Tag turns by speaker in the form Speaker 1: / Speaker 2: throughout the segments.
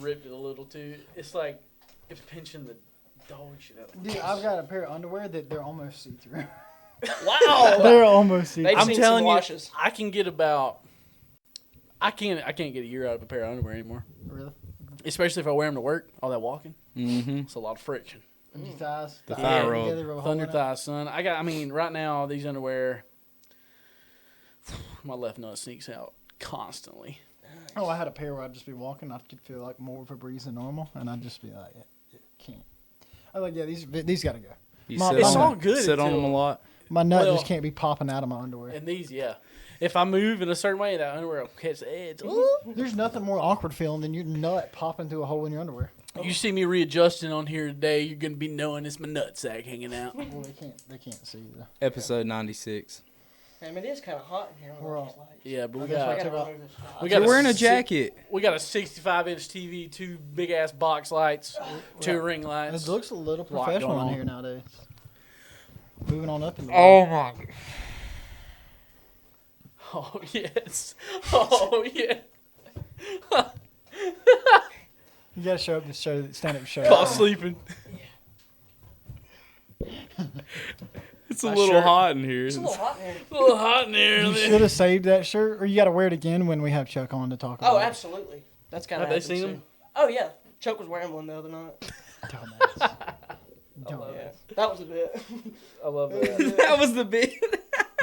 Speaker 1: Ripped it a little too. It's like it's pinching the dog shit out.
Speaker 2: Dude, I've got a pair of underwear that they're almost see-through.
Speaker 1: Wow,
Speaker 2: they're almost see-through.
Speaker 1: I'm telling you, I can get about. I can't get a year out of a pair of underwear anymore.
Speaker 2: Really?
Speaker 1: Especially if I wear them to work. All that walking.
Speaker 3: Mm-hmm.
Speaker 1: It's a lot of friction.
Speaker 2: Your thighs.
Speaker 3: The thigh roll.
Speaker 1: Thunder thighs, son. I mean, right now these underwear. My left nut sneaks out constantly.
Speaker 2: Oh, I had a pair where I'd just be walking. I could feel like more of a breeze than normal, and I'd just be like, yeah, can't. I was like, yeah, these got to go.
Speaker 1: It's all good.
Speaker 3: Sit on them a lot.
Speaker 2: My nut just can't be popping out of my underwear.
Speaker 1: And these, yeah. If I move in a certain way, that underwear will catch the edge.
Speaker 2: There's nothing more awkward feeling than your nut popping through a hole in your underwear.
Speaker 1: You see me readjusting on here today, you're going to be knowing it's my nutsack hanging out.
Speaker 2: Well, they can't see though.
Speaker 3: Episode 96.
Speaker 4: I mean, it is kind of hot in here.
Speaker 1: Yeah, but
Speaker 3: You're wearing a jacket.
Speaker 1: We got a 65-inch TV, 2 big-ass box lights, 2 ring lights.
Speaker 2: It looks a little professional in here nowadays. Moving on up in the
Speaker 3: my.
Speaker 1: Oh, yes. Oh, yeah.
Speaker 2: You got to show up to stand up and show
Speaker 1: Paul
Speaker 2: up.
Speaker 1: sleeping.
Speaker 3: It's a little hot in here.
Speaker 4: It's a little hot in here.
Speaker 1: A little hot in here.
Speaker 2: You should have saved that shirt, or you got to wear it again when we have Chuck on to talk about
Speaker 4: Oh,
Speaker 2: it.
Speaker 4: absolutely. That's kind of.
Speaker 1: Have they seen him?
Speaker 4: Oh yeah, Chuck was wearing one the other night.
Speaker 2: Dumbass.
Speaker 4: Yeah, that was a bit.
Speaker 1: I love that.
Speaker 3: That was the bit.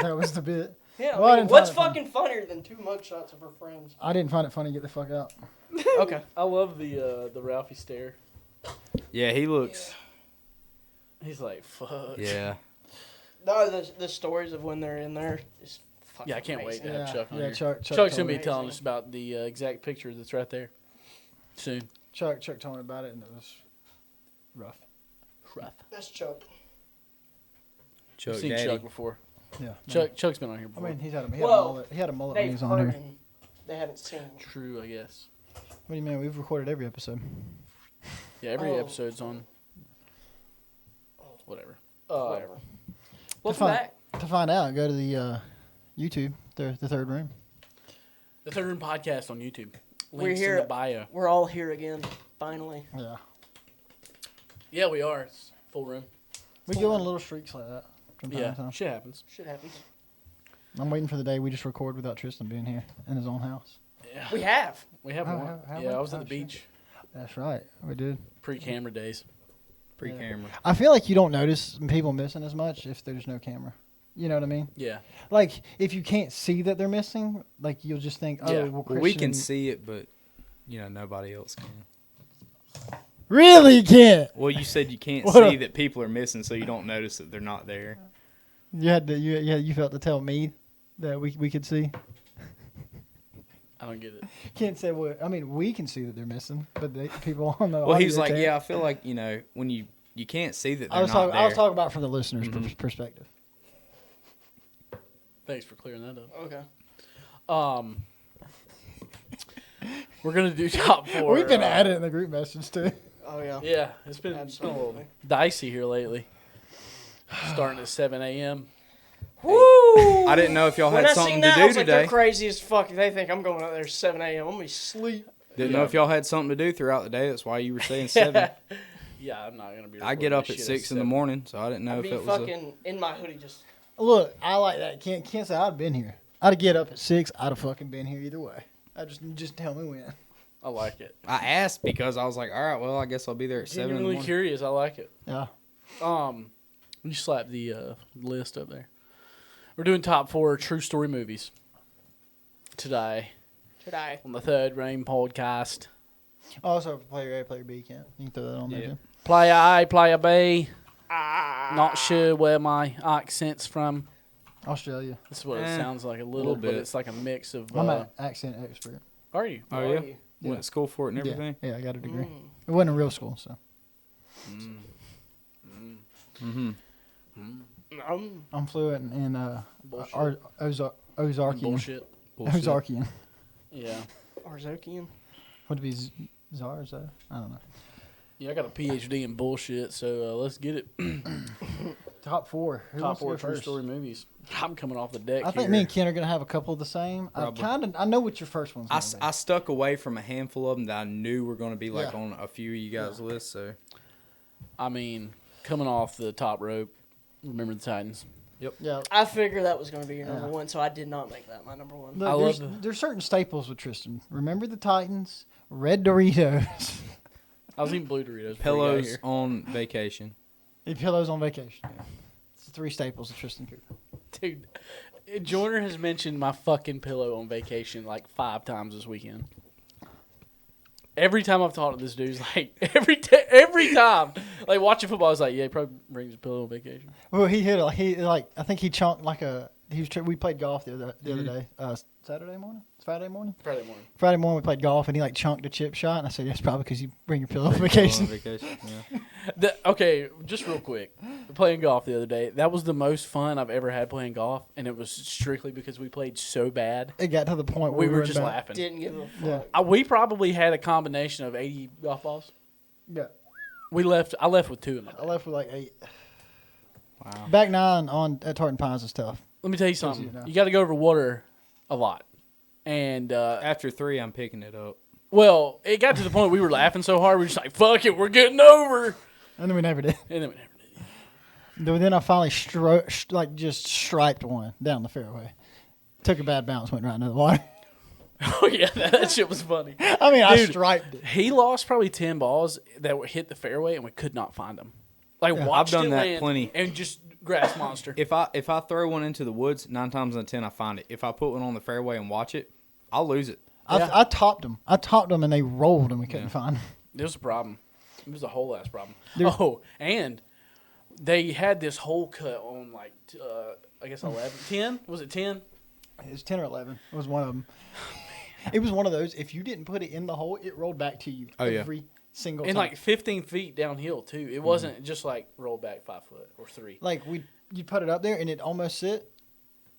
Speaker 2: That was the bit.
Speaker 4: Yeah,
Speaker 2: Well, I
Speaker 4: I mean,
Speaker 2: didn't
Speaker 4: what's
Speaker 2: find it
Speaker 4: fucking funnier than 2 mugshots of her friends?
Speaker 2: I didn't find it funny. Get the fuck out.
Speaker 4: Okay.
Speaker 1: I love the Ralphie stare.
Speaker 3: Yeah, he looks.
Speaker 1: He's like, fuck.
Speaker 3: Yeah.
Speaker 4: No, the stories of when they're in there is fucking
Speaker 1: Yeah, I can't wait to
Speaker 4: amazing.
Speaker 1: have Chuck on
Speaker 2: Yeah,
Speaker 1: here.
Speaker 2: Chuck's
Speaker 1: Chuck's going to be
Speaker 4: me.
Speaker 1: telling us about the exact picture that's right there soon.
Speaker 2: Chuck told me about it, and it was rough.
Speaker 1: Rough.
Speaker 4: That's Chuck.
Speaker 1: I've seen
Speaker 3: Daddy.
Speaker 1: Chuck before.
Speaker 2: Yeah.
Speaker 1: Chuck's been on here
Speaker 2: I
Speaker 1: before.
Speaker 2: mean, he had a
Speaker 4: Well,
Speaker 2: mullet. He had a mullet when he
Speaker 4: They've
Speaker 2: was on
Speaker 4: heard
Speaker 2: here.
Speaker 4: him. They haven't seen him.
Speaker 1: True, I guess.
Speaker 2: What do you mean? We've recorded every episode.
Speaker 1: Yeah, every
Speaker 4: Oh.
Speaker 1: episode's on. Whatever.
Speaker 4: Whatever. Welcome
Speaker 2: find-
Speaker 4: back.
Speaker 2: To find out, go to the YouTube, the third room.
Speaker 1: The Third Room Podcast on YouTube.
Speaker 4: We're
Speaker 1: Links
Speaker 4: here.
Speaker 1: in the bio.
Speaker 4: We're all here again, finally.
Speaker 2: Yeah.
Speaker 1: Yeah, we are. It's full room.
Speaker 2: We go on little streaks like that from time to
Speaker 1: Yeah,
Speaker 2: time.
Speaker 1: shit happens.
Speaker 4: Shit happens.
Speaker 2: I'm waiting for the day we just record without Tristan being here in his own house.
Speaker 1: Yeah.
Speaker 4: We have.
Speaker 1: We have
Speaker 2: Oh,
Speaker 1: one.
Speaker 2: have
Speaker 1: Yeah,
Speaker 2: we?
Speaker 1: I was at
Speaker 2: Oh,
Speaker 1: the
Speaker 2: shit.
Speaker 1: beach.
Speaker 2: That's right. We did.
Speaker 1: Pre-camera days.
Speaker 3: Pre-camera.
Speaker 2: I feel like you don't notice people missing as much if there's no camera. You know what I mean?
Speaker 1: Yeah.
Speaker 2: Like, if you can't see that they're missing, like, you'll just think, oh,
Speaker 1: Yeah.
Speaker 2: well,
Speaker 3: Well, we can
Speaker 2: Christian-
Speaker 3: see it, but nobody else can.
Speaker 2: Really can't.
Speaker 3: Well, you said you can't
Speaker 2: What
Speaker 3: see
Speaker 2: a-
Speaker 3: that people are missing, so you don't notice that they're not there.
Speaker 2: You felt to tell me that we could see.
Speaker 1: I don't get it.
Speaker 2: Can't say what. I mean, we can see that they're missing, but people on the
Speaker 3: Well, he's
Speaker 2: audio
Speaker 3: like,
Speaker 2: can't.
Speaker 3: yeah, I feel like when you can't see that they're
Speaker 2: I was
Speaker 3: not there.
Speaker 2: talking about from the listener's perspective.
Speaker 1: Thanks for clearing that up.
Speaker 4: Okay.
Speaker 1: We're gonna do top 4.
Speaker 2: We've been at it in the group message too.
Speaker 4: Oh yeah.
Speaker 1: Yeah, it's been a little
Speaker 4: Absolutely.
Speaker 1: dicey here lately. Starting at 7 a.m.
Speaker 4: Woo!
Speaker 3: I didn't know if y'all
Speaker 4: When
Speaker 3: had
Speaker 4: I
Speaker 3: something
Speaker 4: seen
Speaker 3: to
Speaker 4: that, I
Speaker 3: do
Speaker 4: was like,
Speaker 3: today.
Speaker 4: they're crazy as fuck. They think I'm going out there at 7 a.m. I'm gonna be asleep.
Speaker 3: Didn't know if y'all had something to do throughout the day. That's why you were saying 7.
Speaker 1: Yeah, I'm not gonna be.
Speaker 3: I get
Speaker 1: recording
Speaker 3: up
Speaker 1: this
Speaker 3: at
Speaker 1: shit
Speaker 3: 6 in the
Speaker 1: 7.
Speaker 3: morning, so I didn't know
Speaker 4: I'd
Speaker 3: if
Speaker 4: be
Speaker 3: it was.
Speaker 4: fucking in my hoodie just.
Speaker 2: Look, I like that. Can't say I'd been here. I'd get up at 6. I'd have fucking been here either way. I just tell me when.
Speaker 1: I like it.
Speaker 3: I asked because I was like, all right, well, I guess I'll be there at 7 in the
Speaker 1: Genuinely
Speaker 3: morning.
Speaker 1: curious. I like it.
Speaker 2: Yeah.
Speaker 1: You slap the list up there. We're doing top 4 true story movies today on the Third Rain podcast.
Speaker 2: Also, player A, player B can't. You can throw that on there
Speaker 3: Yeah.
Speaker 2: too.
Speaker 1: Player A, player B. Not sure where my accent's from.
Speaker 2: Australia.
Speaker 1: This is what it sounds like a little
Speaker 3: bit.
Speaker 1: but it's like a mix of.
Speaker 2: I'm an accent expert.
Speaker 1: Are you?
Speaker 3: Oh, yeah? Went to school for it and
Speaker 2: Yeah.
Speaker 3: everything?
Speaker 2: Yeah, I got a degree. It wasn't a real school, so. I'm fluent in
Speaker 1: Bullshit.
Speaker 2: Ozarkian.
Speaker 1: Bullshit.
Speaker 2: Ozarkian.
Speaker 1: Yeah.
Speaker 4: Arzokian.
Speaker 2: Would it be Czars though? I don't know.
Speaker 1: Yeah, I got a PhD in bullshit, so let's get it.
Speaker 2: Top 4. Who
Speaker 1: Top
Speaker 2: wants to
Speaker 1: 4
Speaker 2: go
Speaker 1: true
Speaker 2: first?
Speaker 1: story movies. I'm coming off the deck
Speaker 2: I think
Speaker 1: here.
Speaker 2: me and Ken are gonna have a couple of the same. I know what your first one's gonna
Speaker 3: I
Speaker 2: be.
Speaker 3: stuck away from a handful of them that I knew were going to be like
Speaker 2: Yeah.
Speaker 3: on a few of you guys' lists. So
Speaker 1: I mean, coming off the top rope, remember the Titans.
Speaker 2: Yeah.
Speaker 4: I figured that was going to be your number
Speaker 2: Yeah.
Speaker 4: one, so I did not make that my number one.
Speaker 2: Look,
Speaker 1: I
Speaker 2: there's,
Speaker 1: love
Speaker 2: there's certain staples with Tristan. Remember the Titans, red Doritos,
Speaker 1: I was eating blue Doritos. before you got
Speaker 3: pillows
Speaker 1: here.
Speaker 3: on vacation.
Speaker 2: and pillows on vacation. It's the 3 staples of Tristan Cooper.
Speaker 1: Dude, Joyner has mentioned my fucking pillow on vacation like 5 times this weekend. Every time I've talked to this dude, he's like, every time, like watching football, I was like, yeah, he probably brings a pillow on vacation.
Speaker 2: Well, he hit it. I think he chunked like a. We played golf the other day. Saturday morning, Friday morning.
Speaker 1: Friday morning.
Speaker 2: Friday morning we played golf, and he like chunked a chip shot, and I said, "That's probably because you bring your pillow on vacation."
Speaker 3: On vacation. Yeah.
Speaker 1: Okay, just real quick, playing golf the other day, that was the most fun I've ever had playing golf, and it was strictly because we played so bad.
Speaker 2: It got to the point
Speaker 1: We
Speaker 2: where
Speaker 1: were just
Speaker 2: back.
Speaker 1: laughing.
Speaker 4: Didn't give a fuck.
Speaker 2: Yeah.
Speaker 1: We probably had a combination of 80 golf balls.
Speaker 2: Yeah,
Speaker 1: I left with 2 in my
Speaker 2: I
Speaker 1: bag.
Speaker 2: left with like 8.
Speaker 3: Wow.
Speaker 2: Back 9 at Tartan Pines is tough.
Speaker 1: Let me tell you
Speaker 2: you
Speaker 1: something.
Speaker 2: know.
Speaker 1: You got to go over water a lot. And,
Speaker 3: After 3, I'm picking it up.
Speaker 1: well, it got to the point we were laughing so hard, we were just like, fuck it, we're getting over.
Speaker 2: And then we never did.
Speaker 1: And then we never did.
Speaker 2: Then I finally just striped one down the fairway. Took a bad bounce, went right into the water.
Speaker 1: Oh, yeah, that shit was funny.
Speaker 2: I mean, I
Speaker 1: Dude,
Speaker 2: striped it.
Speaker 1: He lost probably 10 balls that were hit the fairway, and we could not find them. Like,
Speaker 2: Yeah.
Speaker 1: watched
Speaker 3: I've done
Speaker 1: it
Speaker 3: that
Speaker 1: land
Speaker 3: plenty.
Speaker 1: And just grass monster.
Speaker 3: If I throw one into the woods, 9 times out of 10 I find it. If I put one on the fairway and watch it, I'll lose it.
Speaker 1: Yeah.
Speaker 2: I topped them. And they rolled, and we couldn't find them.
Speaker 1: It was a problem. It was a whole ass problem.
Speaker 2: There's-
Speaker 1: Oh, and they had this hole cut on like I guess 11, 10. Was it 10?
Speaker 2: It was 10 or 11. It was one of them. It was one of those. If you didn't put it in the hole, it rolled back to you every single
Speaker 1: And
Speaker 2: time.
Speaker 1: like 15 feet downhill too. It wasn't just like roll back 5 foot or 3.
Speaker 2: Like you put it up there, and it almost sit,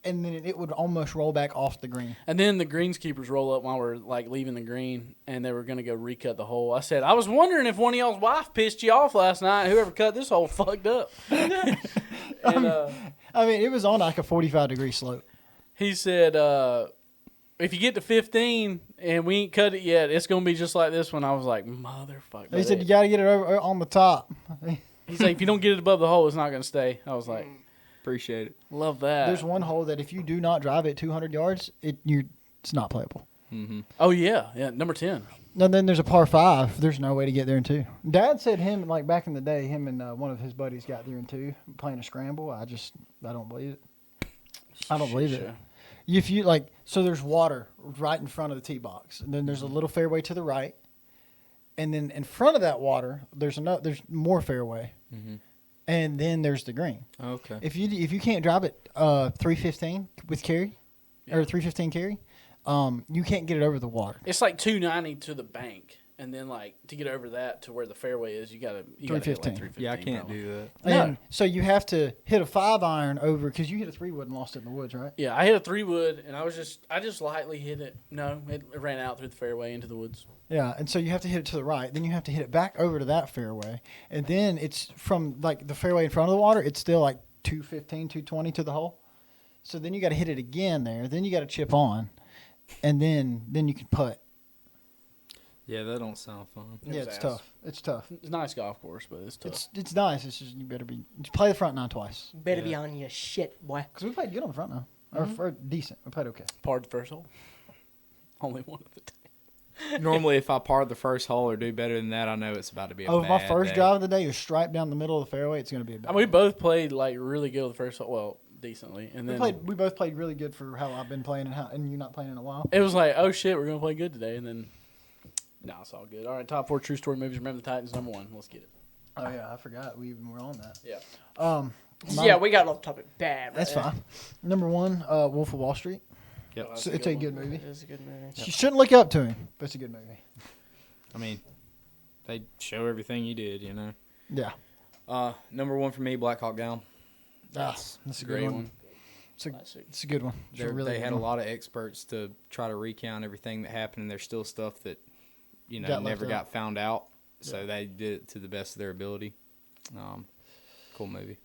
Speaker 2: and then it would almost roll back off the green.
Speaker 1: And then the greenskeepers roll up while we're like leaving the green, and they were gonna go recut the hole. I said, I was wondering if one of y'all's wife pissed you off last night. Whoever cut this hole fucked up. And
Speaker 2: I mean, it was on like a 45-degree slope.
Speaker 1: he said, if you get to 15 and we ain't cut it yet, it's gonna be just like this one. I was like, motherfucker.
Speaker 2: He said you got to get it over on the top.
Speaker 1: He's like, if you don't get it above the hole, it's not gonna stay. I was like,
Speaker 3: Appreciate it.
Speaker 1: love that.
Speaker 2: There's one hole that if you do not drive it 200 yards, it's not playable.
Speaker 3: Mm-hmm.
Speaker 1: Oh yeah, number 10.
Speaker 2: And then there's a par 5. There's no way to get there in 2. Dad said like back in the day, him and one of his buddies got there in 2 playing a scramble. I don't believe it. I don't believe it. If you so there's water right in front of the tee box, and then there's a little fairway to the right, and then in front of that water there's more fairway, and then there's the green.
Speaker 3: Okay.
Speaker 2: If you can't drive it 315 with carry, or 315 carry, you can't get it over the water.
Speaker 1: It's like 290 to the bank, and then like to get over that to where the fairway is, you gotta hit like
Speaker 2: 315.
Speaker 1: 315.
Speaker 3: Yeah, I can't
Speaker 1: probably.
Speaker 3: do that.
Speaker 1: No.
Speaker 2: And so you have to hit a 5-iron over, because you hit a 3-wood and lost it in the woods, right?
Speaker 1: Yeah, I hit a 3-wood, and I just lightly hit it. No, it ran out through the fairway into the woods.
Speaker 2: Yeah, and so you have to hit it to the right. Then you have to hit it back over to that fairway. And then it's from like the fairway in front of the water, it's still like 215, 220 to the hole. So then you got to hit it again there. Then you got to chip on, and then you can putt.
Speaker 3: Yeah, that don't sound fun.
Speaker 1: It
Speaker 2: Yeah,
Speaker 1: was
Speaker 2: it's
Speaker 1: ass.
Speaker 2: tough. It's tough.
Speaker 1: It's a nice golf course, but it's tough.
Speaker 2: It's nice. It's just you play the front 9 twice.
Speaker 4: Better be on your shit, boy.
Speaker 2: Because we played good on the front 9. Or decent. We played okay.
Speaker 1: Parred the first hole. Only one of the time.
Speaker 3: Normally, if I par the first hole or do better than that, I know it's about to be a
Speaker 2: If
Speaker 3: bad
Speaker 2: my first
Speaker 3: day.
Speaker 2: drive of the day is striped down the middle of the fairway, it's going to be a bad.
Speaker 1: I mean, we both played like really good with the first hole. Well, decently, and then
Speaker 2: We both played really good for how I've been playing and you not playing in a while.
Speaker 1: it was like, oh shit, we're gonna play good today, and then no, it's all good. All right, top 4 true story movies. Remember the Titans, number 1. Let's get it.
Speaker 2: Oh yeah, I forgot we even were on that.
Speaker 1: Yeah.
Speaker 4: Yeah, we got off topic bad. Right
Speaker 2: That's
Speaker 4: there.
Speaker 2: fine. Number 1, Wolf of Wall Street.
Speaker 3: Yep.
Speaker 1: That's
Speaker 2: It's a
Speaker 1: one.
Speaker 2: good movie.
Speaker 4: It is a good movie.
Speaker 2: You shouldn't look up to him, but it's a good movie.
Speaker 3: I mean, they show everything you did, you know.
Speaker 2: Yeah.
Speaker 3: Number 1 for me, Black Hawk Down.
Speaker 2: That's a
Speaker 1: Great
Speaker 2: good
Speaker 1: one.
Speaker 2: one. It's a
Speaker 4: Classic.
Speaker 2: good one. It's a really
Speaker 3: They
Speaker 2: good
Speaker 3: had a
Speaker 2: one.
Speaker 3: lot of experts to try to recount everything that happened, and there's still stuff that
Speaker 2: Got left
Speaker 3: never
Speaker 2: out.
Speaker 3: got found out. So they did it to the best of their ability. Cool movie.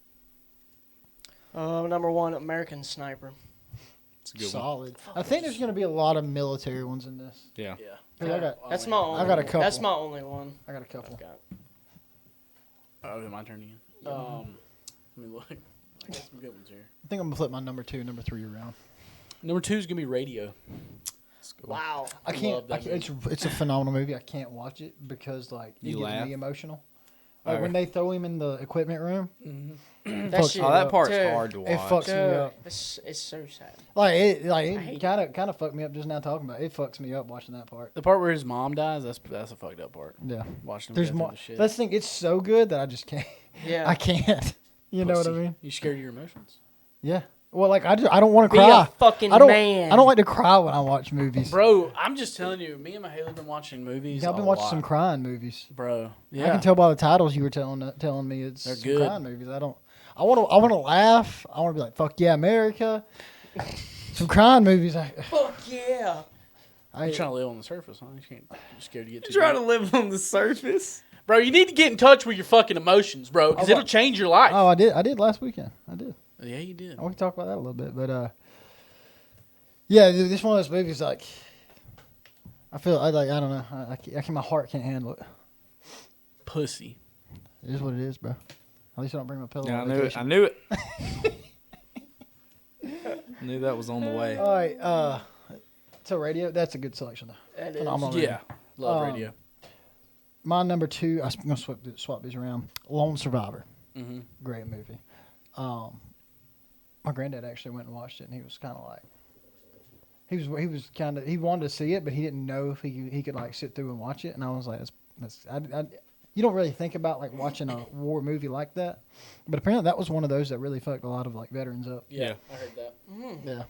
Speaker 4: Number 1, American Sniper.
Speaker 3: It's a good one.
Speaker 2: Solid. I think there's going to be a lot of military ones in this.
Speaker 3: Yeah.
Speaker 1: Yeah.
Speaker 2: 'Cause I got
Speaker 4: That's my only.
Speaker 2: I got a couple.
Speaker 4: That's my only one.
Speaker 2: I got a couple.
Speaker 4: I've got.
Speaker 1: Oh, is it my turn again? Let me look. I got some good ones here.
Speaker 2: I think I'm gonna flip my number 2, number 3 around.
Speaker 1: Number 2 is gonna be Radio.
Speaker 3: It's cool.
Speaker 4: Wow.
Speaker 2: I can't.
Speaker 1: love that
Speaker 2: It's a phenomenal movie. I can't watch it because like it
Speaker 3: You
Speaker 2: gets
Speaker 3: laugh?
Speaker 2: me emotional. Like
Speaker 3: Oh.
Speaker 2: when they throw him in the equipment room,
Speaker 4: That
Speaker 2: fucks
Speaker 4: shit.
Speaker 2: me
Speaker 3: Oh, that
Speaker 2: up.
Speaker 3: part's
Speaker 4: Dude.
Speaker 3: hard to watch.
Speaker 2: It fucks me
Speaker 4: Dude,
Speaker 2: up.
Speaker 4: it's so sad.
Speaker 2: Like
Speaker 4: hate
Speaker 2: it kind of fucked me up just now talking about it. It fucks me up watching that part.
Speaker 1: The part where his mom dies, that's a fucked up part.
Speaker 2: Yeah.
Speaker 1: Watching him
Speaker 2: There's
Speaker 1: go through
Speaker 2: more.
Speaker 1: the shit.
Speaker 2: That's the thing. It's so good that I just can't.
Speaker 4: Yeah.
Speaker 2: I can't. You know what I
Speaker 1: Pussy.
Speaker 2: mean?
Speaker 1: You scared of your emotions?
Speaker 2: Yeah. Well, like I don't want to
Speaker 4: Be
Speaker 2: cry.
Speaker 4: a fucking
Speaker 2: I don't.
Speaker 4: man.
Speaker 2: I don't like to cry when I watch movies.
Speaker 1: Bro, I'm just telling you, me and Mahaley have been watching movies.
Speaker 2: I've been
Speaker 1: a
Speaker 2: watching
Speaker 1: lot.
Speaker 2: some crying movies.
Speaker 1: Bro, yeah.
Speaker 2: I can tell by the titles you were telling me it's
Speaker 1: They're
Speaker 2: some
Speaker 1: good.
Speaker 2: crying movies. I want to laugh. I want to be like, fuck yeah, America. Some crying movies.
Speaker 4: Fuck yeah.
Speaker 1: You're trying to live on the surface, huh? You're scared to get too
Speaker 3: Try
Speaker 1: deep.
Speaker 3: to live on the surface.
Speaker 1: Bro, you need to get in touch with your fucking emotions, bro, because
Speaker 2: Oh,
Speaker 1: it'll change your life.
Speaker 2: Oh, I did last weekend. I did.
Speaker 1: Yeah, you did.
Speaker 2: We can talk about that a little bit, but yeah, dude, this one of those movies like I feel I don't know. I can't, my heart can't handle it.
Speaker 1: Pussy.
Speaker 2: It is what it is, bro. At least I don't bring my pillow.
Speaker 3: Yeah, I
Speaker 2: on
Speaker 3: knew it.
Speaker 2: vacation.
Speaker 3: I knew it. Knew that was on the way.
Speaker 2: All right, so radio. That's a good selection though.
Speaker 4: That is.
Speaker 2: Phenomenal radio.
Speaker 1: Yeah. Love radio.
Speaker 2: My number 2. I'm gonna swap these around. Lone Survivor.
Speaker 1: Mm-hmm.
Speaker 2: Great movie. My granddad actually went and watched it, and he was kind of like, he wanted to see it, but he didn't know if he could like sit through and watch it. And I was like, you don't really think about like watching a war movie like that, but apparently that was one of those that really fucked a lot of like veterans up.
Speaker 1: Yeah,
Speaker 3: Yeah.
Speaker 1: I heard that.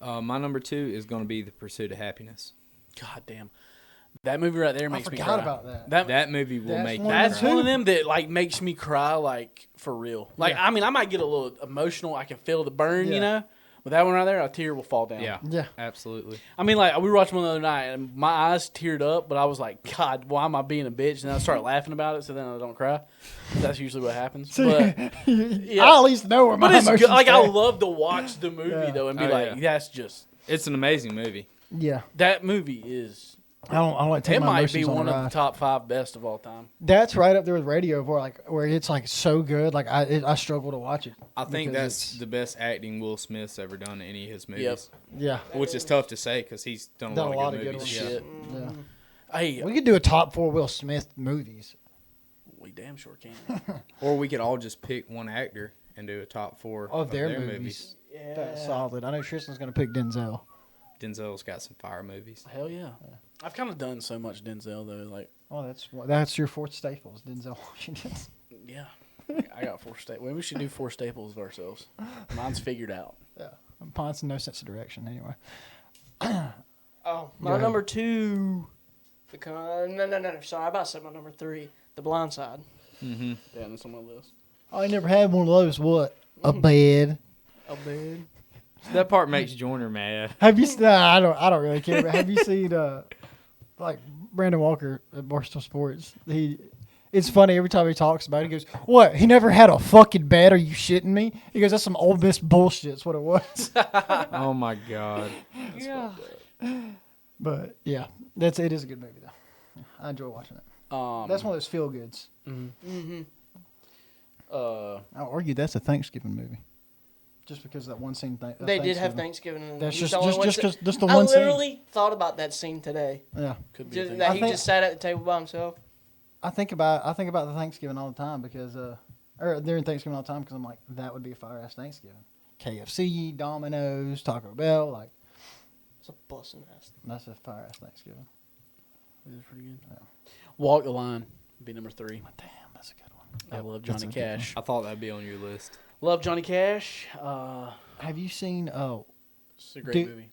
Speaker 2: Yeah.
Speaker 3: My number 2 is going to be The Pursuit of Happiness.
Speaker 1: God damn. That movie right there
Speaker 2: I
Speaker 1: makes me
Speaker 2: forgot
Speaker 1: cry.
Speaker 2: about that.
Speaker 3: That movie will
Speaker 2: That's
Speaker 3: make you
Speaker 2: one
Speaker 3: cry.
Speaker 2: of
Speaker 1: That's
Speaker 2: the
Speaker 1: one of
Speaker 2: two.
Speaker 1: them that like makes me cry like for real. Like
Speaker 2: Yeah.
Speaker 1: I mean, I might get a little emotional. I can feel the burn,
Speaker 2: Yeah.
Speaker 1: you know. With that one right there, a tear will fall down.
Speaker 3: Yeah,
Speaker 2: Yeah.
Speaker 3: absolutely.
Speaker 1: I mean, like we were watching one the other night, and my eyes teared up, but I was like, God, why am I being a bitch? And then I start laughing about it, so then I don't cry. That's usually what happens. But yeah.
Speaker 2: I at least know where my
Speaker 1: But it's
Speaker 2: emotions
Speaker 1: good. Like I
Speaker 2: stay.
Speaker 1: love to watch the movie
Speaker 2: Yeah.
Speaker 1: though, and be
Speaker 3: Oh,
Speaker 1: like,
Speaker 3: yeah.
Speaker 1: that's just
Speaker 3: It's an amazing movie.
Speaker 2: Yeah.
Speaker 1: that movie is.
Speaker 2: I don't like to take
Speaker 1: It
Speaker 2: my
Speaker 1: might
Speaker 2: emotions
Speaker 1: be
Speaker 2: on
Speaker 1: one
Speaker 2: a
Speaker 1: of the
Speaker 2: ride.
Speaker 1: top 5 best of all time.
Speaker 2: That's right up there with radio, where it's like so good. Like I struggle to watch it.
Speaker 3: I think
Speaker 2: because
Speaker 3: that's the best acting Will Smith's ever done in any of his movies.
Speaker 1: Yep.
Speaker 2: Yeah.
Speaker 3: Which is tough to say because he's done a lot of good movies.
Speaker 2: ones.
Speaker 3: Yeah.
Speaker 1: Shit.
Speaker 2: Yeah.
Speaker 1: Hey,
Speaker 2: We could do a top 4 Will Smith movies.
Speaker 1: we damn sure can.
Speaker 3: Or we could all just pick one actor and do a top 4
Speaker 2: Of their movies.
Speaker 4: Yeah.
Speaker 2: That's solid. I know Tristan's gonna pick Denzel.
Speaker 3: Denzel's got some fire movies.
Speaker 1: Hell yeah. I've kind of done so much Denzel though. Like,
Speaker 2: Oh, that's your 4th staple is Denzel Washington.
Speaker 1: yeah, I got 4 staples. Well, we should do 4 staples of ourselves. Mine's figured out.
Speaker 2: Yeah. Ponce no sense of direction anyway.
Speaker 4: Oh,
Speaker 2: Go
Speaker 4: my
Speaker 2: ahead.
Speaker 4: number 2. No. Sorry, I about to say my number 3. The Blind Side.
Speaker 3: Mm-hmm.
Speaker 1: Yeah, that's on my list.
Speaker 2: I never had one of those. What? A bed.
Speaker 1: Oh man.
Speaker 3: That part makes Joyner mad.
Speaker 2: Have you? Nah, I don't really care. But have you seen like Brandon Walker at Barstool Sports? It's funny every time he talks about it. He goes, "What? He never had a fucking bed? Are you shitting me?" He goes, "That's some Ole Miss bullshit." That's what it was.
Speaker 3: Oh my god.
Speaker 4: Yeah.
Speaker 2: But yeah, it is a good movie though. I enjoy watching it. That's one of those feel goods.
Speaker 4: Mm-hmm.
Speaker 2: I'll argue that's a Thanksgiving movie, just because of that one scene.
Speaker 4: They did have Thanksgiving. And
Speaker 2: That's
Speaker 4: he's
Speaker 2: just
Speaker 4: the only one
Speaker 2: just
Speaker 4: that-
Speaker 2: just the
Speaker 4: I
Speaker 2: one scene.
Speaker 4: literally thought about that scene today.
Speaker 2: Yeah,
Speaker 1: could be. a thing.
Speaker 4: That
Speaker 2: I
Speaker 4: he
Speaker 2: think-
Speaker 4: just sat at the table by himself.
Speaker 2: I think about the Thanksgiving all the time because or during Thanksgiving all the time because I'm like that would be a fire ass Thanksgiving. KFC, Domino's, Taco Bell, like
Speaker 4: It's a busting ass.
Speaker 2: that's a fire ass Thanksgiving.
Speaker 1: It is pretty good. Walk the Line would be number 3.
Speaker 2: Damn, that's a good one.
Speaker 1: I love
Speaker 2: That's
Speaker 1: Johnny
Speaker 2: a good
Speaker 1: Cash.
Speaker 3: I thought that'd be on your list.
Speaker 1: Love Johnny Cash.
Speaker 2: Have you seen
Speaker 1: It's a great movie.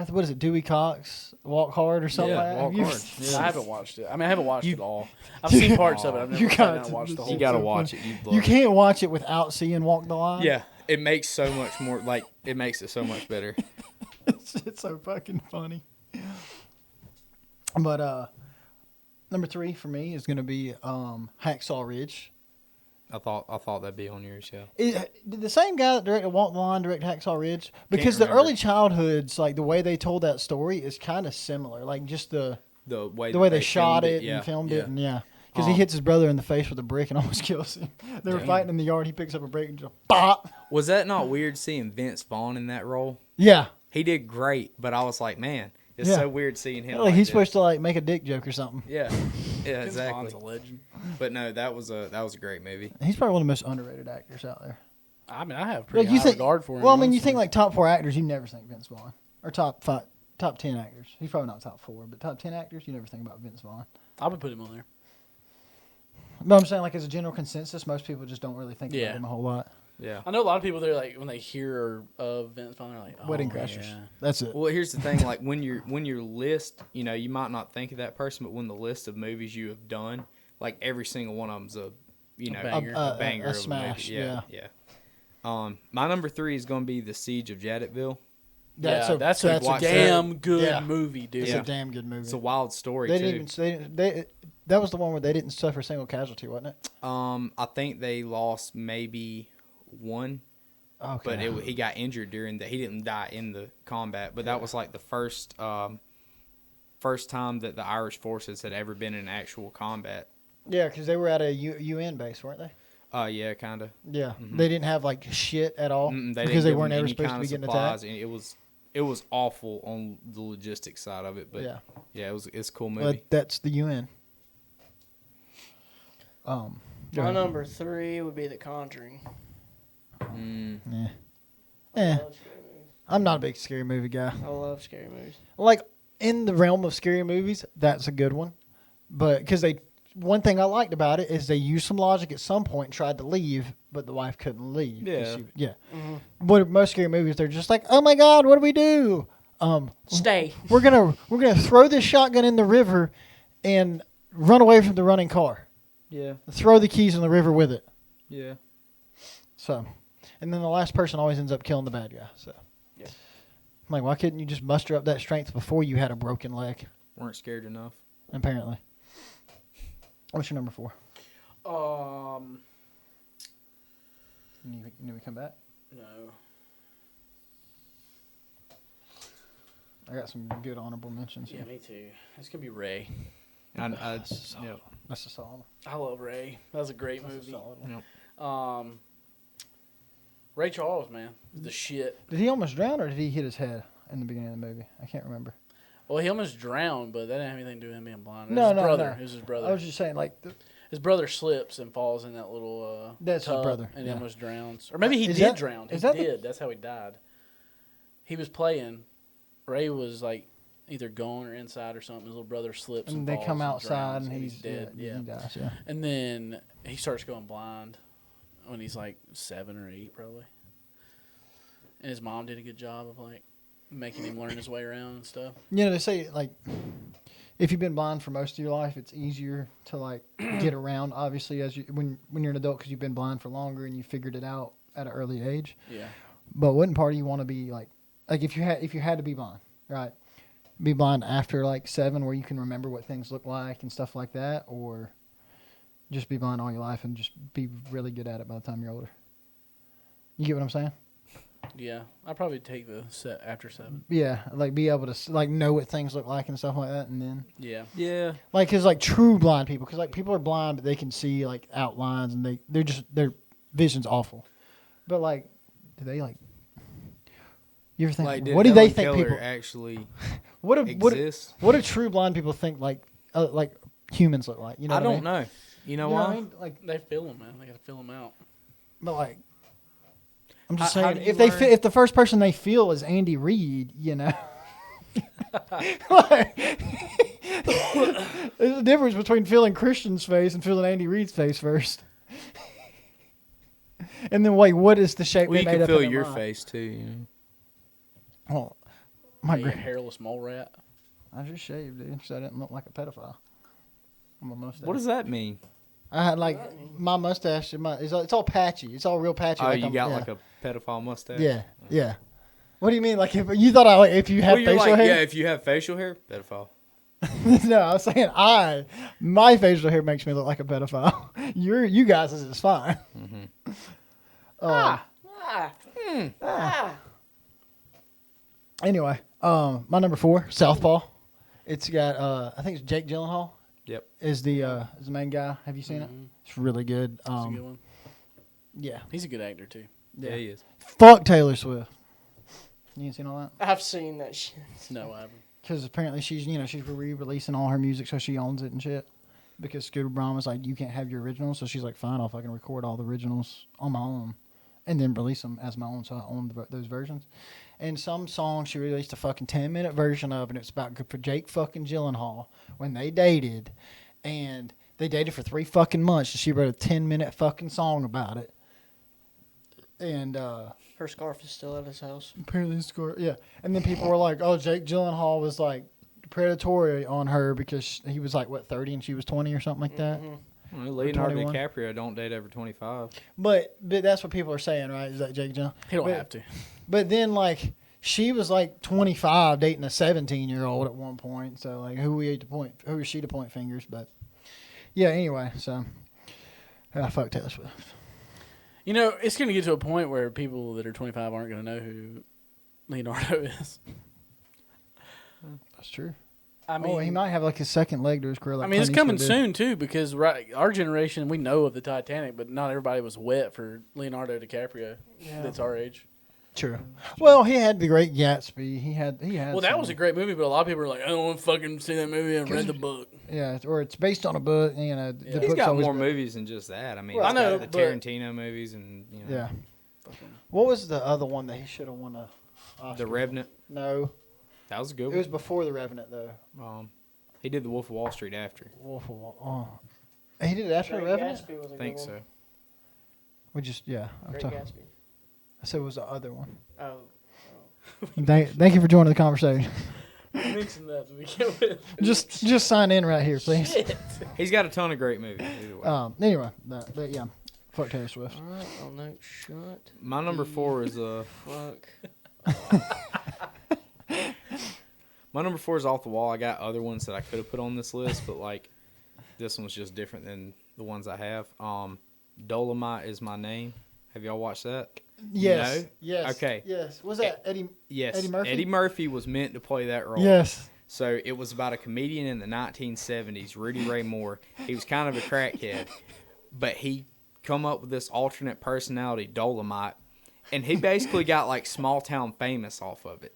Speaker 2: What is it? Dewey Cox, Walk Hard or something like that?
Speaker 3: Walk Hard. Yeah.
Speaker 1: I haven't watched it. I mean, I haven't watched it all. I've seen parts of it. I've never sat down and watched the whole
Speaker 3: You gotta
Speaker 1: thing.
Speaker 3: watch it.
Speaker 2: You can't watch it without seeing Walk the Line.
Speaker 3: Yeah, it makes so much more. Like it makes it so much better.
Speaker 2: It's so fucking funny. But number 3 for me is gonna be Hacksaw Ridge.
Speaker 3: I thought that'd be on yours. Yeah.
Speaker 2: Did the same guy that directed Walk the Line direct Hacksaw Ridge? Because the early childhoods, like the way they told that story, is kind of similar. Like just the way they shot it and filmed it, and because he hits his brother in the face with a brick and almost kills him. They were fighting in the yard. He picks up a brick and just pop.
Speaker 3: Was that not weird seeing Vince Vaughn in that role?
Speaker 2: Yeah,
Speaker 3: he did great, but I was like, man, it's so weird seeing him.
Speaker 2: Like he's supposed to like make a dick joke or something.
Speaker 3: Yeah, exactly.
Speaker 1: Vaughn's a legend.
Speaker 3: But no, that was a great movie.
Speaker 2: He's probably one of the most underrated actors out there.
Speaker 1: I mean, I have pretty high regard for him.
Speaker 2: Well, I mean, you think like top 4 actors, you never think Vince Vaughn, or top 10 actors. He's probably not top 4, but top 10 actors, you never think about Vince Vaughn.
Speaker 1: I would put him on there.
Speaker 2: But I'm saying, like as a general consensus, most people just don't really think about him a whole lot.
Speaker 3: Yeah,
Speaker 1: I know a lot of people. They're like when they hear of Vince Vaughn, they're like, oh,
Speaker 2: Wedding Crashers.
Speaker 1: Yeah.
Speaker 2: That's it.
Speaker 3: Well, here's the thing: like when your list, you might not think of that person, but when the list of movies you have done, like every single one of them's a
Speaker 1: banger.
Speaker 3: a banger,
Speaker 2: a
Speaker 3: of
Speaker 2: smash.
Speaker 3: A movie. Yeah. My number 3 is going to be The Siege of Jadotville.
Speaker 1: That's a damn good movie, dude.
Speaker 2: It's a damn good movie.
Speaker 3: It's a wild story
Speaker 2: that was the one where they didn't suffer a single casualty, wasn't it?
Speaker 3: I think they lost maybe 1.
Speaker 2: Okay.
Speaker 3: But he got injured during he didn't die in the combat. But that was like the first time that the Irish forces had ever been in actual combat.
Speaker 2: Yeah, because they were at a UN base, weren't they?
Speaker 3: Yeah, kind of.
Speaker 2: Yeah, They didn't have like shit at all
Speaker 3: because
Speaker 2: they weren't ever supposed to be getting attacked.
Speaker 3: And it was awful on the logistics side of it, but it's a cool movie.
Speaker 2: But that's the UN.
Speaker 4: My number 3 would be The Conjuring.
Speaker 2: I'm not a big scary movie guy.
Speaker 4: I love scary movies.
Speaker 2: Like in the realm of scary movies, that's a good one. But because one thing I liked about it is they used some logic at some point and tried to leave, but the wife couldn't leave.
Speaker 3: Yeah.
Speaker 2: But most scary movies, they're just like, oh my God, what do we do?
Speaker 4: Stay.
Speaker 2: We're gonna throw this shotgun in the river and run away from the running car.
Speaker 3: Yeah.
Speaker 2: Throw the keys in the river with it.
Speaker 3: Yeah.
Speaker 2: So, and then the last person always ends up killing the bad guy. So, I'm like, why couldn't you just muster up that strength before you had a broken leg?
Speaker 3: Weren't scared enough.
Speaker 2: Apparently. What's your number 4? Need we come back?
Speaker 1: No.
Speaker 2: I got some good honorable mentions.
Speaker 1: Yeah, me too. It's gonna be Ray.
Speaker 2: That's a solid one.
Speaker 1: I love Ray. That was a great movie.
Speaker 2: A solid one.
Speaker 1: Ray Charles, man, the shit.
Speaker 2: Did he almost drown or did he hit his head in the beginning of the movie? I can't remember.
Speaker 1: Well, he almost drowned, but that didn't have anything to do with him being blind.
Speaker 2: No.
Speaker 1: It was his brother.
Speaker 2: I was just saying, like...
Speaker 1: his brother slips and falls in that little
Speaker 2: That's
Speaker 1: tub,
Speaker 2: his brother.
Speaker 1: and he almost drowns. Or maybe he did drown. That's how he died. He was playing. Ray was, like, either gone or inside or something. His little brother slips and
Speaker 2: they
Speaker 1: falls
Speaker 2: come outside
Speaker 1: drowns,
Speaker 2: and he's
Speaker 1: dead. Yeah.
Speaker 2: He dies, yeah.
Speaker 1: And then he starts going blind when he's, like, 7 or 8, probably. And his mom did a good job of, like, making him learn his way around and stuff.
Speaker 2: You know, they say, like, if you've been blind for most of your life, it's easier to, like, get around, obviously, when you're an adult because you've been blind for longer and you figured it out at an early age.
Speaker 1: Yeah.
Speaker 2: But wouldn't part of you want to be, like if you had to be blind, right? Be blind after, like, 7 where you can remember what things look like and stuff like that, or just be blind all your life and just be really good at it by the time you're older? You get what I'm saying?
Speaker 1: Yeah, I'd probably take the set after 7.
Speaker 2: Yeah, like be able to like know what things look like and stuff like that, and then
Speaker 3: Yeah.
Speaker 2: like because like true blind people, because like people are blind but they can see like outlines and their vision's awful, but like do they like you ever think
Speaker 3: Like,
Speaker 2: what do they think
Speaker 3: Keller
Speaker 2: people
Speaker 3: actually
Speaker 2: what
Speaker 3: exists?
Speaker 2: what do true blind people think like humans look like? You know,
Speaker 3: I
Speaker 2: what
Speaker 3: don't
Speaker 2: mean?
Speaker 3: know. You know
Speaker 2: You know
Speaker 3: why?
Speaker 2: what I mean? Like,
Speaker 1: They fill them, man. They gotta fill them out.
Speaker 2: but like. I'm just
Speaker 3: How
Speaker 2: saying,
Speaker 3: do you
Speaker 2: if the first person they feel is Andy Reid, you know, like, there's a difference between feeling Christian's face and feeling Andy Reid's face first. And then, wait, what is the shape
Speaker 3: Well,
Speaker 2: they
Speaker 3: you
Speaker 2: made
Speaker 3: can
Speaker 2: up
Speaker 3: feel
Speaker 2: in their
Speaker 3: your
Speaker 2: mind?
Speaker 3: face too. You know?
Speaker 2: Oh, my
Speaker 1: Maybe a
Speaker 2: grand.
Speaker 1: hairless mole rat.
Speaker 2: I just shaved, dude, so I didn't look like a pedophile. On my mustache.
Speaker 3: What does that mean?
Speaker 2: I had like my mustache. It's all patchy. It's all real patchy.
Speaker 3: Oh,
Speaker 2: like
Speaker 3: you
Speaker 2: I'm-
Speaker 3: got
Speaker 2: yeah.
Speaker 3: like a pedophile mustache?
Speaker 2: Yeah, yeah. What do you mean? Like if you thought if you have
Speaker 3: Well, you're
Speaker 2: facial
Speaker 3: like,
Speaker 2: hair?
Speaker 3: yeah, if you have facial hair, pedophile.
Speaker 2: No, I was saying my facial hair makes me look like a pedophile. You guys is fine.
Speaker 3: Mm-hmm.
Speaker 2: Anyway, my number 4, Southpaw. It's got I think it's Jake Gyllenhaal
Speaker 3: Yep.
Speaker 2: is the main guy. Have you seen it? It's really good.
Speaker 1: That's a good one.
Speaker 2: Yeah.
Speaker 1: He's a good actor too.
Speaker 3: Yeah, he is.
Speaker 2: Fuck Taylor Swift. You ain't seen all that?
Speaker 4: I've seen that shit.
Speaker 1: No, I haven't.
Speaker 2: Because apparently she's re-releasing all her music, so she owns it and shit. Because Scooter Braun was like, you can't have your originals, so she's like, fine, I'll fucking record all the originals on my own, and then release them as my own, so I own those versions. And some song she released a fucking 10-minute version of, and it's about for Jake fucking Gyllenhaal when they dated, and they dated for 3 fucking months, and she wrote a 10-minute fucking song about it. And
Speaker 4: Her scarf is still at his house.
Speaker 2: apparently score, yeah. And then people were like, "Oh, Jake Gyllenhaal was like predatory on her because he was like what 30 and she was 20 or something like that."
Speaker 3: Well, Leonardo
Speaker 2: 21.
Speaker 3: DiCaprio don't date over 25.
Speaker 2: But that's what people are saying, right? Is that Jake Gyllenhaal?
Speaker 1: He don't
Speaker 2: But-
Speaker 1: have to.
Speaker 2: But then like she was like 25 dating a 17-year-old at one point. So like who is she to point fingers? But yeah, anyway, so fuck Taylor Swift.
Speaker 1: You know, it's going to get to a point where people that are 25 aren't going to know who Leonardo is.
Speaker 2: That's true.
Speaker 1: I mean,
Speaker 2: He might have like his second leg to his career. Like
Speaker 1: I mean, it's
Speaker 2: Clint
Speaker 1: coming
Speaker 2: Eastwood did.
Speaker 1: soon too because our generation we know of the Titanic, but not everybody was wet for Leonardo DiCaprio.
Speaker 4: Yeah.
Speaker 1: That's our age.
Speaker 2: True. Well, he had the Great Gatsby. He had.
Speaker 1: Well, that was a great movie, but a lot of people are like, I don't want to fucking see that movie. I've read the book.
Speaker 2: Yeah, or it's based on a book. You know, the
Speaker 3: He's
Speaker 2: book's
Speaker 3: got
Speaker 2: always
Speaker 3: more
Speaker 2: been-
Speaker 3: movies than just that. I mean,
Speaker 1: Well,
Speaker 3: he's
Speaker 1: I know,
Speaker 3: got
Speaker 1: but-
Speaker 3: the Tarantino movies and, you know,
Speaker 2: Yeah. What was the other one that he should have won a Oscar?
Speaker 3: The Revenant.
Speaker 2: No,
Speaker 3: That was a good
Speaker 2: it
Speaker 3: one.
Speaker 2: was before the Revenant though.
Speaker 3: He did The Wolf of Wall Street after.
Speaker 2: Wolf of Wall. Oh, he did it after the
Speaker 4: Great
Speaker 2: Revenant.
Speaker 4: Gatsby was a
Speaker 3: I think
Speaker 4: good
Speaker 3: so.
Speaker 4: one.
Speaker 2: We just I'm
Speaker 4: Great
Speaker 2: talking.
Speaker 4: Gatsby.
Speaker 2: I said it was the other one.
Speaker 4: Oh.
Speaker 2: Thank you for joining the conversation.
Speaker 1: Mention that to begin with.
Speaker 2: just sign in right here, please.
Speaker 1: Shit.
Speaker 3: He's got a ton of great movies. Either way.
Speaker 2: Anyway, but yeah, fuck Taylor Swift.
Speaker 4: All right. Oh no. Shut.
Speaker 3: My number 4 is
Speaker 4: Fuck.
Speaker 3: my number 4 is Off the Wall. I got other ones that I could have put on this list, but like this one's just different than the ones I have. Dolomite is my name. Have y'all watched that?
Speaker 2: Yes.
Speaker 3: No?
Speaker 2: Yes.
Speaker 3: Okay.
Speaker 2: Yes. Was that Eddie?
Speaker 3: Yes.
Speaker 2: Eddie Murphy?
Speaker 3: Eddie Murphy was meant to play that role.
Speaker 2: Yes.
Speaker 3: So it was about a comedian in the 1970s, Rudy Ray Moore. He was kind of a crackhead, but he come up with this alternate personality, Dolomite, and he basically got like small town famous off of it.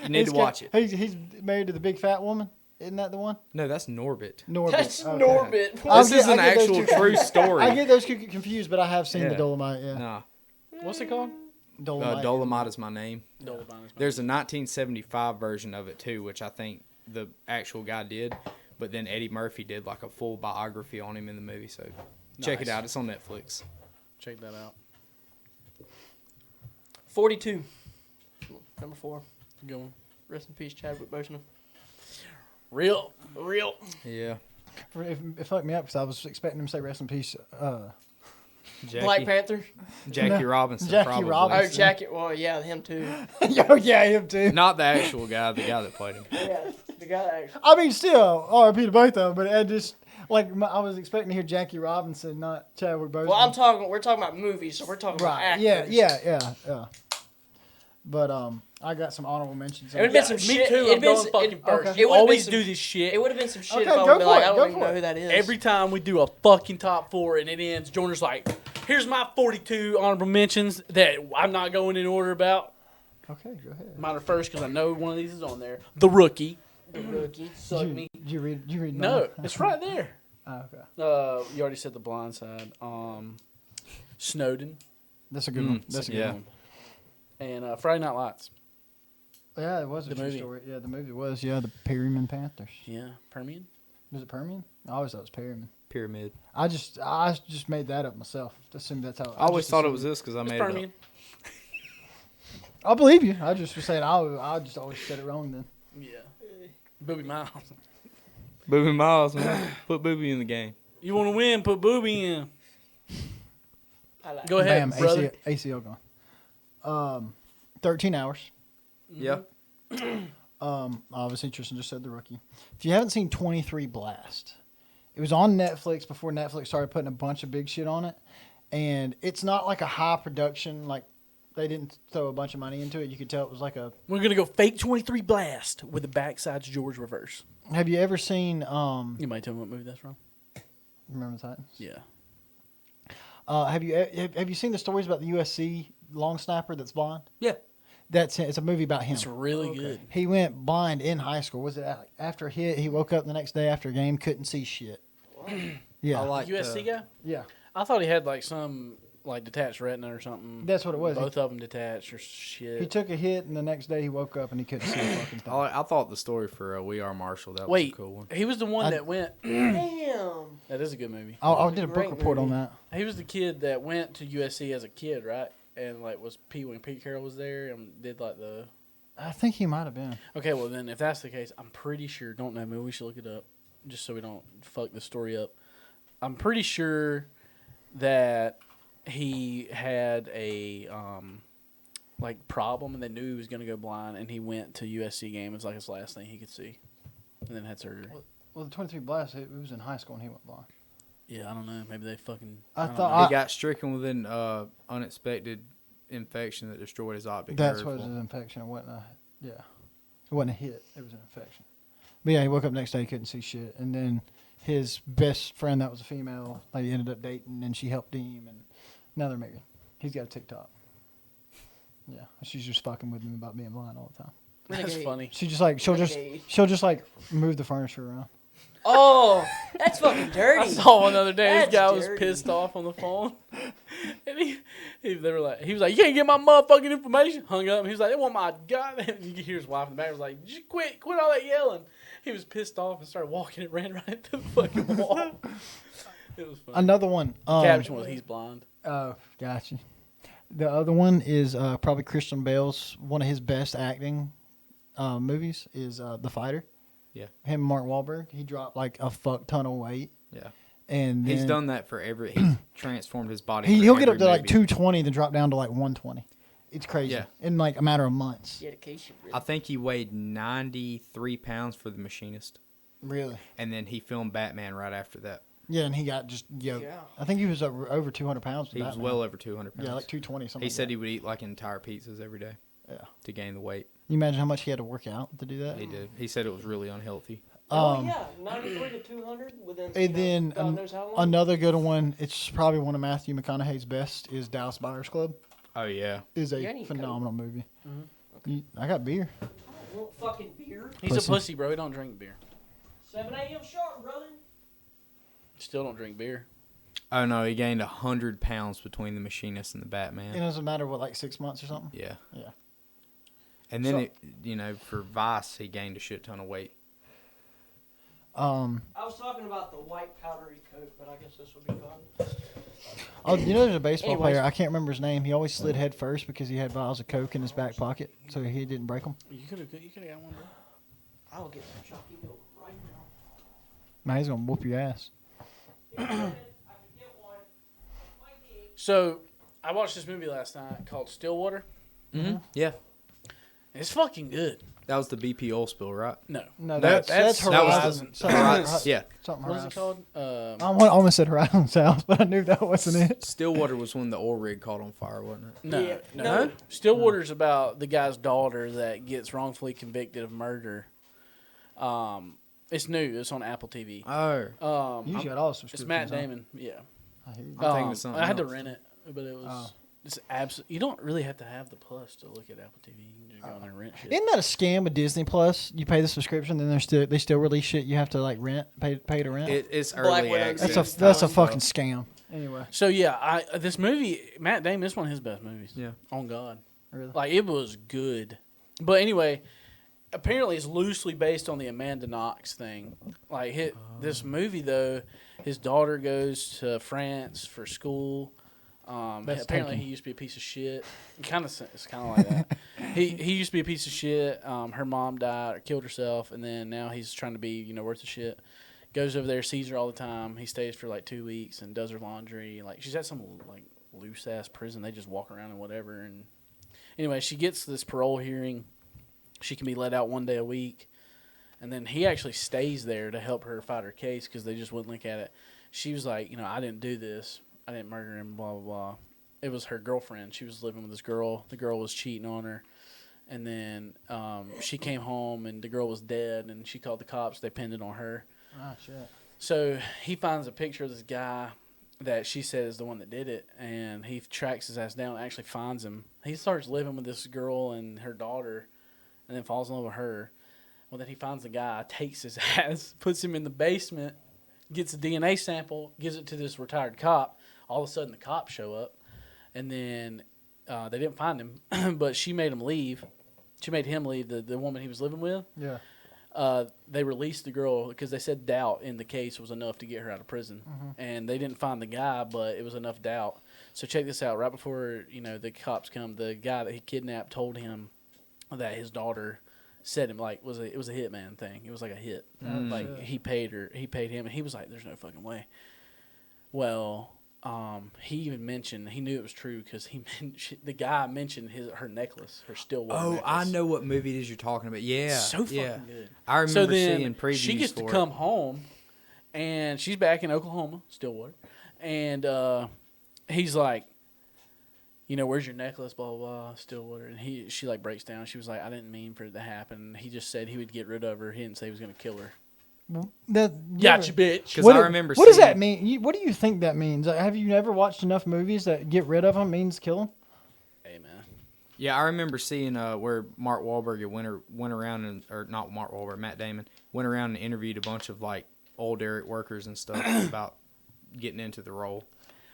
Speaker 3: You need to watch it.
Speaker 2: He's married to the big fat woman. Isn't that the one?
Speaker 3: No, that's Norbit.
Speaker 2: Norbit.
Speaker 4: That's
Speaker 2: Okay.
Speaker 4: Norbit.
Speaker 3: This is an
Speaker 2: I get those
Speaker 3: actual
Speaker 2: two-
Speaker 3: true story.
Speaker 2: I get those confused, but I have seen the
Speaker 3: Yeah.
Speaker 2: Dolomite. Yeah.
Speaker 3: Nah,
Speaker 1: What's it called?
Speaker 2: Dolomite.
Speaker 3: Dolomite is my name.
Speaker 1: Dolomite.
Speaker 3: There's a 1975 version of it too, which I think the actual guy did, but then Eddie Murphy did like a full biography on him in the movie. So check it
Speaker 1: Nice.
Speaker 3: out. It's on Netflix.
Speaker 1: Check that out.
Speaker 4: 42. Number 4.
Speaker 1: Good one.
Speaker 4: Rest in peace, Chadwick Boseman.
Speaker 1: Real.
Speaker 3: Yeah.
Speaker 2: It fucked me up because I was expecting him to say rest in peace.
Speaker 4: Black Panther.
Speaker 3: Jackie
Speaker 2: No.
Speaker 3: Robinson.
Speaker 2: Jackie
Speaker 3: probably.
Speaker 2: Robinson.
Speaker 4: Oh, Jackie. Well, yeah, him too.
Speaker 2: Oh yeah, him too.
Speaker 3: Not the actual guy, the guy that played him.
Speaker 4: Yeah, the guy that actually.
Speaker 2: I mean, still, RIP to both of them, but I just like I was expecting to hear Jackie Robinson, not Chadwick Boseman.
Speaker 4: Well, we're talking about movies, so we're talking about
Speaker 2: right.
Speaker 4: actors.
Speaker 2: Yeah. But I got some honorable mentions.
Speaker 4: It would have been some
Speaker 1: Me
Speaker 4: shit.
Speaker 1: too.
Speaker 4: It'd
Speaker 1: I'm
Speaker 4: been
Speaker 1: going
Speaker 4: some-
Speaker 1: fucking
Speaker 4: it-
Speaker 1: first.
Speaker 2: okay.
Speaker 1: You
Speaker 4: It would've
Speaker 1: always
Speaker 4: been
Speaker 1: do
Speaker 4: some-
Speaker 1: this shit.
Speaker 4: It would have been some shit
Speaker 2: Okay,
Speaker 4: if I
Speaker 2: go
Speaker 4: would have been
Speaker 2: for
Speaker 4: like,
Speaker 2: it,
Speaker 4: I
Speaker 2: go
Speaker 4: don't even
Speaker 2: for
Speaker 4: know
Speaker 2: it.
Speaker 4: who that is.
Speaker 1: Every time we do a fucking top 4 and it ends, Jordan's like, here's my 42 honorable mentions that I'm not going in order about.
Speaker 2: Okay, go ahead.
Speaker 1: Mine are first because I know one of these is on there. The Rookie.
Speaker 4: The Rookie.
Speaker 1: Suck
Speaker 2: Did
Speaker 1: me.
Speaker 2: you read?
Speaker 1: No,
Speaker 2: mine?
Speaker 1: it's right there.
Speaker 2: Oh, okay.
Speaker 1: You already said The Blind Side. Snowden.
Speaker 2: That's a good one. That's a good
Speaker 3: yeah.
Speaker 2: one.
Speaker 1: And Friday Night Lights.
Speaker 2: Yeah, it was a
Speaker 1: The
Speaker 2: true
Speaker 1: movie.
Speaker 2: story. Yeah, the movie was. Yeah, the Perryman Panthers.
Speaker 1: Yeah. Permian.
Speaker 2: Was it Permian? I always thought it was Perryman.
Speaker 3: Pyramid.
Speaker 2: I just made that up myself. Assumed that's how.
Speaker 3: I always
Speaker 2: just
Speaker 3: thought it
Speaker 2: assumed
Speaker 3: was this because I
Speaker 1: It's
Speaker 3: made it
Speaker 1: Permian.
Speaker 3: up.
Speaker 2: I believe you. I just was saying I just always said it wrong then.
Speaker 1: Yeah. Booby Miles.
Speaker 3: Booby Miles, man. Put Booby in the game.
Speaker 1: You want to win? Put Booby in.
Speaker 4: I like
Speaker 1: Go ahead,
Speaker 2: Bam,
Speaker 1: brother.
Speaker 2: ACL gone. 13 hours.
Speaker 3: Yeah.
Speaker 2: Obviously, Tristan just said the rookie. If you haven't seen 23 Blast, it was on Netflix before Netflix started putting a bunch of big shit on it. And it's not like a high production, like they didn't throw a bunch of money into it. You could tell it was like a.
Speaker 1: We're going to go fake 23 Blast with the backsides George reverse.
Speaker 2: Have you ever seen.
Speaker 1: You might tell me what movie that's from?
Speaker 2: Remember the Titans?
Speaker 1: Yeah.
Speaker 2: Have you seen the stories about the USC long snapper that's blind?
Speaker 3: Yeah.
Speaker 2: It's a movie about him.
Speaker 1: It's really good.
Speaker 2: He went blind in high school. Was it after a hit? He woke up the next day after a game, couldn't see shit. Yeah.
Speaker 3: I like
Speaker 1: USC guy?
Speaker 2: Yeah.
Speaker 1: I thought he had like some like detached retina or something.
Speaker 2: That's what it was.
Speaker 1: Both of them detached or shit.
Speaker 2: He took a hit, and the next day he woke up and he couldn't see a fucking thing.
Speaker 3: I thought the story for We Are Marshall, that was
Speaker 1: Wait,
Speaker 3: a cool one.
Speaker 1: he was the one that went.
Speaker 4: Damn.
Speaker 1: That is a good movie.
Speaker 2: I did a
Speaker 4: Great
Speaker 2: book report on
Speaker 4: movie.
Speaker 2: that.
Speaker 1: He was the kid that went to USC as a kid, right? And like was when Pete Carroll was there and did like the.
Speaker 2: I think he might have been.
Speaker 1: Okay, well then, if that's the case, I'm pretty sure. Don't know, maybe we should look it up, just so we don't fuck the story up. I'm pretty sure that he had a like problem, and they knew he was gonna go blind, and he went to USC game. It was like his last thing he could see, and then had surgery.
Speaker 2: Well, the 23 Blast, it was in high school and he went blind.
Speaker 1: Yeah, I don't know. Maybe they fucking.
Speaker 2: I
Speaker 1: don't
Speaker 2: thought-
Speaker 1: know.
Speaker 3: He got stricken with an unexpected infection that destroyed his optic
Speaker 2: That's
Speaker 3: nerve.
Speaker 2: what it was, an infection. It wasn't it wasn't a hit. It was an infection. But yeah, he woke up the next day, he couldn't see shit. And then his best friend that was a female, they ended up dating, and she helped him, and now they're married. He's got a TikTok. Yeah, she's just fucking with him about being blind all the time.
Speaker 1: That's
Speaker 4: Renegade.
Speaker 1: funny.
Speaker 2: She just like she'll just like move the furniture around.
Speaker 4: Oh, that's fucking dirty.
Speaker 1: I saw one the other day. This
Speaker 4: That's
Speaker 1: guy was
Speaker 4: dirty.
Speaker 1: pissed off on the phone, and they were like, he was like, "You can't get my motherfucking information." Hung up. And he was like, "They want my god." And you could hear his wife in the back was like, "Just quit all that yelling." He was pissed off and started walking and ran right into the fucking wall. It was funny.
Speaker 2: Another one.
Speaker 1: Caption was, "He's blind."
Speaker 2: Oh, gotcha. The other one is probably Christian Bale's one of his best acting movies is The Fighter.
Speaker 3: Yeah.
Speaker 2: Him and Mark Wahlberg. He dropped like a fuck ton of weight.
Speaker 3: Yeah.
Speaker 2: And
Speaker 3: He's
Speaker 2: then
Speaker 3: done that for every. He's transformed his body.
Speaker 2: he'll get up
Speaker 3: every
Speaker 2: to like
Speaker 3: movie.
Speaker 2: 220, then drop down to like 120. It's crazy.
Speaker 3: Yeah.
Speaker 2: In like a matter of months.
Speaker 4: Dedication. Really.
Speaker 3: I think he weighed 93 pounds for The Machinist,
Speaker 2: Really?
Speaker 3: and then he filmed Batman right after that.
Speaker 2: Yeah, and he got just yoked.
Speaker 4: Yeah.
Speaker 2: I think he was over 200 pounds.
Speaker 3: He was well over 200 pounds.
Speaker 2: Yeah, like 220 something.
Speaker 3: He
Speaker 2: like
Speaker 3: said
Speaker 2: that.
Speaker 3: he would eat like entire pizzas every day.
Speaker 2: Yeah.
Speaker 3: To gain the weight.
Speaker 2: You imagine how much he had to work out to do that?
Speaker 3: He did. He said it was really unhealthy.
Speaker 4: Oh yeah, 93 to 200 within.
Speaker 2: And then
Speaker 4: God knows how long.
Speaker 2: another good one. It's probably one of Matthew McConaughey's best. Is Dallas Buyers Club.
Speaker 3: Oh yeah.
Speaker 2: Is
Speaker 4: You got
Speaker 2: a
Speaker 4: any
Speaker 2: phenomenal movie.
Speaker 4: Mm-hmm.
Speaker 2: I got beer.
Speaker 4: I want fucking beer.
Speaker 1: He's
Speaker 2: Pussy.
Speaker 1: a pussy, bro. He don't drink beer.
Speaker 4: 7 a.m. sharp, brother.
Speaker 1: Still don't drink beer.
Speaker 3: Oh no, he gained 100 pounds between The Machinist and the
Speaker 2: It
Speaker 3: Batman.
Speaker 2: doesn't matter what, like 6 months or something.
Speaker 3: Yeah.
Speaker 2: Yeah.
Speaker 3: And then
Speaker 2: So-
Speaker 3: for Vice, he gained a shit ton of weight.
Speaker 4: I was talking about the white powdery coat, but I guess this will be fun.
Speaker 2: Oh, you know, there's a baseball
Speaker 4: Anyways.
Speaker 2: player. I can't remember his name. He always slid head first because he had vials of coke in his back pocket, so he didn't break them.
Speaker 1: You could have got one, bro.
Speaker 4: I will get some chalky milk right now.
Speaker 2: Man, he's gonna whoop your ass.
Speaker 1: So, I watched this movie last night called Stillwater.
Speaker 3: Mm-hmm. Yeah.
Speaker 1: It's fucking good.
Speaker 3: That was the BP oil spill, right?
Speaker 1: No.
Speaker 2: No,
Speaker 1: that's
Speaker 3: that was
Speaker 2: Horizon.
Speaker 3: Yeah.
Speaker 2: Something
Speaker 1: What is it
Speaker 2: Horizon.
Speaker 1: called?
Speaker 2: I almost said Horizon South, but I knew that wasn't it.
Speaker 3: Stillwater was when the oil rig caught on fire, wasn't it?
Speaker 1: No,
Speaker 4: Yeah,
Speaker 1: no.
Speaker 4: no.
Speaker 1: Stillwater's about the guy's daughter that gets wrongfully convicted of murder. It's new. It's on Apple TV.
Speaker 3: Oh.
Speaker 2: You got all the
Speaker 1: It's
Speaker 2: subscriptions.
Speaker 1: Matt
Speaker 2: huh?
Speaker 1: Damon. Yeah.
Speaker 2: I hear you.
Speaker 3: I'm thinking of something
Speaker 1: I had to
Speaker 3: else.
Speaker 1: rent it, but it was.
Speaker 2: Oh.
Speaker 1: It's absolutely. You don't really have to have the plus to look at Apple TV. You can just go on there and rent shit.
Speaker 2: Isn't that a scam with Disney Plus? You pay the subscription, then they still release shit you have to like pay to rent.
Speaker 3: It's
Speaker 4: Black
Speaker 3: early
Speaker 4: Widow
Speaker 3: access.
Speaker 2: that's a
Speaker 3: time,
Speaker 2: fucking
Speaker 3: though.
Speaker 2: scam. Anyway,
Speaker 1: So yeah, this movie, Matt Damon, is one of his best movies.
Speaker 3: Yeah.
Speaker 1: On God,
Speaker 2: really.
Speaker 1: like it was good. But anyway, apparently it's loosely based on the Amanda Knox thing. Like this movie though, his daughter goes to France for school.
Speaker 2: That's
Speaker 1: Apparently,
Speaker 2: taken.
Speaker 1: he used to be a piece of shit. It's kind of like that. He used to be a piece of shit. Her mom died or killed herself, and then now he's trying to be worth the shit. Goes over there, sees her all the time. He stays for like 2 weeks and does her laundry. Like she's at some like loose ass prison. They just walk around and whatever. And anyway, she gets this parole hearing. She can be let out 1 day a week, and then he actually stays there to help her fight her case because they just wouldn't look at it. She was like, I didn't do this. I didn't murder him, blah, blah, blah. It was her girlfriend. She was living with this girl. The girl was cheating on her. And then she came home, and the girl was dead, and she called the cops. They pinned it on her.
Speaker 2: Ah, shit.
Speaker 1: So he finds a picture of this guy that she said is the one that did it, and he tracks his ass down and actually finds him. He starts living with this girl and her daughter and then falls in love with her. Well, then he finds the guy, takes his ass, puts him in the basement, gets a DNA sample, gives it to this retired cop. All of a sudden, the cops show up, and then they didn't find him, but she made him leave. She made him leave, the woman he was living with.
Speaker 2: Yeah.
Speaker 1: They released the girl because they said doubt in the case was enough to get her out of prison. And they didn't find the guy, but it was enough doubt. So check this out. Right before the cops come, the guy that he kidnapped told him that his daughter said him it was a hitman thing. It was like a hit. He paid him, and he was like, "There's no fucking way." Well, he even mentioned he knew it was true because the guy mentioned her necklace, her Stillwater necklace.
Speaker 3: I know what movie it is you're talking about. Yeah,
Speaker 1: so fucking good.
Speaker 3: I remember seeing previews.
Speaker 1: She gets to come home, and she's back in Oklahoma, Stillwater, and he's like, where's your necklace? Blah blah blah, Stillwater, and she like breaks down. She was like, I didn't mean for it to happen. He just said he would get rid of her. He didn't say he was gonna kill her. Gotcha, bitch.
Speaker 3: Because I remember.
Speaker 2: What does that mean? What do you think that means? Have you never watched enough movies that get rid of them means kill them?
Speaker 1: Hey man.
Speaker 3: Yeah, I remember seeing where Mark Wahlberg went around or not Mark Wahlberg, Matt Damon went around and interviewed a bunch of like oil derrick workers and stuff about getting into the role.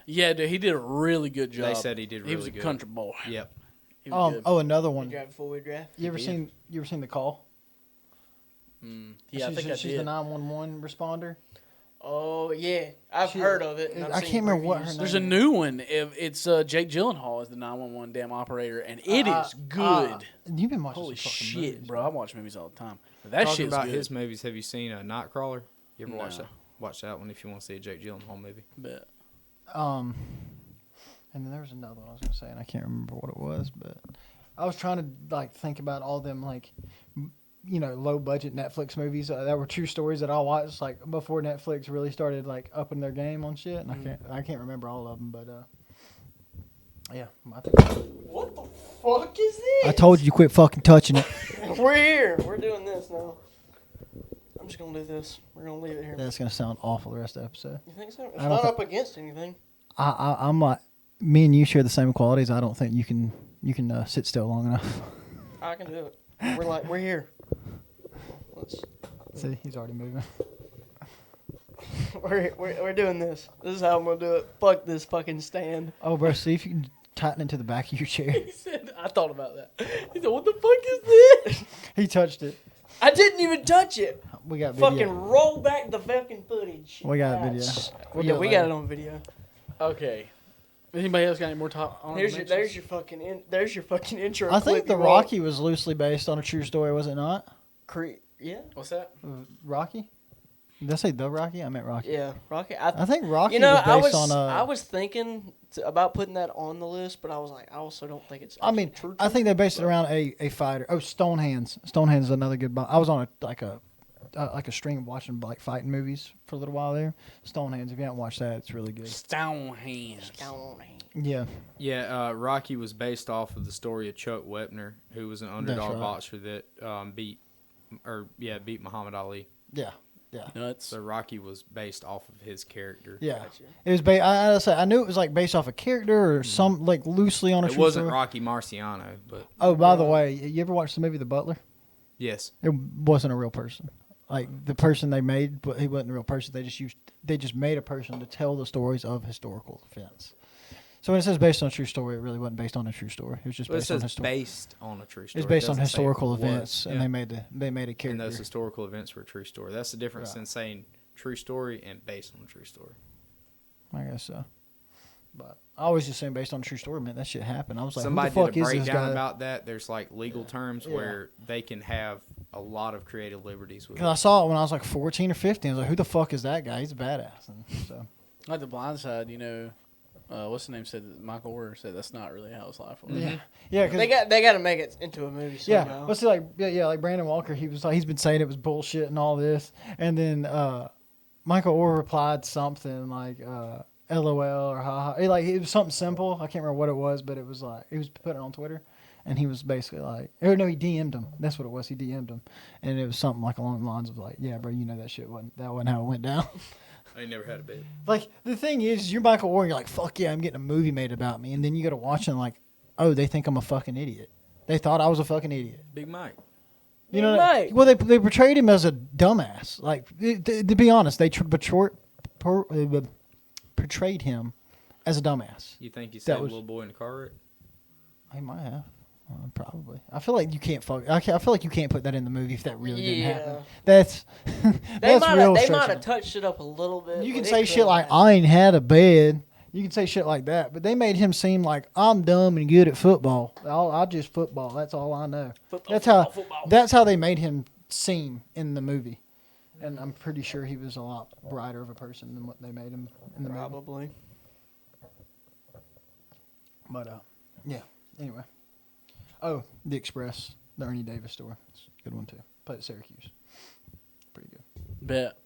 Speaker 1: Yeah, dude, he did a really good job.
Speaker 3: They said he did really good.
Speaker 1: He was a country boy.
Speaker 3: Yep.
Speaker 1: He was good.
Speaker 2: Another
Speaker 4: You
Speaker 2: one.
Speaker 4: drive four-wheel drive?
Speaker 2: You ever seen The Call?
Speaker 1: Yeah, I think I
Speaker 2: She's
Speaker 1: did.
Speaker 2: the 911 responder.
Speaker 4: Oh, yeah. I've heard of it. And
Speaker 2: I
Speaker 4: I've
Speaker 2: can't
Speaker 4: seen
Speaker 2: remember what her
Speaker 4: reviews.
Speaker 2: name
Speaker 1: There's a new one. It's Jake Gyllenhaal as the 911 damn operator, and it is good.
Speaker 2: You've been watching
Speaker 1: Holy
Speaker 2: some fucking
Speaker 1: shit,
Speaker 2: movies,
Speaker 1: bro! I watch movies all the time. That
Speaker 3: Talking
Speaker 1: shit's
Speaker 3: about
Speaker 1: good.
Speaker 3: his movies, have you seen Nightcrawler? You ever watch
Speaker 1: No.
Speaker 3: that? Watch that one if you want to see a Jake Gyllenhaal movie.
Speaker 1: But
Speaker 2: And then there was another one I was gonna say, and I can't remember what it was, but I was trying to think about all them low budget Netflix movies that were true stories that I watched before Netflix really started upping their game on shit, and I can't remember all of them, but yeah.
Speaker 4: What the fuck is this?
Speaker 2: I told you quit fucking touching it.
Speaker 4: We're here. We're doing this now. I'm just gonna do this. We're gonna leave it here.
Speaker 2: That's gonna sound awful the rest of the episode.
Speaker 4: You think so? It's
Speaker 2: I don't
Speaker 4: not
Speaker 2: thi-
Speaker 4: up against anything.
Speaker 2: I'm like, me and you share the same qualities. I don't think you can sit still long enough.
Speaker 4: I can do it. We're here. Let's.
Speaker 2: See, he's already moving.
Speaker 4: We're doing this. This is how I'm gonna do it. Fuck this fucking stand.
Speaker 2: Oh, bro, see if you can tighten it to the back of your chair.
Speaker 1: he said, I thought about that. He said, "What the fuck is this?"
Speaker 2: He touched it.
Speaker 4: I didn't even touch it.
Speaker 2: We got video.
Speaker 4: Fucking roll back the fucking footage.
Speaker 2: We got a video.
Speaker 4: That's-
Speaker 2: We'll
Speaker 4: yeah,
Speaker 2: do it
Speaker 4: we
Speaker 2: later.
Speaker 4: got it on video.
Speaker 1: Okay. Anybody else got any more top?
Speaker 4: There's your fucking intro.
Speaker 2: I think
Speaker 4: clip
Speaker 2: the
Speaker 4: you want.
Speaker 2: Rocky was loosely based on a true story, was it not?
Speaker 4: Yeah.
Speaker 1: What's that?
Speaker 2: Rocky? Did I say the Rocky? I meant Rocky.
Speaker 4: Yeah, Rocky.
Speaker 2: I think Rocky
Speaker 4: You know,
Speaker 2: was based on
Speaker 4: I was thinking about putting that on the list, but I was like, I also don't think it's.
Speaker 2: I mean,
Speaker 4: true.
Speaker 2: I think they based it around a fighter. Oh, Stonehands. Stonehands is another good. I was on a stream watching fighting movies for a little while there. Stonehands. If you haven't watched that, it's really good.
Speaker 1: Stonehands.
Speaker 2: Yeah.
Speaker 3: Yeah, Rocky was based off of the story of Chuck Wepner, who was an underdog
Speaker 2: right.
Speaker 3: boxer that beat Muhammad Ali.
Speaker 2: Yeah. Yeah.
Speaker 1: Nuts.
Speaker 3: So Rocky was based off of his character.
Speaker 2: Yeah.
Speaker 4: Gotcha.
Speaker 2: It was. I knew it was based off a character or some loosely on a
Speaker 3: It
Speaker 2: true
Speaker 3: wasn't
Speaker 2: story.
Speaker 3: Rocky Marciano, but
Speaker 2: Oh, by the way, you ever watched the movie The Butler?
Speaker 3: yes.
Speaker 2: It wasn't a real person. The person they made, but he wasn't a real person. They just made a person to tell the stories of historical events. So when it says based on a true story, it really wasn't based on a true story. It was just
Speaker 3: But it
Speaker 2: based on
Speaker 3: says
Speaker 2: historical.
Speaker 3: based on a true story.
Speaker 2: It's based
Speaker 3: It
Speaker 2: on
Speaker 3: doesn't say
Speaker 2: historical
Speaker 3: it was.
Speaker 2: events, and
Speaker 3: Yeah.
Speaker 2: they made a
Speaker 3: And
Speaker 2: character.
Speaker 3: those historical events were a true story. That's the difference
Speaker 2: Right.
Speaker 3: in saying true story and based on a true story.
Speaker 2: I guess so. But I always assumed based on a true story, man, that shit happened. I was like,
Speaker 3: Somebody
Speaker 2: who the fuck
Speaker 3: did a
Speaker 2: is this
Speaker 3: breakdown
Speaker 2: guy?
Speaker 3: about that. There's like legal terms where they can have a lot of creative liberties with
Speaker 2: Because I saw it when I was like 14 or 15. I was like, who the fuck is that guy? He's a badass. And so
Speaker 1: Like The Blind Side, what's the name said that Michael Orr said that's not really how his life was.
Speaker 2: yeah, because
Speaker 4: They got to make it into a movie somehow.
Speaker 2: yeah. Let's see, like Brandon Walker, he's been saying it was bullshit and all this, and then Michael Orr replied something like LOL or haha. It was something simple. I can't remember what it was, but it was like he was putting it on Twitter, and he was basically like, or no, he DM'd him. That's what it was. He DM'd him, and it was something like along the lines of like, yeah, bro, that shit wasn't how it went down.
Speaker 3: I ain't never had a bit.
Speaker 2: Like, the thing is, you're Michael Orr, you're like, fuck yeah, I'm getting a movie made about me. And then you go to watch and like, oh, they think I'm a fucking idiot. They thought I was a fucking idiot.
Speaker 3: Big Mike.
Speaker 2: You know,
Speaker 4: Mike.
Speaker 2: well, they portrayed him as a dumbass. Like, to be honest, they portrayed him as a dumbass.
Speaker 3: You think he saved a
Speaker 2: was-
Speaker 3: little boy in the car wreck?
Speaker 2: He might have. Probably. I feel like you can't I feel like you can't put that in the movie if that really didn't happen. That's
Speaker 4: They
Speaker 2: that's real
Speaker 4: might
Speaker 2: stretching.
Speaker 4: have touched it up a little bit.
Speaker 2: You
Speaker 4: but
Speaker 2: can
Speaker 4: it
Speaker 2: say
Speaker 4: could
Speaker 2: shit like, I ain't had a bed. You can say shit like that, but they made him seem like I'm dumb and good at football. I just football. That's all I know. That's how they made him seem in the movie, and I'm pretty sure he was a lot brighter of a person than what they made him in the movie.
Speaker 4: Probably.
Speaker 2: But yeah. Anyway, The Express, the Ernie Davis story. It's a good one too. Played at Syracuse. Pretty good.
Speaker 1: Bet.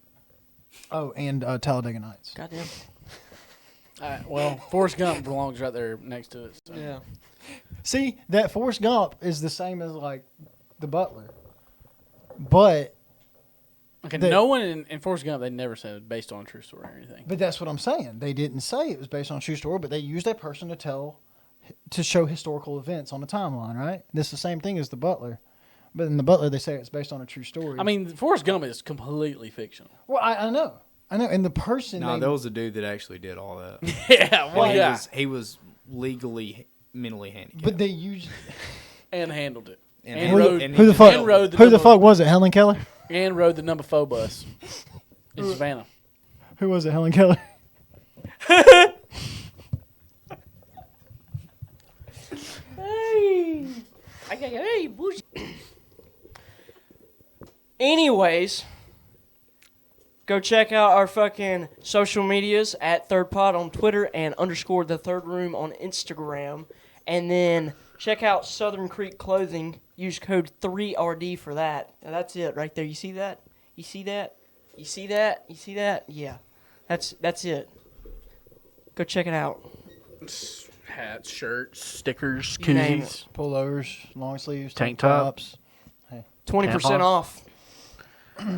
Speaker 2: Oh, and Talladega Nights.
Speaker 4: Goddamn.
Speaker 1: Well, Forrest Gump belongs right there next to it. So.
Speaker 4: Yeah.
Speaker 2: See, that Forrest Gump is the same as like The Butler, but
Speaker 1: Okay, no one in Forrest Gump, they never said it was based on a true story or anything.
Speaker 2: But that's what I'm saying. They didn't say it was based on a true story, but they used that person to show historical events on the timeline, right? This is the same thing as The Butler. But in The Butler, they say it's based on a true story.
Speaker 1: I mean, Forrest Gump is completely fictional.
Speaker 2: Well, I know. And the person...
Speaker 3: No, there was a dude that actually did all that.
Speaker 1: Yeah, well,
Speaker 3: And he was legally, mentally handicapped.
Speaker 2: But they used...
Speaker 1: And handled it.
Speaker 3: And
Speaker 1: rode
Speaker 2: Who the fuck?
Speaker 1: and rode the
Speaker 2: Who the
Speaker 1: number-
Speaker 2: fuck was it? Helen Keller?
Speaker 1: And rode the number 4 bus in Savannah.
Speaker 2: Who was it? Helen Keller?
Speaker 4: Hey, bougie. Anyways, go check out our fucking social medias at Third Pod on Twitter and _ the Third Room on Instagram. And then check out Southern Creek Clothing. Use code 3RD for that. Now that's it right there. You see that? You see that? You see that? You see that? Yeah. That's it. Go check it out.
Speaker 1: Hats, shirts, stickers,
Speaker 4: You name
Speaker 1: koozies.
Speaker 2: Pullovers, long sleeves,
Speaker 1: Tank
Speaker 2: tops.
Speaker 4: 20%
Speaker 1: Tampons.
Speaker 4: off.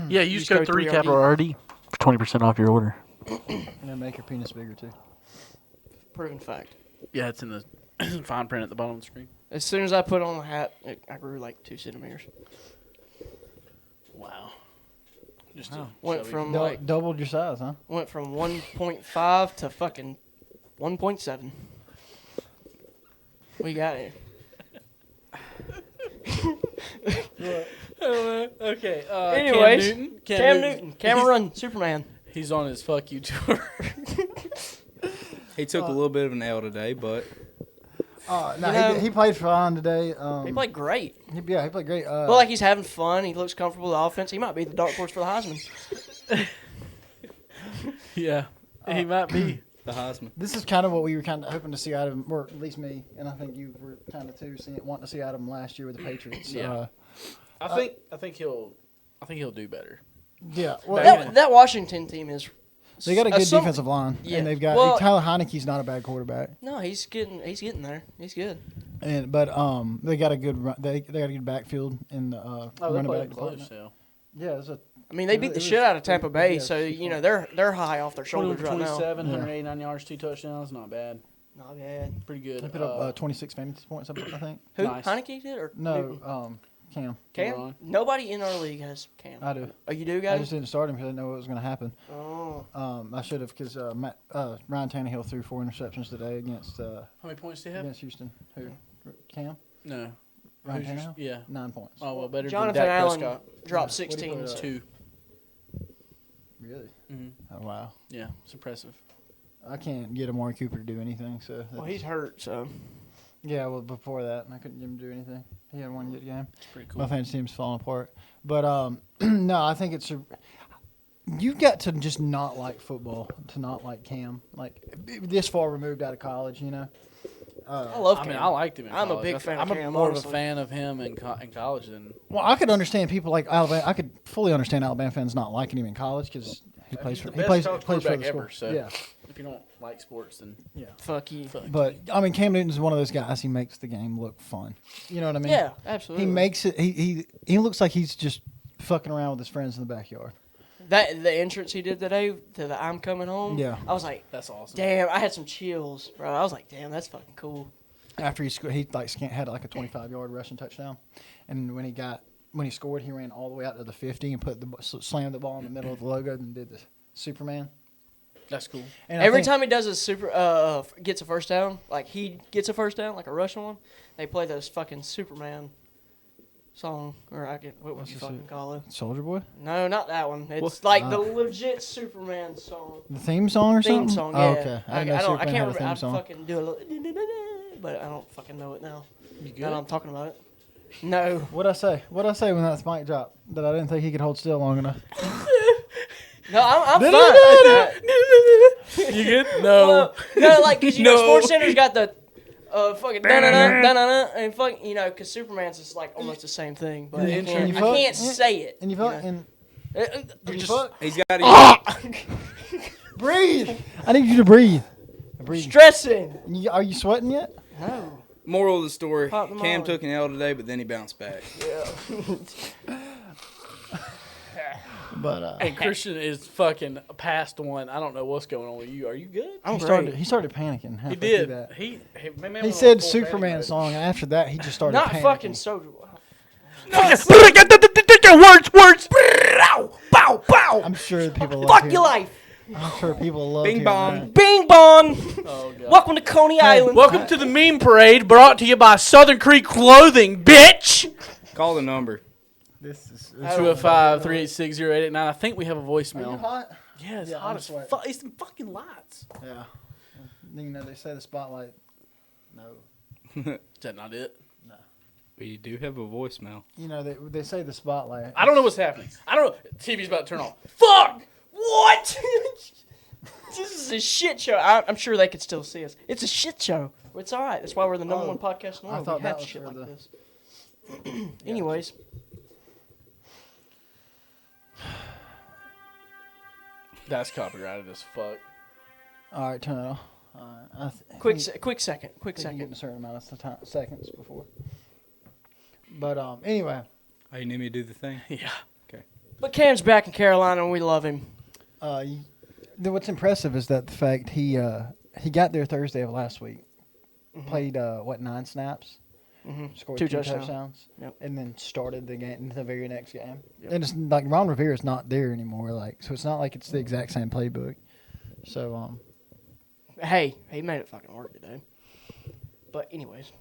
Speaker 1: Yeah, use code 3 capital RD for 20% off your order.
Speaker 2: And then make your penis bigger, too.
Speaker 4: Proven fact.
Speaker 1: Yeah, it's in the fine print at the bottom of the screen.
Speaker 4: As soon as I put on the hat, I grew like 2 centimeters.
Speaker 1: Wow. Just
Speaker 4: Went from
Speaker 2: Doubled your size, huh?
Speaker 4: 1.5 to fucking 1.7. What you got here?
Speaker 1: okay.
Speaker 4: Anyways,
Speaker 1: Cam Newton.
Speaker 4: Cameron, Superman.
Speaker 1: He's on his fuck you tour.
Speaker 3: He took a little bit of an L today, but
Speaker 2: He played fine today.
Speaker 4: He played great.
Speaker 2: He played great.
Speaker 4: Look like he's having fun. He looks comfortable with the offense. He might be the dark horse for the Heisman.
Speaker 1: Yeah, he might be.
Speaker 3: the Heisman.
Speaker 2: This is kind of what we were kind of hoping to see out of him, or at least me, and I think you were kind of too wanting to see out of him last year with the Patriots.
Speaker 1: Yeah. I think he'll do better.
Speaker 2: Yeah. Well,
Speaker 4: That Washington team is.
Speaker 2: they got a good defensive line,
Speaker 4: Yeah.
Speaker 2: and they've got
Speaker 4: Well-
Speaker 2: Tyler Heineke's not a bad quarterback,
Speaker 4: No, he's getting there. He's good.
Speaker 2: but they got a good they got a good backfield in the running back department.
Speaker 1: so.
Speaker 2: Yeah, it's a
Speaker 4: I mean, they beat the shit out of Tampa Bay, so they're high off their
Speaker 1: 20
Speaker 4: shoulders right now.
Speaker 1: 27, 189 yards, 2 touchdowns. Not bad.
Speaker 4: Not bad.
Speaker 1: Pretty good.
Speaker 2: they put up 26 fantasy points, I think.
Speaker 4: Who?
Speaker 1: Nice.
Speaker 4: Heineke did or Newton?
Speaker 2: No, Cam.
Speaker 4: Cam?
Speaker 1: LeBron.
Speaker 4: Nobody in our league has Cam.
Speaker 2: I do.
Speaker 4: Oh, you do,
Speaker 2: I
Speaker 4: guys?
Speaker 2: just didn't start him because I didn't know what was going to happen.
Speaker 4: Oh.
Speaker 2: I should have because Ryan Tannehill threw 4 interceptions today against
Speaker 1: How many points do you have?
Speaker 2: against Houston. Who? Cam?
Speaker 1: No.
Speaker 2: Ryan
Speaker 1: Who's your-
Speaker 2: Tannehill?
Speaker 1: yeah.
Speaker 2: 9 points.
Speaker 1: Oh well, better
Speaker 4: Jonathan
Speaker 1: than Dak
Speaker 4: Allen
Speaker 1: Prescott.
Speaker 4: dropped
Speaker 2: What did he put
Speaker 4: 16s.
Speaker 2: up?
Speaker 1: 2.
Speaker 2: Really?
Speaker 1: Mm-hmm.
Speaker 2: Oh wow.
Speaker 1: Yeah, it's impressive.
Speaker 2: I can't get Amari Cooper to do anything. So
Speaker 4: Well, he's hurt, so.
Speaker 2: yeah. Well, before that, I couldn't get him to do anything. He had one good game.
Speaker 1: It's pretty cool.
Speaker 2: My fantasy team's falling apart. But no, I think it's you've got to just not like football to not like Cam. Like this far removed out of college, you know.
Speaker 4: I love Cam.
Speaker 1: I mean, I liked him in
Speaker 4: I'm a
Speaker 1: college.
Speaker 4: big fan of
Speaker 1: I'm
Speaker 4: Cam,
Speaker 1: more
Speaker 4: honestly.
Speaker 1: of a fan of him in college than.
Speaker 2: Well, I could understand people like Alabama. I could fully understand Alabama fans not liking him in college because he plays for
Speaker 1: the best
Speaker 2: plays
Speaker 1: college
Speaker 2: for the
Speaker 1: quarterback
Speaker 2: school.
Speaker 1: ever. So
Speaker 2: Yeah,
Speaker 1: if you don't like sports, then
Speaker 4: Fuck you.
Speaker 2: but I mean, Cam Newton's one of those guys. He makes the game look fun. You know what I mean?
Speaker 4: Yeah, absolutely.
Speaker 2: He makes it. He looks like he's just fucking around with his friends in the backyard.
Speaker 4: The entrance he did today to the "I'm Coming Home."
Speaker 2: Yeah.
Speaker 4: I was like,
Speaker 1: that's awesome.
Speaker 4: damn. I had some chills, bro. I was like, damn, that's fucking cool.
Speaker 2: After he had like a 25-yard rushing touchdown, and when he scored, he ran all the way out to the 50 and slammed the ball in the middle of the logo and did the Superman.
Speaker 1: That's cool.
Speaker 2: And
Speaker 4: Every time he does a gets a first down, like he gets a first down, like a rushing one, they play this fucking Superman song, or what would you fucking call it?
Speaker 2: Soldier Boy,
Speaker 4: No, not that one. It's like the legit Superman song.
Speaker 2: the theme song or
Speaker 4: Theme
Speaker 2: something.
Speaker 4: song,
Speaker 2: Oh,
Speaker 4: yeah.
Speaker 2: okay.
Speaker 4: I
Speaker 2: didn't know
Speaker 4: don't. I
Speaker 2: Superman
Speaker 4: can't
Speaker 2: had a
Speaker 4: remember.
Speaker 2: theme
Speaker 4: I
Speaker 2: song.
Speaker 4: fucking do a little, but I don't fucking know it now.
Speaker 1: You good?
Speaker 4: Now that I'm talking about it. No.
Speaker 2: What'd I say? What'd I say when that mic dropped? That I didn't think he could hold still long enough.
Speaker 4: No, I'm fine.
Speaker 1: You good? No.
Speaker 4: No, like, because, you know, Sports Center's got the fucking da-na-na, and fucking, you know, because Superman's is like almost the same thing, but
Speaker 1: The
Speaker 4: I
Speaker 1: intro.
Speaker 4: can't,
Speaker 2: You
Speaker 4: I
Speaker 2: fuck-
Speaker 4: can't say it.
Speaker 2: And you
Speaker 4: know?
Speaker 2: fuck and
Speaker 4: You're
Speaker 2: you
Speaker 4: just
Speaker 2: fuck.
Speaker 3: He's got to.
Speaker 2: Breathe. I need you to breathe. Breathe.
Speaker 4: stressing.
Speaker 2: Are you sweating yet?
Speaker 4: No.
Speaker 3: Moral of the story:
Speaker 4: Pop the
Speaker 3: Cam
Speaker 4: molly.
Speaker 3: took an L today, but then he bounced back.
Speaker 2: But
Speaker 1: And Christian is fucking past one. I don't know what's going on with you. Are you good?
Speaker 4: I'm
Speaker 2: he started panicking.
Speaker 1: He
Speaker 2: halfway through
Speaker 1: did.
Speaker 2: that.
Speaker 1: He
Speaker 2: He said Superman song, and after that, he just started
Speaker 4: Not
Speaker 2: panicking.
Speaker 4: fucking Soldier Boy.
Speaker 1: Words.
Speaker 3: Bow, bow.
Speaker 2: I'm sure people love
Speaker 4: Fuck
Speaker 2: hearing-
Speaker 4: your life.
Speaker 2: I'm sure people love
Speaker 3: Bing
Speaker 2: hearing
Speaker 3: bong.
Speaker 2: that.
Speaker 4: Bing bong.
Speaker 1: Oh, God.
Speaker 4: Welcome to Coney Island.
Speaker 1: Welcome to the meme parade brought to you by Southern Creek Clothing, bitch.
Speaker 3: Call the number.
Speaker 2: This is
Speaker 1: 205-386-0889. I think we have a
Speaker 2: Are you
Speaker 1: voicemail.
Speaker 2: hot?
Speaker 1: Yeah, it's
Speaker 2: Yeah,
Speaker 1: hot
Speaker 2: I'm
Speaker 1: as
Speaker 2: sweating.
Speaker 1: fuck. It's some fucking lights.
Speaker 2: Yeah. You know they say the spotlight. No.
Speaker 1: Is that not it?
Speaker 3: We do have a voicemail.
Speaker 2: You know they say the spotlight.
Speaker 1: I don't know what's happening. I don't know. TV's about to turn off. Fuck!
Speaker 4: What? This is a shit show. I'm sure they could still see us. It's a shit show. It's all right. That's why we're the number one podcast in the
Speaker 2: I
Speaker 4: world.
Speaker 2: thought
Speaker 4: We
Speaker 2: that
Speaker 4: have
Speaker 2: was
Speaker 4: shit
Speaker 2: for
Speaker 4: like
Speaker 2: the-
Speaker 4: this. Anyways,
Speaker 1: That's copyrighted as fuck.
Speaker 2: All right, turn it off.
Speaker 4: quick
Speaker 2: I think
Speaker 4: second.
Speaker 2: you get a certain amount of seconds before. But anyway,
Speaker 3: Oh, you need me to do the thing?
Speaker 1: Yeah.
Speaker 4: But Cam's back in Carolina, and we love him.
Speaker 2: what's impressive is that the fact he got there Thursday of last week, played 9 snaps, scored 2 touchdowns, and then started the game the very next game. And it's like Ron Rivera's not there anymore, so it's not like it's the exact same playbook. So
Speaker 4: Hey, he made it fucking work today. But anyways,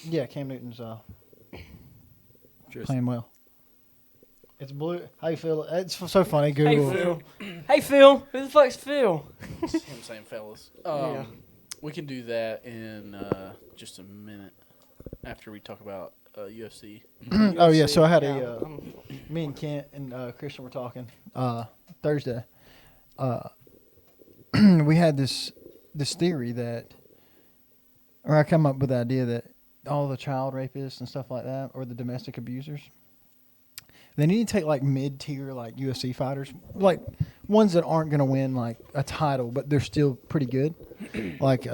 Speaker 2: yeah, Cam Newton's playing well. It's blue. How you feel? It's so funny. Google.
Speaker 4: hey Phil, hey Phil, who the fuck's Phil?
Speaker 1: Him saying fellas. We can do that in just a minute after we talk about UFC.
Speaker 2: Oh yeah, so I had me and Kent and Christian were talking Thursday. We had this theory that, or I come up with the idea that all the child rapists and stuff like that, or the domestic abusers, they need to take like mid-tier like UFC fighters, like ones that aren't going to win like a title, but they're still pretty good. Like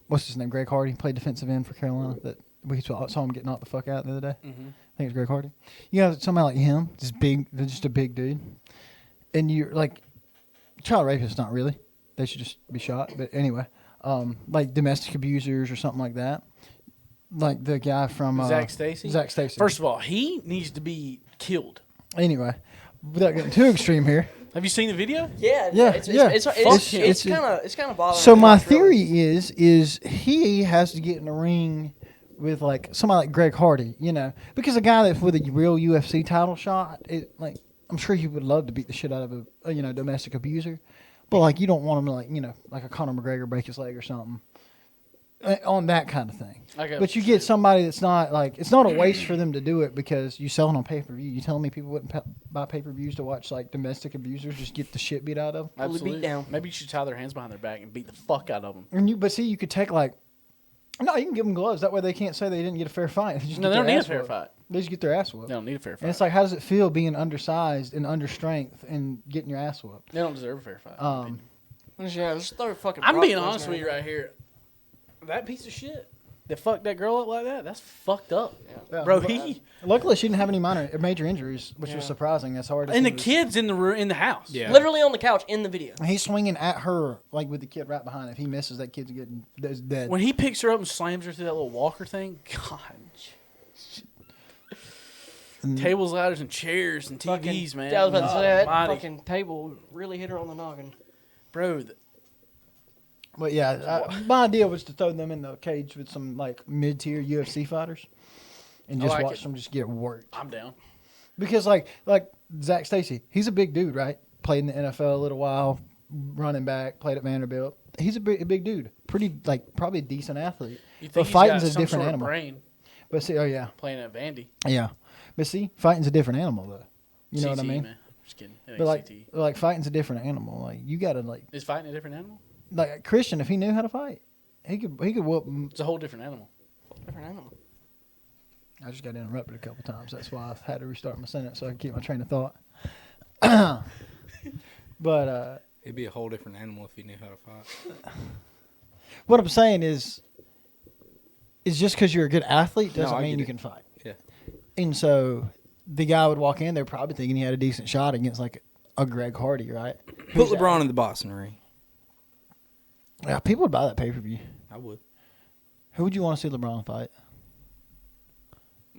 Speaker 2: what's his name? Greg Hardy played defensive end for Carolina. That we saw him get knocked the fuck out the other day. I think it's Greg Hardy. You have somebody like him, just a big dude, and you're like, child rapists, not really. They should just be shot. But anyway, like domestic abusers or something like that. Like the guy from
Speaker 1: Zach Stacy?
Speaker 2: Zach Stacy.
Speaker 1: First of all, he needs to be killed.
Speaker 2: Anyway, without getting too extreme here.
Speaker 1: Have you seen the video?
Speaker 2: Yeah,
Speaker 4: It's
Speaker 2: it's
Speaker 4: kind of bothering.
Speaker 2: So
Speaker 4: me,
Speaker 2: my
Speaker 4: not really.
Speaker 2: theory is he has to get in the ring with like somebody like Greg Hardy, because a guy that's with a real UFC title shot, I'm sure he would love to beat the shit out of a domestic abuser, But like you don't want him to like a Conor McGregor break his leg or something. On that kind of thing. But you get somebody that's not like it's not a waste for them to do it because you sell it on pay-per-view. You telling me people wouldn't buy pay-per-views to watch like domestic abusers just get the shit beat out of them?
Speaker 1: Absolutely.
Speaker 4: Beat down.
Speaker 1: Maybe you should tie their hands behind their back and beat the fuck out of them.
Speaker 2: And you could take like no, you can give them gloves. That way they can't say they didn't get a fair fight. They
Speaker 1: No, they don't need a fair fight.
Speaker 2: They just get their ass whooped.
Speaker 1: They don't need a fair fight.
Speaker 2: And it's like, how does it feel being undersized and under strength and getting your ass whooped?
Speaker 1: They don't deserve a fair fight.
Speaker 4: Yeah, just throw fucking.
Speaker 1: I'm
Speaker 4: Brock
Speaker 1: being
Speaker 4: Lesnar
Speaker 1: honest with you right here. That piece of shit that fucked that girl up like that, that's fucked up.
Speaker 2: Yeah,
Speaker 1: Bro,
Speaker 2: luckily she didn't have any major injuries, which was surprising. That's hard to
Speaker 1: and
Speaker 2: see.
Speaker 1: the kid's in the house.
Speaker 3: Yeah.
Speaker 4: Literally on the couch in the video.
Speaker 2: He's swinging at her like with the kid right behind him. If he misses, that kid's dead.
Speaker 1: When he picks her up and slams her through that little walker thing, God. Tables, ladders, and chairs and TVs, man.
Speaker 4: Yeah, I was about to say that
Speaker 1: Almighty.
Speaker 4: fucking table really hit her on the noggin.
Speaker 1: Bro,
Speaker 2: But yeah, my idea was to throw them in the cage with some like mid-tier UFC fighters, and just
Speaker 1: like
Speaker 2: watch
Speaker 1: it.
Speaker 2: them just get worked.
Speaker 1: I'm down.
Speaker 2: Because like Zach Stacy, he's a big dude, right? Played in the NFL a little while, running back, played at Vanderbilt. He's a big dude, pretty like probably a decent athlete.
Speaker 1: You think
Speaker 2: But
Speaker 1: he's
Speaker 2: fighting's
Speaker 1: got
Speaker 2: a
Speaker 1: some
Speaker 2: different
Speaker 1: sort of
Speaker 2: animal.
Speaker 1: brain
Speaker 2: But see, oh yeah,
Speaker 1: playing at Vandy.
Speaker 2: yeah. But see, fighting's a different animal though. You know what I
Speaker 1: CTE,
Speaker 2: mean?
Speaker 1: Man. Just kidding. It ain't
Speaker 2: But
Speaker 1: CTE.
Speaker 2: like fighting's a different animal. Like you gotta like
Speaker 1: Is fighting a different animal?
Speaker 2: Christian, if he knew how to fight, he could whoop.
Speaker 1: It's a whole different animal.
Speaker 4: Different animal.
Speaker 2: I just got interrupted a couple times. That's why I had to restart my sentence so I could keep my train of thought. But
Speaker 3: It'd be a whole different animal if he knew how to fight.
Speaker 2: what I'm saying is just because you're a good athlete doesn't
Speaker 3: I
Speaker 2: mean
Speaker 3: get
Speaker 2: you
Speaker 3: it.
Speaker 2: can fight.
Speaker 3: Yeah.
Speaker 2: And so the guy would walk in there probably thinking he had a decent shot against like a Greg Hardy, right?
Speaker 3: Put LeBron in the boxing ring.
Speaker 2: Yeah, people would buy that pay-per-view.
Speaker 3: I would.
Speaker 2: Who would you want to see LeBron fight?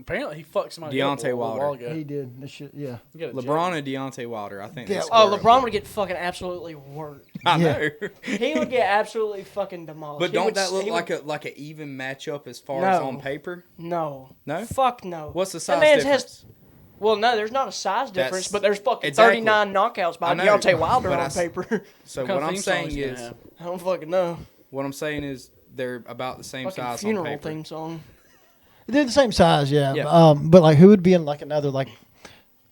Speaker 1: Apparently, he fucked somebody
Speaker 3: Deontay
Speaker 1: up a little
Speaker 3: Wilder.
Speaker 1: while ago.
Speaker 2: He did. This shit, yeah.
Speaker 1: He got a
Speaker 3: LeBron and Deontay Wilder. I think.
Speaker 2: Yeah.
Speaker 3: That's
Speaker 4: Oh, LeBron would get fucking absolutely worked.
Speaker 3: I
Speaker 2: Yeah.
Speaker 3: know.
Speaker 4: He would get absolutely fucking demolished.
Speaker 3: But
Speaker 4: He
Speaker 3: don't
Speaker 4: would-
Speaker 3: that look
Speaker 4: he would-
Speaker 3: like an even matchup as far as
Speaker 4: No.
Speaker 3: on paper?
Speaker 4: No.
Speaker 3: No?
Speaker 4: Fuck no.
Speaker 3: What's the
Speaker 4: That
Speaker 3: size
Speaker 4: man's
Speaker 3: difference?
Speaker 4: Well, no, there's not a size difference, but there's fucking
Speaker 3: exactly.
Speaker 4: 39 knockouts by
Speaker 3: I know,
Speaker 4: Deontay Wilder
Speaker 3: but
Speaker 4: on
Speaker 3: I s-
Speaker 4: paper.
Speaker 3: So
Speaker 1: What kind
Speaker 3: what
Speaker 1: of
Speaker 3: I'm
Speaker 1: theme song
Speaker 3: saying
Speaker 1: he's gonna
Speaker 3: is,
Speaker 1: have?
Speaker 4: I don't fucking know.
Speaker 3: what I'm saying is, they're about the same
Speaker 4: Fucking
Speaker 3: size on
Speaker 4: funeral
Speaker 3: paper.
Speaker 4: theme song.
Speaker 2: They're the same size, yeah.
Speaker 3: Yeah.
Speaker 2: But like, who would be in like another like,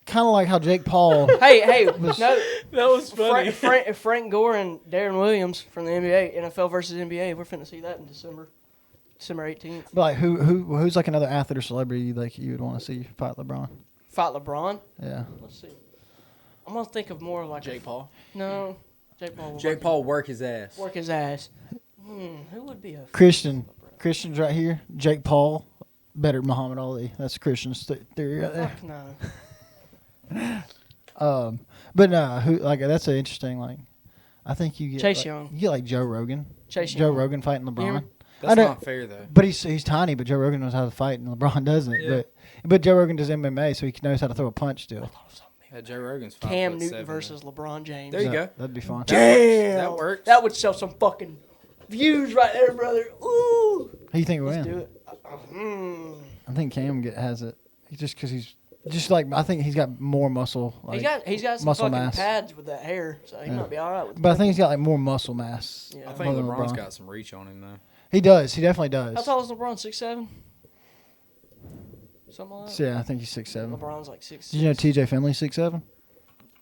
Speaker 2: kind of like how Jake Paul?
Speaker 4: Hey, no.
Speaker 1: That was funny.
Speaker 4: Frank Gore and Darren Williams from the NBA, NFL versus NBA. We're finna see that in December 18th.
Speaker 2: But like, who's like another athlete or celebrity like you would want to see fight LeBron?
Speaker 4: Fight LeBron.
Speaker 2: Yeah.
Speaker 4: Let's see. I'm gonna think of more like
Speaker 1: Jake Paul.
Speaker 4: No, Jake Paul. Will
Speaker 3: Jake Paul work his ass.
Speaker 4: work his ass. Who would be a
Speaker 2: Christian's right here. Jake Paul, better than Muhammad Ali. That's Christian's theory right there.
Speaker 4: fuck no?
Speaker 2: But no, who like that's an interesting like. I think you get
Speaker 4: Chase
Speaker 2: like,
Speaker 4: Young.
Speaker 2: You get like Joe Rogan.
Speaker 4: Chase
Speaker 2: Joe
Speaker 4: Young.
Speaker 2: Rogan fighting
Speaker 4: You hear me?
Speaker 2: LeBron.
Speaker 3: That's
Speaker 2: I don't-
Speaker 3: not fair though.
Speaker 2: But he's tiny. But Joe Rogan knows how to fight, and LeBron doesn't.
Speaker 3: Yeah.
Speaker 2: But Joe Rogan does MMA, so he knows how to throw a punch still.
Speaker 3: Yeah, Joe Rogan's 5'7".
Speaker 4: Cam Newton versus LeBron James.
Speaker 3: There you go.
Speaker 2: That'd be fun.
Speaker 4: Damn,
Speaker 3: That works.
Speaker 4: That would sell some fucking views right there, brother. Ooh,
Speaker 2: Who do you think would
Speaker 4: let's
Speaker 2: win?
Speaker 4: do it.
Speaker 2: I think Cam has it. Just because he's just like I think he's got more muscle. Like,
Speaker 4: He's got some
Speaker 2: muscle
Speaker 4: fucking
Speaker 2: mass.
Speaker 4: pads with that hair, so he might be all right with.
Speaker 2: But I think he's got like more muscle mass.
Speaker 4: Yeah.
Speaker 3: I think
Speaker 2: than
Speaker 3: LeBron's
Speaker 2: LeBron.
Speaker 3: got some reach on him though.
Speaker 2: He does. He definitely does.
Speaker 4: How tall is LeBron? 6'7"? Something like that.
Speaker 2: So, yeah, I think he's 6'7".
Speaker 4: LeBron's like 6'6".
Speaker 2: Did you know T.J. Finley's 6'7"?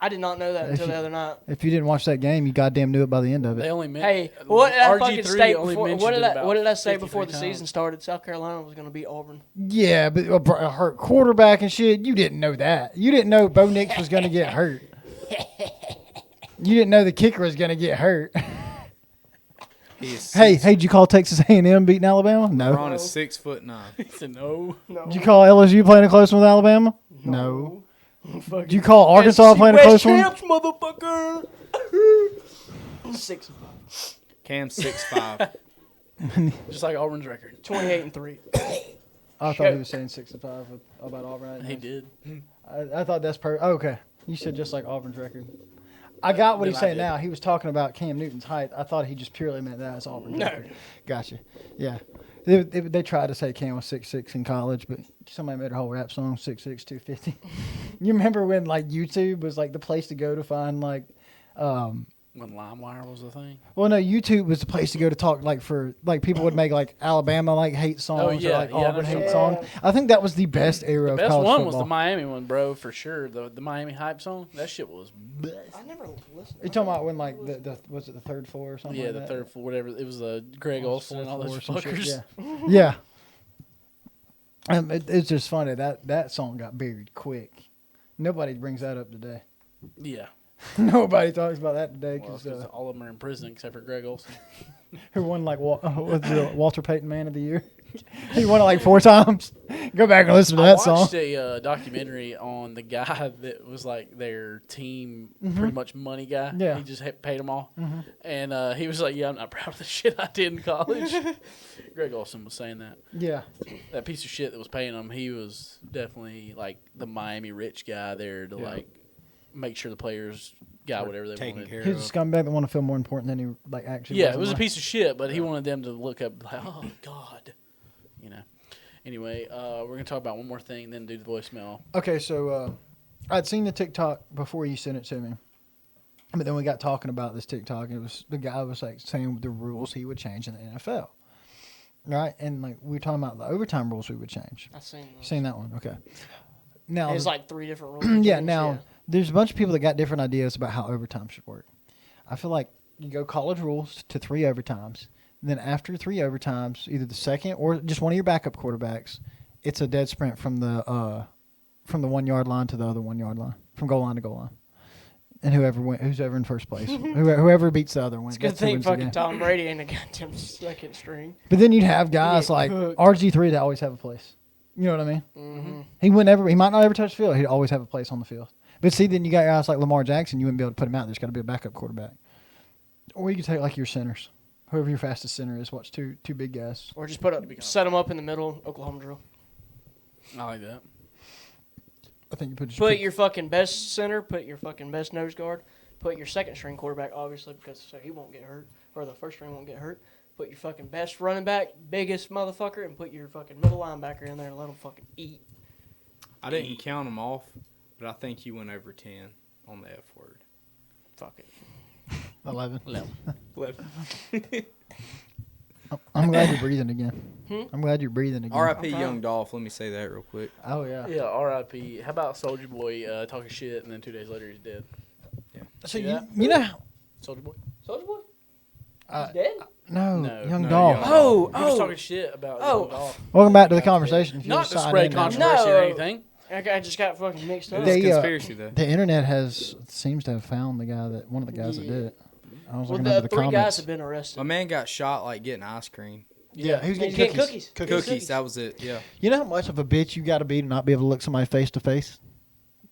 Speaker 4: I did not know that
Speaker 2: If
Speaker 4: until
Speaker 2: you-
Speaker 4: the other night.
Speaker 2: If you didn't watch that game, you goddamn knew it by the end of
Speaker 1: They
Speaker 2: it.
Speaker 1: only meant.
Speaker 4: Hey, what did I
Speaker 1: RG3
Speaker 4: fucking state
Speaker 1: only
Speaker 4: before?
Speaker 1: mentioned
Speaker 4: What did
Speaker 1: it
Speaker 4: I
Speaker 1: about
Speaker 4: what did I say
Speaker 1: 53
Speaker 4: before the
Speaker 1: times.
Speaker 4: season started? South Carolina was going to beat Auburn.
Speaker 2: Yeah, but a hurt quarterback and shit, you didn't know that. You didn't know Bo Nix was going to get hurt. You didn't know the kicker was going to get hurt.
Speaker 3: He is
Speaker 2: Hey, did you call Texas A&M beating Alabama? No.
Speaker 3: LeBron is 6'9".
Speaker 1: He said no.
Speaker 2: Did you call LSU playing a close one with Alabama? No. Did you call Arkansas
Speaker 4: SC
Speaker 2: playing a
Speaker 4: West
Speaker 2: close one?
Speaker 4: champs, motherfucker. 6'5",
Speaker 3: Cam's 6'5".
Speaker 1: Just like Auburn's record.
Speaker 4: 28-3.
Speaker 2: I thought he was saying 6-5 about Auburn.
Speaker 1: He did.
Speaker 2: I thought that's perfect. Oh, okay. You said just like Auburn's record. I got what
Speaker 1: Then
Speaker 2: he's
Speaker 1: I
Speaker 2: saying
Speaker 1: did.
Speaker 2: now. He was talking about Cam Newton's height. I thought he just purely meant that as Auburn's record. Gotcha. Yeah. They tried to say Cam was 6'6" in college, but somebody made a whole rap song, 6'6", 250. You remember when like YouTube was like the place to go to find like
Speaker 1: No, When LimeWire was the thing.
Speaker 2: Well, no, YouTube was the place to go to talk people would make like Alabama like hate songs or like Auburn hate songs. I think that was the best era of college football.
Speaker 1: The best one was the Miami one, bro, for sure. The Miami hype song. That shit was best.
Speaker 4: I never listened.
Speaker 2: You talking about when like was it the third floor or something?
Speaker 1: Yeah,
Speaker 2: like
Speaker 1: the
Speaker 2: that?
Speaker 1: third floor, whatever. It was Greg Olson and all those fuckers.
Speaker 2: Yeah. It's just funny that song got buried quick. Nobody brings that up today.
Speaker 1: Yeah.
Speaker 2: Nobody talks about that today
Speaker 1: Well,
Speaker 2: because
Speaker 1: all of them are in prison except for Greg Olson.
Speaker 2: who won like what's the Walter Payton Man of the Year? He won it like 4 times. Go back and listen to that song.
Speaker 1: I watched a documentary on the guy that was like their team, pretty much money guy.
Speaker 2: Yeah.
Speaker 1: He just paid them all. And he was like, yeah, I'm not proud of the shit I did in college. Greg Olson was saying that.
Speaker 2: Yeah.
Speaker 1: That piece of shit that was paying him, he was definitely like the Miami rich guy there to like make sure the players got whatever they wanted.
Speaker 2: He's a scumbag that want to feel more important than he like actually.
Speaker 1: Yeah, it was a piece of shit, but he wanted them to look up like, oh God, you know. Anyway, we're gonna talk about one more thing, then do the voicemail.
Speaker 2: Okay, so I'd seen the TikTok before you sent it to me, but then we got talking about this TikTok. It was the guy was like saying the rules he would change in the NFL, right? And like we were talking about the overtime rules we would change.
Speaker 4: I've seen those.
Speaker 2: Seen that one? Okay. Now
Speaker 4: There's like 3 different rules.
Speaker 2: yeah. Now there's a bunch of people that got different ideas about how overtime should work. I feel like you go college rules to 3 overtimes. Then after 3 overtimes, either the second or just one of your backup quarterbacks, it's a dead sprint from the 1 yard line to the other 1 yard line, from goal line to goal line, and who's ever in first place, whoever beats the other wins.
Speaker 4: It's a good thing fucking Tom Brady ain't a goddamn second string.
Speaker 2: But then you'd have guys like
Speaker 4: cooked.
Speaker 2: RG3 that always have a place. You know what I mean?
Speaker 4: Mm-hmm.
Speaker 2: He might not ever touch the field. He'd always have a place on the field. But see, then you got guys like Lamar Jackson. You wouldn't be able to put him out. There's got to be a backup quarterback. Or you could take like your centers. Whoever your fastest center is, watch two big guys.
Speaker 4: Or just set them up in the middle, Oklahoma drill.
Speaker 1: I like that.
Speaker 2: I think you
Speaker 4: put your fucking best center, put your fucking best nose guard, put your second string quarterback, obviously, because so he won't get hurt, or the first string won't get hurt. Put your fucking best running back, biggest motherfucker, and put your fucking middle linebacker in there and let him fucking eat.
Speaker 3: I didn't count them off, but I think you went over 10 on the F word.
Speaker 4: Fuck it.
Speaker 2: 11.
Speaker 3: 11.
Speaker 2: I'm glad you're breathing again. I'm glad you're breathing again.
Speaker 3: R.I.P. Young Dolph. Let me say that real quick.
Speaker 2: Oh, yeah.
Speaker 1: Yeah, R.I.P. How about Soldier Boy talking shit and then 2 days later he's dead?
Speaker 2: Yeah. So
Speaker 1: you
Speaker 2: know,
Speaker 1: Soldier Boy?
Speaker 4: Soldier Boy? He's dead?
Speaker 2: No, Young Dolph.
Speaker 1: He was talking shit about Young Dolph.
Speaker 2: Welcome back to the conversation.
Speaker 1: Not to spread controversy or anything.
Speaker 4: I just got fucking mixed up.
Speaker 3: It's a conspiracy, though.
Speaker 2: The internet seems to have found one of the guys that did it. I was looking
Speaker 4: the
Speaker 2: over the
Speaker 4: 3
Speaker 2: comments.
Speaker 4: guys have been arrested.
Speaker 3: My man got shot like getting ice cream.
Speaker 2: Yeah, he was getting
Speaker 4: cookies.
Speaker 3: Cookies, that was it, yeah.
Speaker 2: You know how much of a bitch you got to be to not be able to look somebody face to face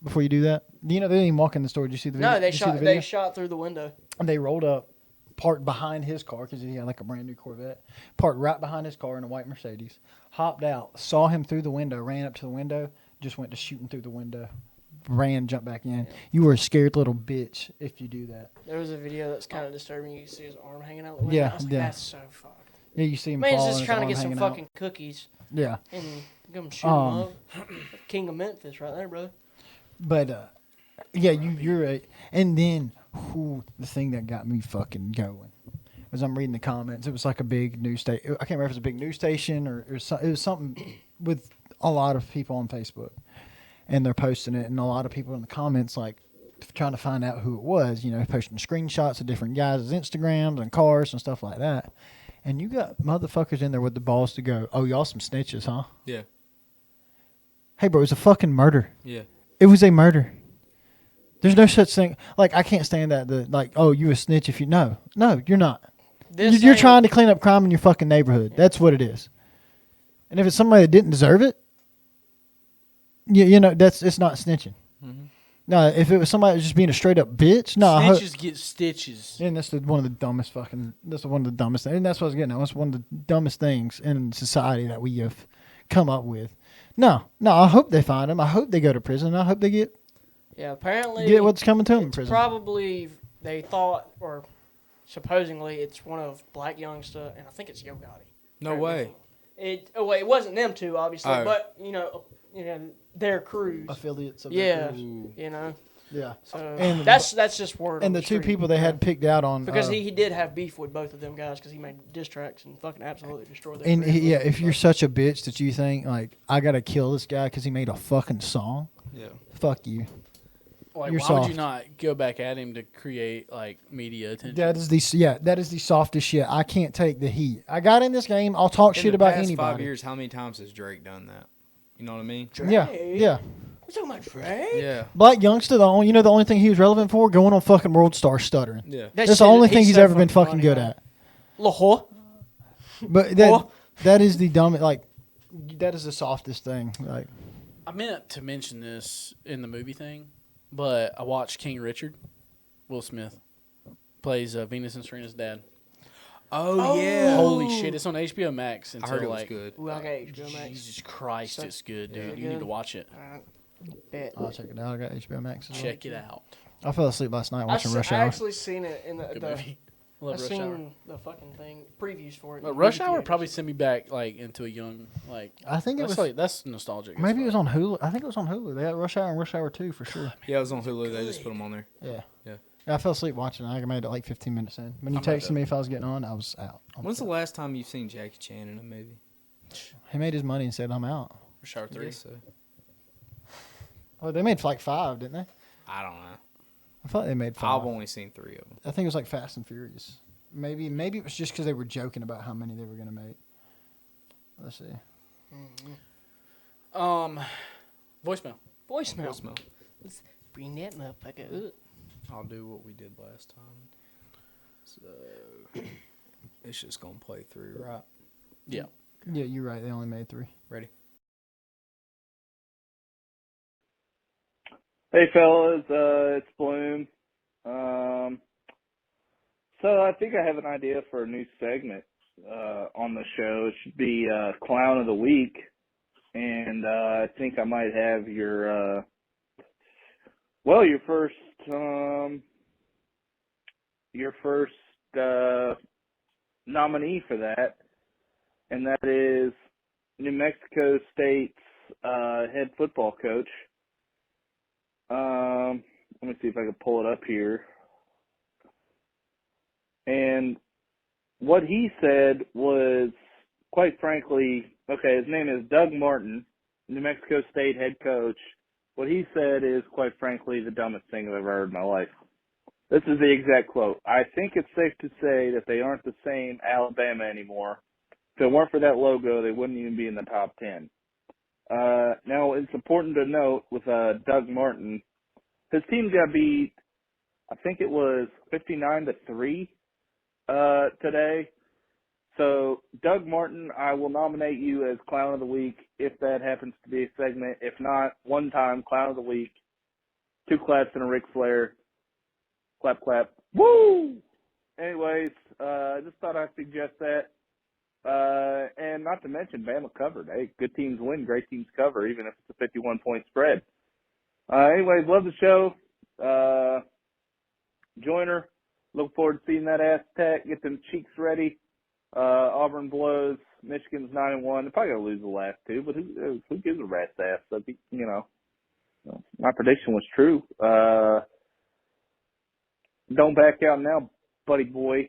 Speaker 2: before you do that? You know, they didn't even walk in the store. Did you see the video?
Speaker 4: No, they shot through the window.
Speaker 2: And they rolled up, parked behind his car because he had like a brand new Corvette, parked right behind his car in a white Mercedes, hopped out, saw him through the window, ran up to the window, just went to shooting through the window. Jumped back in. Yeah. You were a scared little bitch if you do that.
Speaker 4: There was a video that's kind of disturbing. You can see his arm hanging out the window.
Speaker 2: Yeah,
Speaker 4: I was like,
Speaker 2: yeah.
Speaker 4: That's so fucked.
Speaker 2: Yeah, you see him.
Speaker 4: Man's
Speaker 2: fall
Speaker 4: just
Speaker 2: and
Speaker 4: trying to
Speaker 2: his
Speaker 4: get some
Speaker 2: arm
Speaker 4: fucking
Speaker 2: hanging
Speaker 4: cookies.
Speaker 2: Yeah.
Speaker 4: And come shoot him up. King of Memphis, right there, brother.
Speaker 2: But yeah, you're right. And then the thing that got me fucking going was I'm reading the comments. It was like a big news station. I can't remember if it was a big news station or it was something with a lot of people on Facebook. And they're posting it, and a lot of people in the comments, like, trying to find out who it was, posting screenshots of different guys' Instagrams and cars and stuff like that. And you got motherfuckers in there with the balls to go, oh, y'all some snitches, huh?
Speaker 3: Yeah.
Speaker 2: Hey, bro, it was a fucking murder.
Speaker 3: Yeah.
Speaker 2: It was a murder. There's no such thing. Like, I can't stand that, oh, you a snitch if you... No, you're not. You're trying to clean up crime in your fucking neighborhood. That's what it is. And if it's somebody that didn't deserve it, it's not snitching. Mm-hmm. No, if it was somebody that was just being a straight up bitch, no.
Speaker 1: Snitches get stitches.
Speaker 2: And that's one of the dumbest things. And that's what I was getting at. That's one of the dumbest things in society that we have come up with. No, I hope they find him. I hope they go to prison. I hope they get
Speaker 4: apparently
Speaker 2: what's coming to them in prison.
Speaker 4: Probably they thought, or supposedly it's one of Black Youngster, and I think it's Yo Gotti.
Speaker 3: No way.
Speaker 4: It wasn't them two, obviously, but their crews,
Speaker 2: affiliates of
Speaker 4: their
Speaker 2: crews. Yeah.
Speaker 4: So
Speaker 2: And
Speaker 4: that's just word.
Speaker 2: And
Speaker 4: on
Speaker 2: the two
Speaker 4: street.
Speaker 2: people they had picked out on
Speaker 4: because he did have beef with both of them guys because he made diss tracks and fucking absolutely destroyed them.
Speaker 2: and if you're such a bitch that you think like I gotta kill this guy because he made a fucking song, fuck you.
Speaker 1: Like,
Speaker 2: You're
Speaker 1: why
Speaker 2: soft.
Speaker 1: would you not go back at him to create like media attention?
Speaker 2: That is the softest shit. I can't take the heat. I got in this game. I'll talk shit about
Speaker 3: In the past
Speaker 2: anybody.
Speaker 3: 5 years, how many times has Drake done that? You know what I mean?
Speaker 2: Yeah.
Speaker 4: We're talking about Drake.
Speaker 3: Yeah.
Speaker 2: Black youngster. The only thing he was relevant for going on fucking World Star stuttering.
Speaker 3: Yeah.
Speaker 2: That's the only thing he's ever been fucking good at.
Speaker 4: Lahore.
Speaker 2: But that is the dumbest. Like that is the softest thing. Like
Speaker 1: I meant to mention this in the movie thing, but I watched King Richard. Will Smith plays Venus and Serena's dad.
Speaker 3: Oh yeah.
Speaker 1: Holy shit! It's on HBO Max.
Speaker 3: I
Speaker 1: Until,
Speaker 3: heard it was
Speaker 1: like,
Speaker 3: good.
Speaker 4: Ooh, I got HBO Max.
Speaker 1: Jesus Christ, it's good, dude.
Speaker 4: Yeah.
Speaker 1: You need to watch it.
Speaker 4: Bet.
Speaker 2: I'll check it out. I got HBO Max. As well.
Speaker 1: Check it out.
Speaker 2: I fell asleep last night watching Rush
Speaker 4: I
Speaker 2: Hour.
Speaker 4: actually seen it in
Speaker 1: Good
Speaker 4: the
Speaker 1: movie. I love
Speaker 4: I
Speaker 1: Rush
Speaker 4: seen
Speaker 1: Hour.
Speaker 4: the fucking thing previews for it.
Speaker 1: But
Speaker 4: in
Speaker 1: Rush
Speaker 4: movie
Speaker 1: Hour
Speaker 4: theaters.
Speaker 1: probably sent me back like into a young like.
Speaker 2: I think it
Speaker 1: That's
Speaker 2: was
Speaker 1: like that's nostalgic. as
Speaker 2: maybe it was
Speaker 1: fuck.
Speaker 2: on Hulu. I think it was on Hulu. They had Rush Hour and Rush Hour 2 for sure.
Speaker 3: Yeah, it was on Hulu. They just put them on there.
Speaker 2: Yeah.
Speaker 3: Yeah.
Speaker 2: I fell asleep watching it. I made it like 15 minutes in. When you texted me if I was getting on, I was out.
Speaker 3: When's the last time you've seen Jackie Chan in a movie?
Speaker 2: He made his money and said, I'm out.
Speaker 1: Rush Hour 3.
Speaker 3: So.
Speaker 2: Oh, they made like 5, didn't they?
Speaker 3: I don't know.
Speaker 2: I thought they made 5.
Speaker 3: I've only seen 3 of them.
Speaker 2: I think it was like Fast and Furious. Maybe it was just because they were joking about how many they were going to make. Let's see.
Speaker 1: Voicemail.
Speaker 4: Voicemail. Let's bring that motherfucker up.
Speaker 3: I'll do what we did last time. So it's just gonna play through, right?
Speaker 1: Yeah.
Speaker 2: Yeah, you're right. They only made 3.
Speaker 3: Ready?
Speaker 5: Hey fellas, it's Bloom. So I think I have an idea for a new segment on the show. It should be Clown of the Week, and I think I might have your first nominee for that, and that is New Mexico State's head football coach. Let me see if I can pull it up here. And what he said was, quite frankly, okay, his name is Doug Martin, New Mexico State head coach. What he said is, quite frankly, the dumbest thing I've ever heard in my life. This is the exact quote. I think it's safe to say that they aren't the same Alabama anymore. If it weren't for that logo, they wouldn't even be in the top 10. Now, it's important to note with Doug Martin, his team got beat, I think it was 59-3 today. So, Doug Martin, I will nominate you as Clown of the Week if that happens to be a segment. If not, one time Clown of the Week, 2 claps and a Ric Flair. Clap, clap. Woo! Anyways, I just thought I'd suggest that. And not to mention, Bama covered. Hey, good teams win, great teams cover, even if it's a 51-point spread. Anyways, love the show. Joiner, look forward to seeing that ass tack. Get them cheeks ready. Auburn blows. Michigan's 9-1. They're probably going to lose the last 2, but who gives a rat's ass? So, my prediction was true. Don't back out now, buddy boy.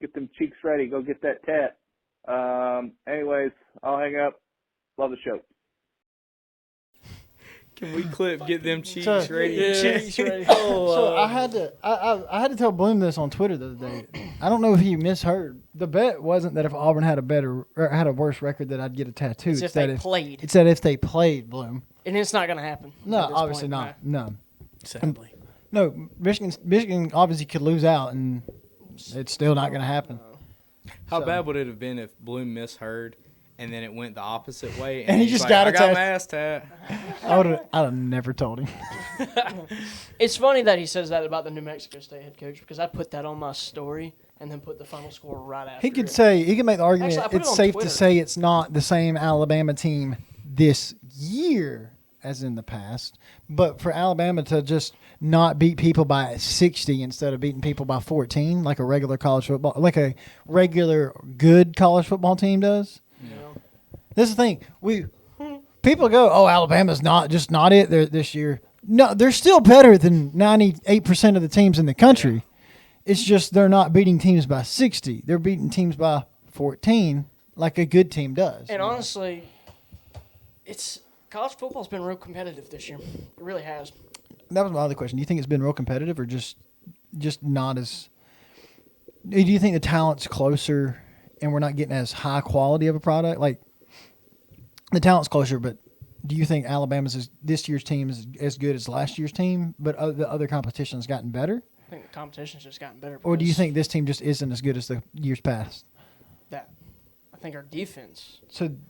Speaker 5: Get them cheeks ready. Go get that tat. Anyways, I'll hang up. Love the show.
Speaker 3: Can we get them cheeks
Speaker 2: So-
Speaker 3: ready?
Speaker 4: Cheeks ready.
Speaker 2: So I had to tell Bloom this on Twitter the other day. I don't know if he misheard. The bet wasn't that if Auburn had a worse record that I'd get a tattoo.
Speaker 4: It's if they played.
Speaker 2: It's that if they played, Bloom.
Speaker 4: And it's not going to happen.
Speaker 2: No,
Speaker 4: at this
Speaker 2: obviously
Speaker 4: point.
Speaker 2: not. No.
Speaker 1: Sadly.
Speaker 2: No, Michigan obviously could lose out, and it's still not going to happen.
Speaker 3: How
Speaker 2: So-
Speaker 3: bad would it have been if Bloom misheard and then it went the opposite way?
Speaker 2: And he
Speaker 3: he's
Speaker 2: just
Speaker 3: like,
Speaker 2: got
Speaker 3: I
Speaker 2: a
Speaker 3: got
Speaker 2: tat-
Speaker 3: my ass tat.
Speaker 2: I'd have never told him.
Speaker 4: It's funny that he says that about the New Mexico State head coach because I put that on my story and then put the final score right after.
Speaker 2: He could make the argument
Speaker 4: Actually, I put
Speaker 2: it's
Speaker 4: it on
Speaker 2: safe
Speaker 4: Twitter.
Speaker 2: to say it's not the same Alabama team this year as in the past, but for Alabama to just not beat people by 60 instead of beating people by 14 like a regular good college football team does. This is the thing. People go, "Oh, Alabama's not it this year." No, they're still better than 98% of the teams in the country. Yeah. It's just they're not beating teams by 60. They're beating teams by 14 like a good team does.
Speaker 4: And honestly, college football's been real competitive this year. It really has.
Speaker 2: That was my other question. Do you think it's been real competitive or just not as – do you think the talent's closer and we're not getting as high quality of a product? Like, the talent's closer, but do you think this year's team is as good as last year's team, but the other competition's gotten better?
Speaker 4: I think the competition's just gotten better.
Speaker 2: Or do you think this team just isn't as good as the years past?
Speaker 4: I think our defense.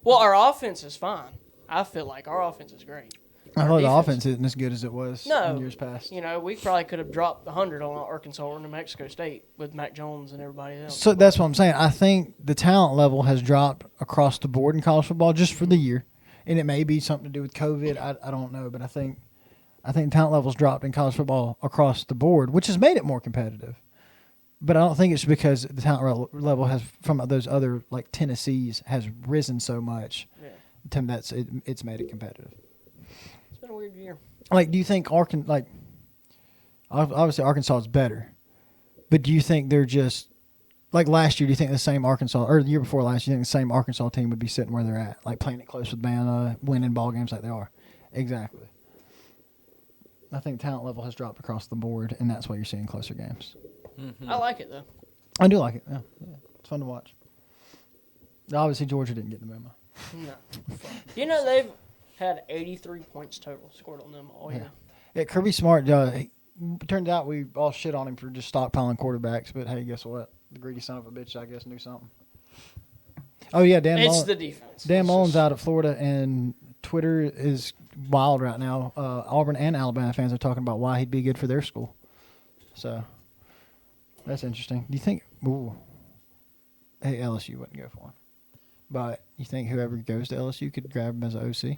Speaker 2: Well,
Speaker 4: our offense is fine. I feel like our offense is great.
Speaker 2: I thought the offense isn't as good as it was in years past.
Speaker 4: We probably could have dropped 100 on Arkansas or New Mexico State with Mac Jones and everybody else.
Speaker 2: So that's what I'm saying. I think the talent level has dropped across the board in college football just for the year. And it may be something to do with COVID. I don't know. But I think talent levels dropped in college football across the board, which has made it more competitive. But I don't think it's because the talent level has from those other, like Tennessee's, has risen so much. Yeah. It's made it competitive.
Speaker 4: It's been a weird year.
Speaker 2: Like, do you think obviously Arkansas is better, but do you think they're just like last year? Do you think the same Arkansas or the year before last? Do you think the same Arkansas team would be sitting where they're at, like playing it close with Bama, winning ball games like they are? Exactly. I think talent level has dropped across the board, and that's why you're seeing closer games.
Speaker 4: Mm-hmm. I like it though.
Speaker 2: I do like it. Yeah. It's fun to watch. Obviously, Georgia didn't get the memo.
Speaker 4: No. They've had 83 points total scored on them all year.
Speaker 2: Yeah, Kirby Smart. It turns out we all shit on him for just stockpiling quarterbacks, but hey, guess what? The greedy son of a bitch, I guess, knew something. Oh yeah,
Speaker 4: It's the defense.
Speaker 2: Dan Mullen's out of Florida, and Twitter is wild right now. Auburn and Alabama fans are talking about why he'd be good for their school. So that's interesting. Do you think? Ooh, hey, LSU wouldn't go for him, but you think whoever goes to LSU could grab him as an OC?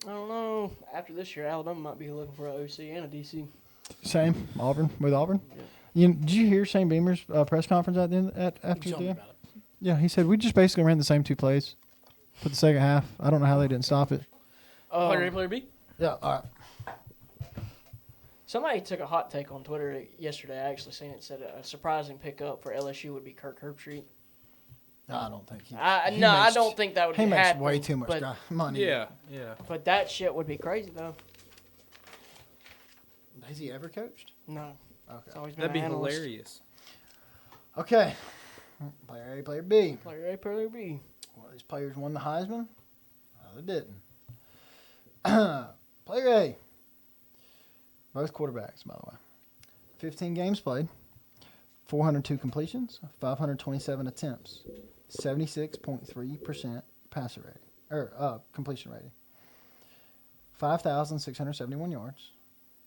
Speaker 4: I don't know. After this year, Alabama might be looking for an OC and a DC.
Speaker 2: Same Auburn. Yeah. Did you hear Shane Beamer's press conference after the game? Yeah, he said we just basically ran the same two plays for the second half. I don't know how they didn't stop it.
Speaker 1: Player A, player B?
Speaker 2: Yeah, all right.
Speaker 4: Somebody took a hot take on Twitter yesterday. I actually seen it. Said a surprising pickup for LSU would be Kirk Herbstreit.
Speaker 2: No, I don't think
Speaker 4: I don't think that would happen.
Speaker 2: He makes way too much money.
Speaker 3: Yeah.
Speaker 4: But that shit would be crazy, though.
Speaker 2: Has he ever coached?
Speaker 4: No.
Speaker 2: Okay.
Speaker 3: That'd be hilarious.
Speaker 2: Okay. Player A, player B.
Speaker 4: Player A, player B.
Speaker 2: One of these players won the Heisman. The other didn't. Player A. Both quarterbacks, by the way. 15 games played. 402 completions. 527 attempts. 76.3% passer rating. Completion rating. 5,671 yards.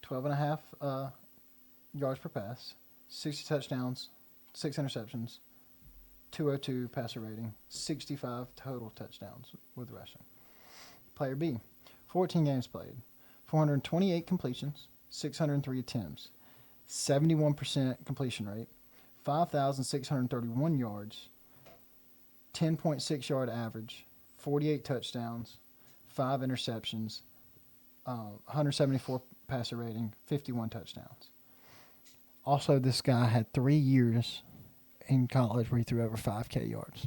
Speaker 2: 12.5 yards per pass. 60 touchdowns. 6 interceptions. 202 passer rating. 65 total touchdowns with rushing. Player B. 14 games played. 428 completions. 603 attempts. 71% completion rate. 5,631 yards. 10.6 yard average. 48 touchdowns. 5 interceptions. 174 passer rating. 51 touchdowns. Also, this guy had 3 years in college where he threw over 5K yards.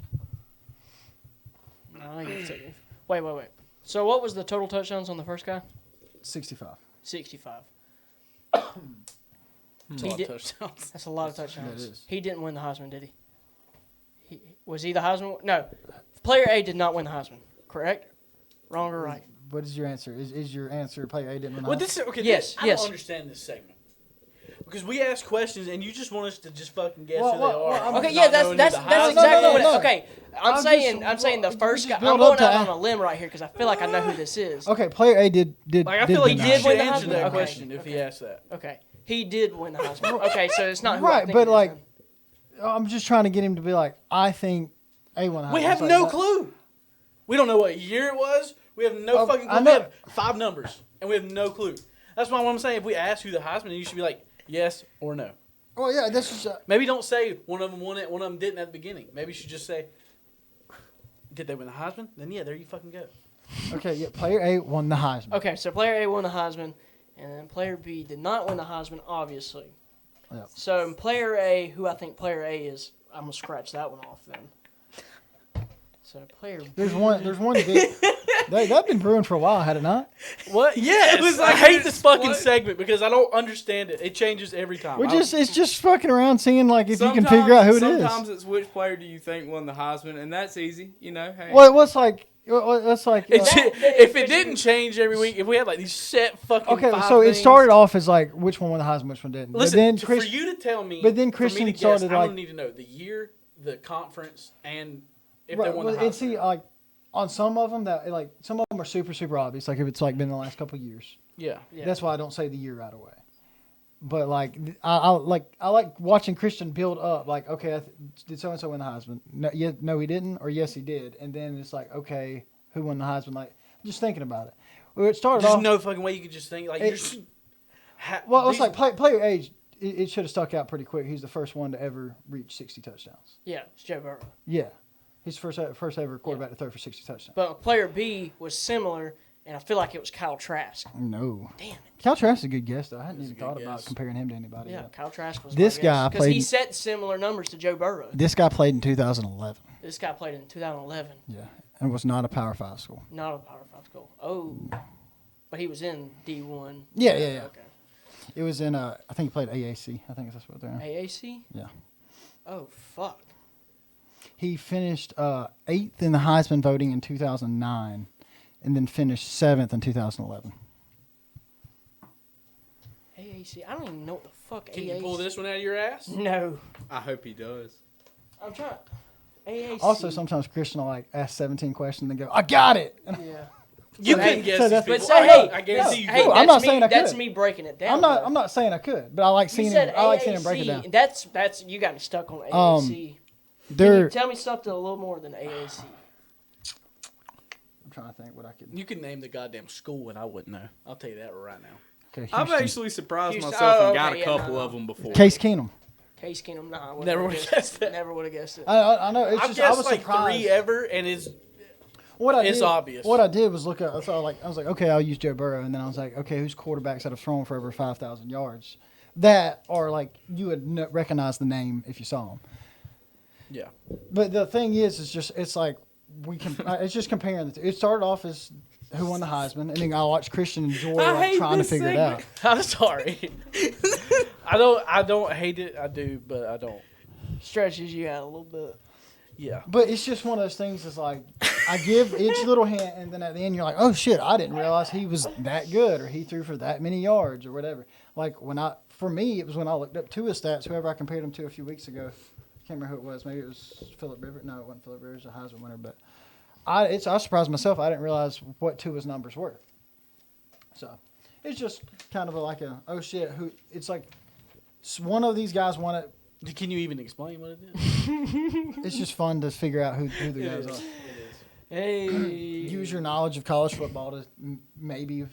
Speaker 4: Wait. So what was the total touchdowns on the first guy?
Speaker 2: 65.
Speaker 4: 65.
Speaker 1: That's a lot of touchdowns.
Speaker 4: That's a lot of touchdowns.
Speaker 2: Yeah, it is.
Speaker 4: He didn't win the Heisman, did he? Was he the Heisman? No. Player A did not win the Heisman, correct? Wrong or right?
Speaker 2: What is your answer? Is your answer player A didn't win the
Speaker 1: Well,
Speaker 2: Heisman?
Speaker 1: this is okay.
Speaker 4: Yes,
Speaker 1: I don't understand this segment because we ask questions and you just want us to just fucking guess who they are.
Speaker 4: Okay, yeah, that's exactly what. Okay, I'm saying the first guy. I'm going out on a limb right here because I feel like I know who this is.
Speaker 2: Okay, player A did.
Speaker 1: Like I feel like
Speaker 2: win
Speaker 1: he
Speaker 2: the
Speaker 1: did
Speaker 2: Heisman.
Speaker 1: win
Speaker 4: the
Speaker 1: answer
Speaker 4: Heisman?
Speaker 1: that
Speaker 4: Okay.
Speaker 1: question if he asked that.
Speaker 4: Okay, he did win the Heisman. Okay, so it's not who I
Speaker 2: Right,
Speaker 4: think
Speaker 2: but
Speaker 4: it is
Speaker 2: like,
Speaker 4: then.
Speaker 2: I'm just trying to get him to be like, I think A won the Heisman.
Speaker 1: We have
Speaker 2: It's like
Speaker 1: no
Speaker 2: that.
Speaker 1: clue. We don't know what year it was. We have no fucking clue.
Speaker 2: I
Speaker 1: We
Speaker 2: know.
Speaker 1: have 5 numbers and we have no clue. That's why I'm saying if we ask who the Heisman, you should be like yes or no.
Speaker 2: Well, yeah, this is.
Speaker 1: Maybe don't say one of them won it, one of them didn't at the beginning. Maybe you should just say, did they win the Heisman? Then yeah, there you fucking go.
Speaker 2: Okay, yeah, player A won the Heisman.
Speaker 4: Okay, so player A won the Heisman, and then player B did not win the Heisman, obviously.
Speaker 2: Yep.
Speaker 4: So player A, who I think player A is, I'm gonna scratch that one off then. So player B.
Speaker 2: There's one big. That's been brewing for a while, had it not?
Speaker 1: What? Yes.
Speaker 3: It was like
Speaker 1: I hate
Speaker 3: this-
Speaker 1: this fucking
Speaker 3: what?
Speaker 1: segment because I don't understand it. It changes every time.
Speaker 2: It's just fucking around seeing like if you can figure out who it is.
Speaker 3: Sometimes it's which player do you think won the Heisman, and that's easy. You know, hey.
Speaker 2: What's like? That's like.
Speaker 1: If it didn't change every week, if we had like these set fucking
Speaker 2: Okay,
Speaker 1: five
Speaker 2: so it
Speaker 1: things-
Speaker 2: started off as like which one won the Heisman, which one didn't.
Speaker 1: Listen,
Speaker 2: but then
Speaker 1: for you to tell me,
Speaker 2: but then
Speaker 1: for me
Speaker 2: Christian
Speaker 1: to guess,
Speaker 2: started
Speaker 1: I
Speaker 2: like.
Speaker 1: don't need to know the year, the conference, and if
Speaker 2: Right,
Speaker 1: they won the
Speaker 2: well,
Speaker 1: Heisman.
Speaker 2: and see, like on some of them that like some of them are super obvious. Like if it's like been the last couple of years,
Speaker 1: Yeah.
Speaker 2: that's why I don't say the year right away. But like I like watching Christian build up. Like okay, did so and so win the Heisman? No, he didn't, or yes, he did. And then it's like okay, who won the Heisman? Like just thinking about it. Well, it started
Speaker 1: There's
Speaker 2: off.
Speaker 1: no fucking way you could just think like you're.
Speaker 2: Well, it's like player age. It should have stuck out pretty quick. He's the first one to ever reach 60 touchdowns.
Speaker 4: Yeah, it's Joe Burrow.
Speaker 2: Yeah, he's first ever quarterback to throw for 60 touchdowns.
Speaker 4: But player B was similar, and I feel like it was Kyle Trask.
Speaker 2: No.
Speaker 4: Damn it.
Speaker 2: Cal Trask is a good guess, though. I hadn't
Speaker 1: That's
Speaker 2: even
Speaker 1: a good
Speaker 2: thought about
Speaker 1: guess.
Speaker 2: comparing him to anybody.
Speaker 4: Yeah,
Speaker 2: yet.
Speaker 4: Kyle Trask was
Speaker 2: This guy
Speaker 4: because he
Speaker 2: played-
Speaker 4: set similar numbers to Joe Burrow.
Speaker 2: This guy played in 2011.
Speaker 4: This guy played in 2011.
Speaker 2: Yeah, and was not a Power 5 school.
Speaker 4: Not a Power 5 school. Oh. But he was in D1.
Speaker 2: Yeah.
Speaker 4: Okay.
Speaker 2: It was in, I think he played AAC. I think that's what they're in.
Speaker 4: AAC?
Speaker 2: Yeah.
Speaker 4: Oh, fuck.
Speaker 2: He finished 8th in the Heisman voting in 2009 and then finished 7th in 2011.
Speaker 4: AAC. I don't even know what the fuck
Speaker 1: Can
Speaker 4: AAC.
Speaker 1: you pull this one out of your ass?
Speaker 4: No.
Speaker 3: I hope he does.
Speaker 4: I'm trying. AAC.
Speaker 2: Also, sometimes Christian will like ask 17 questions and then go, I got it.
Speaker 4: Yeah.
Speaker 1: You
Speaker 4: Hey,
Speaker 1: can guess
Speaker 2: so
Speaker 1: these
Speaker 2: that's-
Speaker 1: people.
Speaker 4: But say, hey,
Speaker 1: I guarantee you.
Speaker 4: hey,
Speaker 1: could.
Speaker 2: I'm
Speaker 4: that's
Speaker 2: not
Speaker 4: me,
Speaker 2: saying I
Speaker 4: that's
Speaker 2: could.
Speaker 4: me breaking it down.
Speaker 2: I'm not saying I could, but I like
Speaker 4: You
Speaker 2: seeing
Speaker 4: said
Speaker 2: him. I like seeing him break it
Speaker 4: AAC.
Speaker 2: down.
Speaker 4: That's you got me stuck on AAC. Can you
Speaker 2: They're.
Speaker 4: tell me something a little more than AAC?
Speaker 2: I'm trying to think what I could.
Speaker 1: You can name the goddamn school and I wouldn't know. I'll tell you that right now.
Speaker 2: Okay,
Speaker 3: I've
Speaker 2: Houston.
Speaker 3: actually surprised
Speaker 4: Houston.
Speaker 3: myself
Speaker 4: Oh,
Speaker 3: and got
Speaker 4: okay,
Speaker 3: a
Speaker 4: yeah,
Speaker 3: couple
Speaker 4: no.
Speaker 3: of them before.
Speaker 2: Case Keenum.
Speaker 4: Case Keenum, nah. I
Speaker 1: Never would've guessed that.
Speaker 4: Never would have guessed it.
Speaker 2: I know. It's
Speaker 1: I've
Speaker 2: just I
Speaker 1: guessed
Speaker 2: was
Speaker 1: like
Speaker 2: surprised.
Speaker 1: 3 ever, and it's
Speaker 2: It's
Speaker 1: obvious.
Speaker 2: What I did was look up. So I was like, okay, I'll use Joe Burrow, and then I was like, okay, who's quarterbacks that have thrown for over 5,000 yards? That are like you would recognize the name if you saw them.
Speaker 1: yeah.
Speaker 2: But the thing is, it's like we can. It's just comparing the two. It started off as who won the Heisman, and then I watched Christian and Joy like, trying to figure it out.
Speaker 1: I'm sorry. I don't hate it. I do, but I don't.
Speaker 4: Stretches you out a little bit.
Speaker 1: Yeah.
Speaker 2: But it's just one of those things. It's like I give each little hint, and then at the end you're like, oh shit, I didn't realize he was that good, or he threw for that many yards, or whatever. Like for me, it was when I looked up Tua's stats. Whoever I compared him to a few weeks ago, can't remember who it was. Maybe it was Phillip Rivers. No, it wasn't Phillip Rivers, a Heisman winner. But I surprised myself. I didn't realize what Tua's numbers were. So it's just kind of like a oh shit. Who? It's like one of these guys won it.
Speaker 1: Can you even explain what it is?
Speaker 2: It's just fun to figure out who the guys are.
Speaker 4: Hey.
Speaker 2: Use your knowledge of college football to maybe.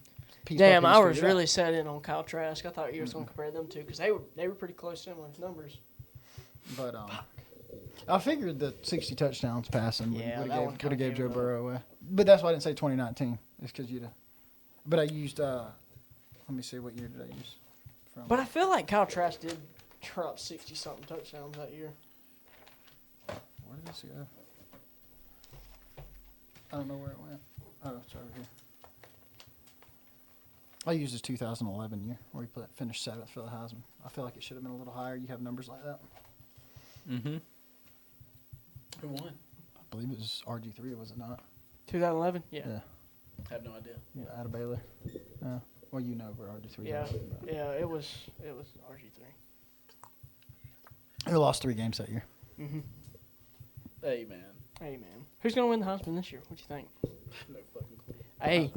Speaker 2: piece
Speaker 4: Damn,
Speaker 2: by
Speaker 4: I
Speaker 2: piece
Speaker 4: was
Speaker 2: figure it out.
Speaker 4: really set in on Kyle Trask. I thought you was going to compare them two because they were pretty close similar numbers.
Speaker 2: But I figured the 60 touchdowns passing
Speaker 4: Yeah,
Speaker 2: would
Speaker 4: that one
Speaker 2: have
Speaker 4: kinda
Speaker 2: gave
Speaker 4: came
Speaker 2: Joe
Speaker 4: up.
Speaker 2: Burrow away. But that's why I didn't say 2019. It's because you'd. But I used. Let me see, what year did I use? From?
Speaker 4: But I feel like Kyle Trask did drop 60-something touchdowns that year.
Speaker 2: Where did this go? I don't know where it went. Oh, it's over here. I used his 2011 year where he finished 7th for the Heisman. I feel like it should have been a little higher. You have numbers like that.
Speaker 3: Mm-hmm.
Speaker 1: Who won?
Speaker 2: I believe it was RG3, was it not?
Speaker 4: 2011? Yeah.
Speaker 1: I have no idea.
Speaker 2: Yeah, out of Baylor. Yeah. Well, you know where RG3
Speaker 4: Yeah.
Speaker 2: is. but-
Speaker 4: Yeah, it was RG3.
Speaker 2: He lost 3 games that year.
Speaker 4: Mm-hmm.
Speaker 1: Hey man,
Speaker 4: Hey, man. Who's going to win the Heisman this year? What do you think?
Speaker 1: no fucking clue.
Speaker 4: Hey,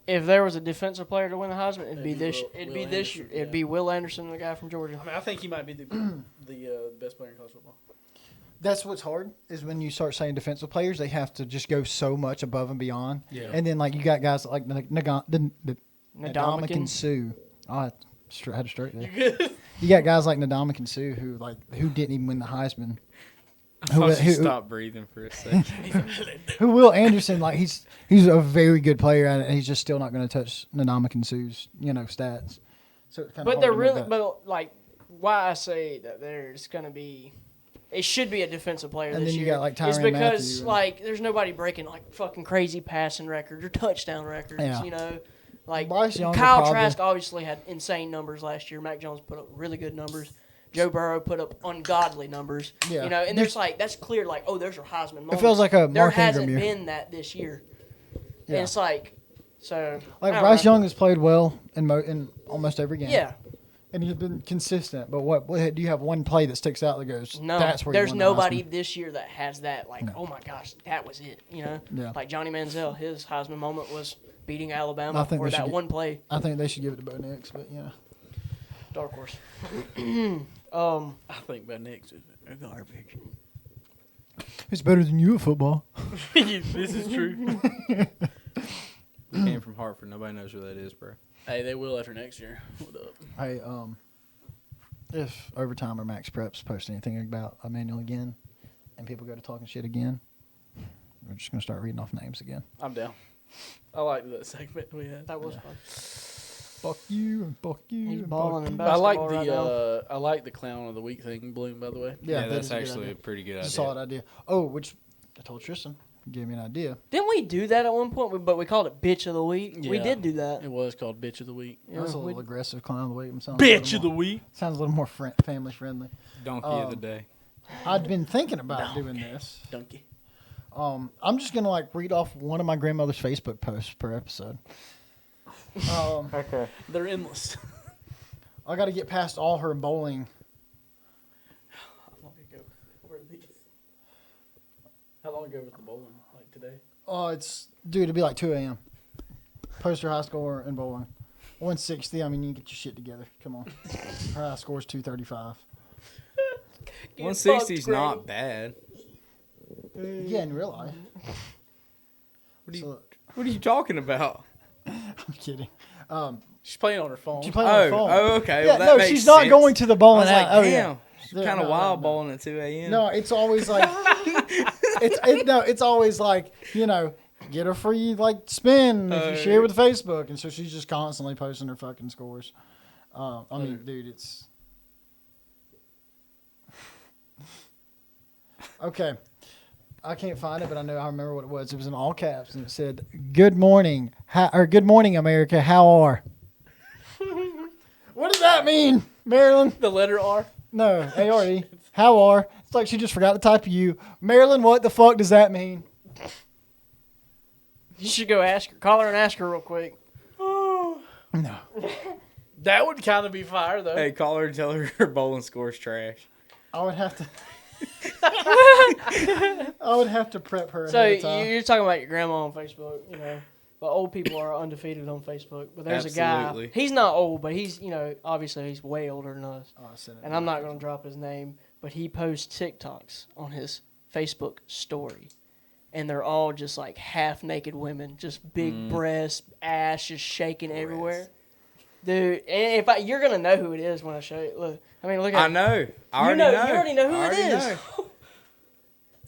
Speaker 4: if there was a defensive player to win the Heisman, it'd be this.
Speaker 1: Will
Speaker 4: It'd be this
Speaker 1: Anderson,
Speaker 4: year. It'd
Speaker 1: yeah.
Speaker 4: be Will Anderson, the guy from Georgia.
Speaker 1: I mean, I think he might be the best player in college football.
Speaker 2: That's what's hard is when you start saying defensive players, they have to just go so much above and beyond.
Speaker 1: Yeah.
Speaker 2: And then like you got guys like Ndamukong
Speaker 4: Ndamukong.
Speaker 2: Suh. Oh, I had a straight there. You got guys like Ndamukong Suh who didn't even win the Heisman,
Speaker 3: Stop breathing for a second.
Speaker 2: Who Will Anderson? Like he's a very good player at it, and he's just still not going to touch Ndamukong Suh's stats. So it's kind of
Speaker 4: But they're really, but like, why I say that there's going to be, it should be a defensive player
Speaker 2: And
Speaker 4: this
Speaker 2: then you
Speaker 4: year.
Speaker 2: got, like, Tyrann
Speaker 4: is because
Speaker 2: Mathieu and-
Speaker 4: like there's nobody breaking like fucking crazy passing records or touchdown records.
Speaker 2: Yeah.
Speaker 4: Like
Speaker 2: Bryce Young will
Speaker 4: Kyle
Speaker 2: probably-
Speaker 4: Trask obviously had insane numbers last year. Mac Jones put up really good numbers. Joe Burrow put up ungodly numbers.
Speaker 2: Yeah.
Speaker 4: And there's like that's clear. Like there's your Heisman moment.
Speaker 2: It feels like a
Speaker 4: there
Speaker 2: Mark
Speaker 4: hasn't
Speaker 2: Ingram year.
Speaker 4: been that this year.
Speaker 2: Yeah.
Speaker 4: And it's like so.
Speaker 2: Like
Speaker 4: I don't
Speaker 2: Bryce
Speaker 4: know.
Speaker 2: Young has played well in almost every game.
Speaker 4: Yeah.
Speaker 2: And he's been consistent. But what do you have one play that sticks out that goes?
Speaker 4: No,
Speaker 2: That's where
Speaker 4: there's
Speaker 2: you won the
Speaker 4: nobody
Speaker 2: Heisman?
Speaker 4: this year that has that. Like, oh my gosh, that was it.
Speaker 2: Yeah.
Speaker 4: Like Johnny Manziel, his Heisman moment was beating Alabama
Speaker 2: I think
Speaker 4: or
Speaker 2: they should
Speaker 4: that
Speaker 2: get-
Speaker 4: one play.
Speaker 2: I think they should give it to Bo Nix, but
Speaker 4: Dark horse.
Speaker 1: I think Bo Nix is garbage.
Speaker 2: It's better than you at football.
Speaker 1: This is true.
Speaker 3: We came from Hartford. Nobody knows where that is, bro.
Speaker 1: Hey, they will after next year. What up?
Speaker 2: Hey, if Overtime or Max Preps post anything about Emmanuel again, and people go to talking shit again, we're just gonna start reading off names again.
Speaker 1: I'm down. I like that segment we had.
Speaker 4: That was fun.
Speaker 2: Fuck you and fuck you.
Speaker 4: He's
Speaker 2: and
Speaker 4: balling
Speaker 2: fuck
Speaker 4: in
Speaker 2: you.
Speaker 1: I like
Speaker 4: basketball right
Speaker 1: the I like the clown of the week thing, Bloom. By the way,
Speaker 2: Yeah,
Speaker 3: Yeah,
Speaker 2: that
Speaker 3: that's
Speaker 2: is a good
Speaker 3: actually
Speaker 2: idea.
Speaker 3: a pretty good
Speaker 2: It's a
Speaker 3: idea.
Speaker 2: solid idea. Oh, which I told Tristan. He gave me an idea.
Speaker 4: Didn't we do that at one point? But we called it Bitch of the Week. We
Speaker 1: Yeah.
Speaker 4: did do that.
Speaker 1: it was called Bitch of the Week.
Speaker 2: That was a
Speaker 4: we-
Speaker 2: little aggressive clown of the week.
Speaker 1: Bitch of the week.
Speaker 2: Sounds a little more family friendly.
Speaker 3: Donkey of the day.
Speaker 2: I'd been thinking about doing this.
Speaker 1: Donkey.
Speaker 2: I'm just gonna read off one of my grandmother's Facebook posts per episode.
Speaker 3: Okay.
Speaker 1: They're endless.
Speaker 2: I got to get past all her bowling.
Speaker 1: How long ago were these? How long ago was the bowling? Like today?
Speaker 2: Oh, it'd be like 2 a.m. Poster high score in bowling. 160. I mean, you get your shit together. Come on. Her high score is 235.
Speaker 3: 160 is not bad.
Speaker 2: Yeah, in real life.
Speaker 3: What are you talking about?
Speaker 2: I'm kidding.
Speaker 1: She's playing on her phone.
Speaker 2: She played on her phone.
Speaker 3: Oh, okay.
Speaker 2: Yeah,
Speaker 3: well, that
Speaker 2: no,
Speaker 3: makes
Speaker 2: she's not
Speaker 3: sense.
Speaker 2: going to the
Speaker 3: I
Speaker 2: bowling
Speaker 3: was like,
Speaker 2: alley.
Speaker 3: damn.
Speaker 2: Oh,
Speaker 3: She's
Speaker 2: yeah.
Speaker 3: kind of
Speaker 2: No,
Speaker 3: wild
Speaker 2: no.
Speaker 3: bowling at 2 a.m.
Speaker 2: No, it's always like it's always like get a free spin if you share with Facebook, and so she's just constantly posting her fucking scores. I mean, dude, it's okay. I can't find it, but I remember what it was. It was in all caps, and it said, "Good morning, good morning, America. How are?" What does that mean, Marilyn?
Speaker 1: The letter R.
Speaker 2: No, A-R-E. How are? It's like she just forgot to type you. Marilyn, what the fuck does that mean?
Speaker 4: You should go ask her. Call her and ask her real quick.
Speaker 2: No.
Speaker 1: That would kind of be fire though.
Speaker 3: Hey, call her and tell her her bowling score's trash.
Speaker 2: I would have to. I would have to prep her.
Speaker 4: So
Speaker 2: ahead of time.
Speaker 4: you're talking about your grandma on Facebook, But old people are undefeated on Facebook. But there's a
Speaker 3: Absolutely.
Speaker 4: guy. He's not old, but he's obviously he's way older than us.
Speaker 2: Oh, I sent it.
Speaker 4: And I'm not going to drop his name, but he posts TikToks on his Facebook story. And they're all just like half naked women, just big breasts, ass just shaking everywhere. Dude, and you're going to know who it is when I show you. Look. I mean, look at
Speaker 3: I know. I already
Speaker 4: know.
Speaker 3: know.
Speaker 4: You already know who
Speaker 3: I
Speaker 4: it
Speaker 3: already
Speaker 4: is.
Speaker 3: know.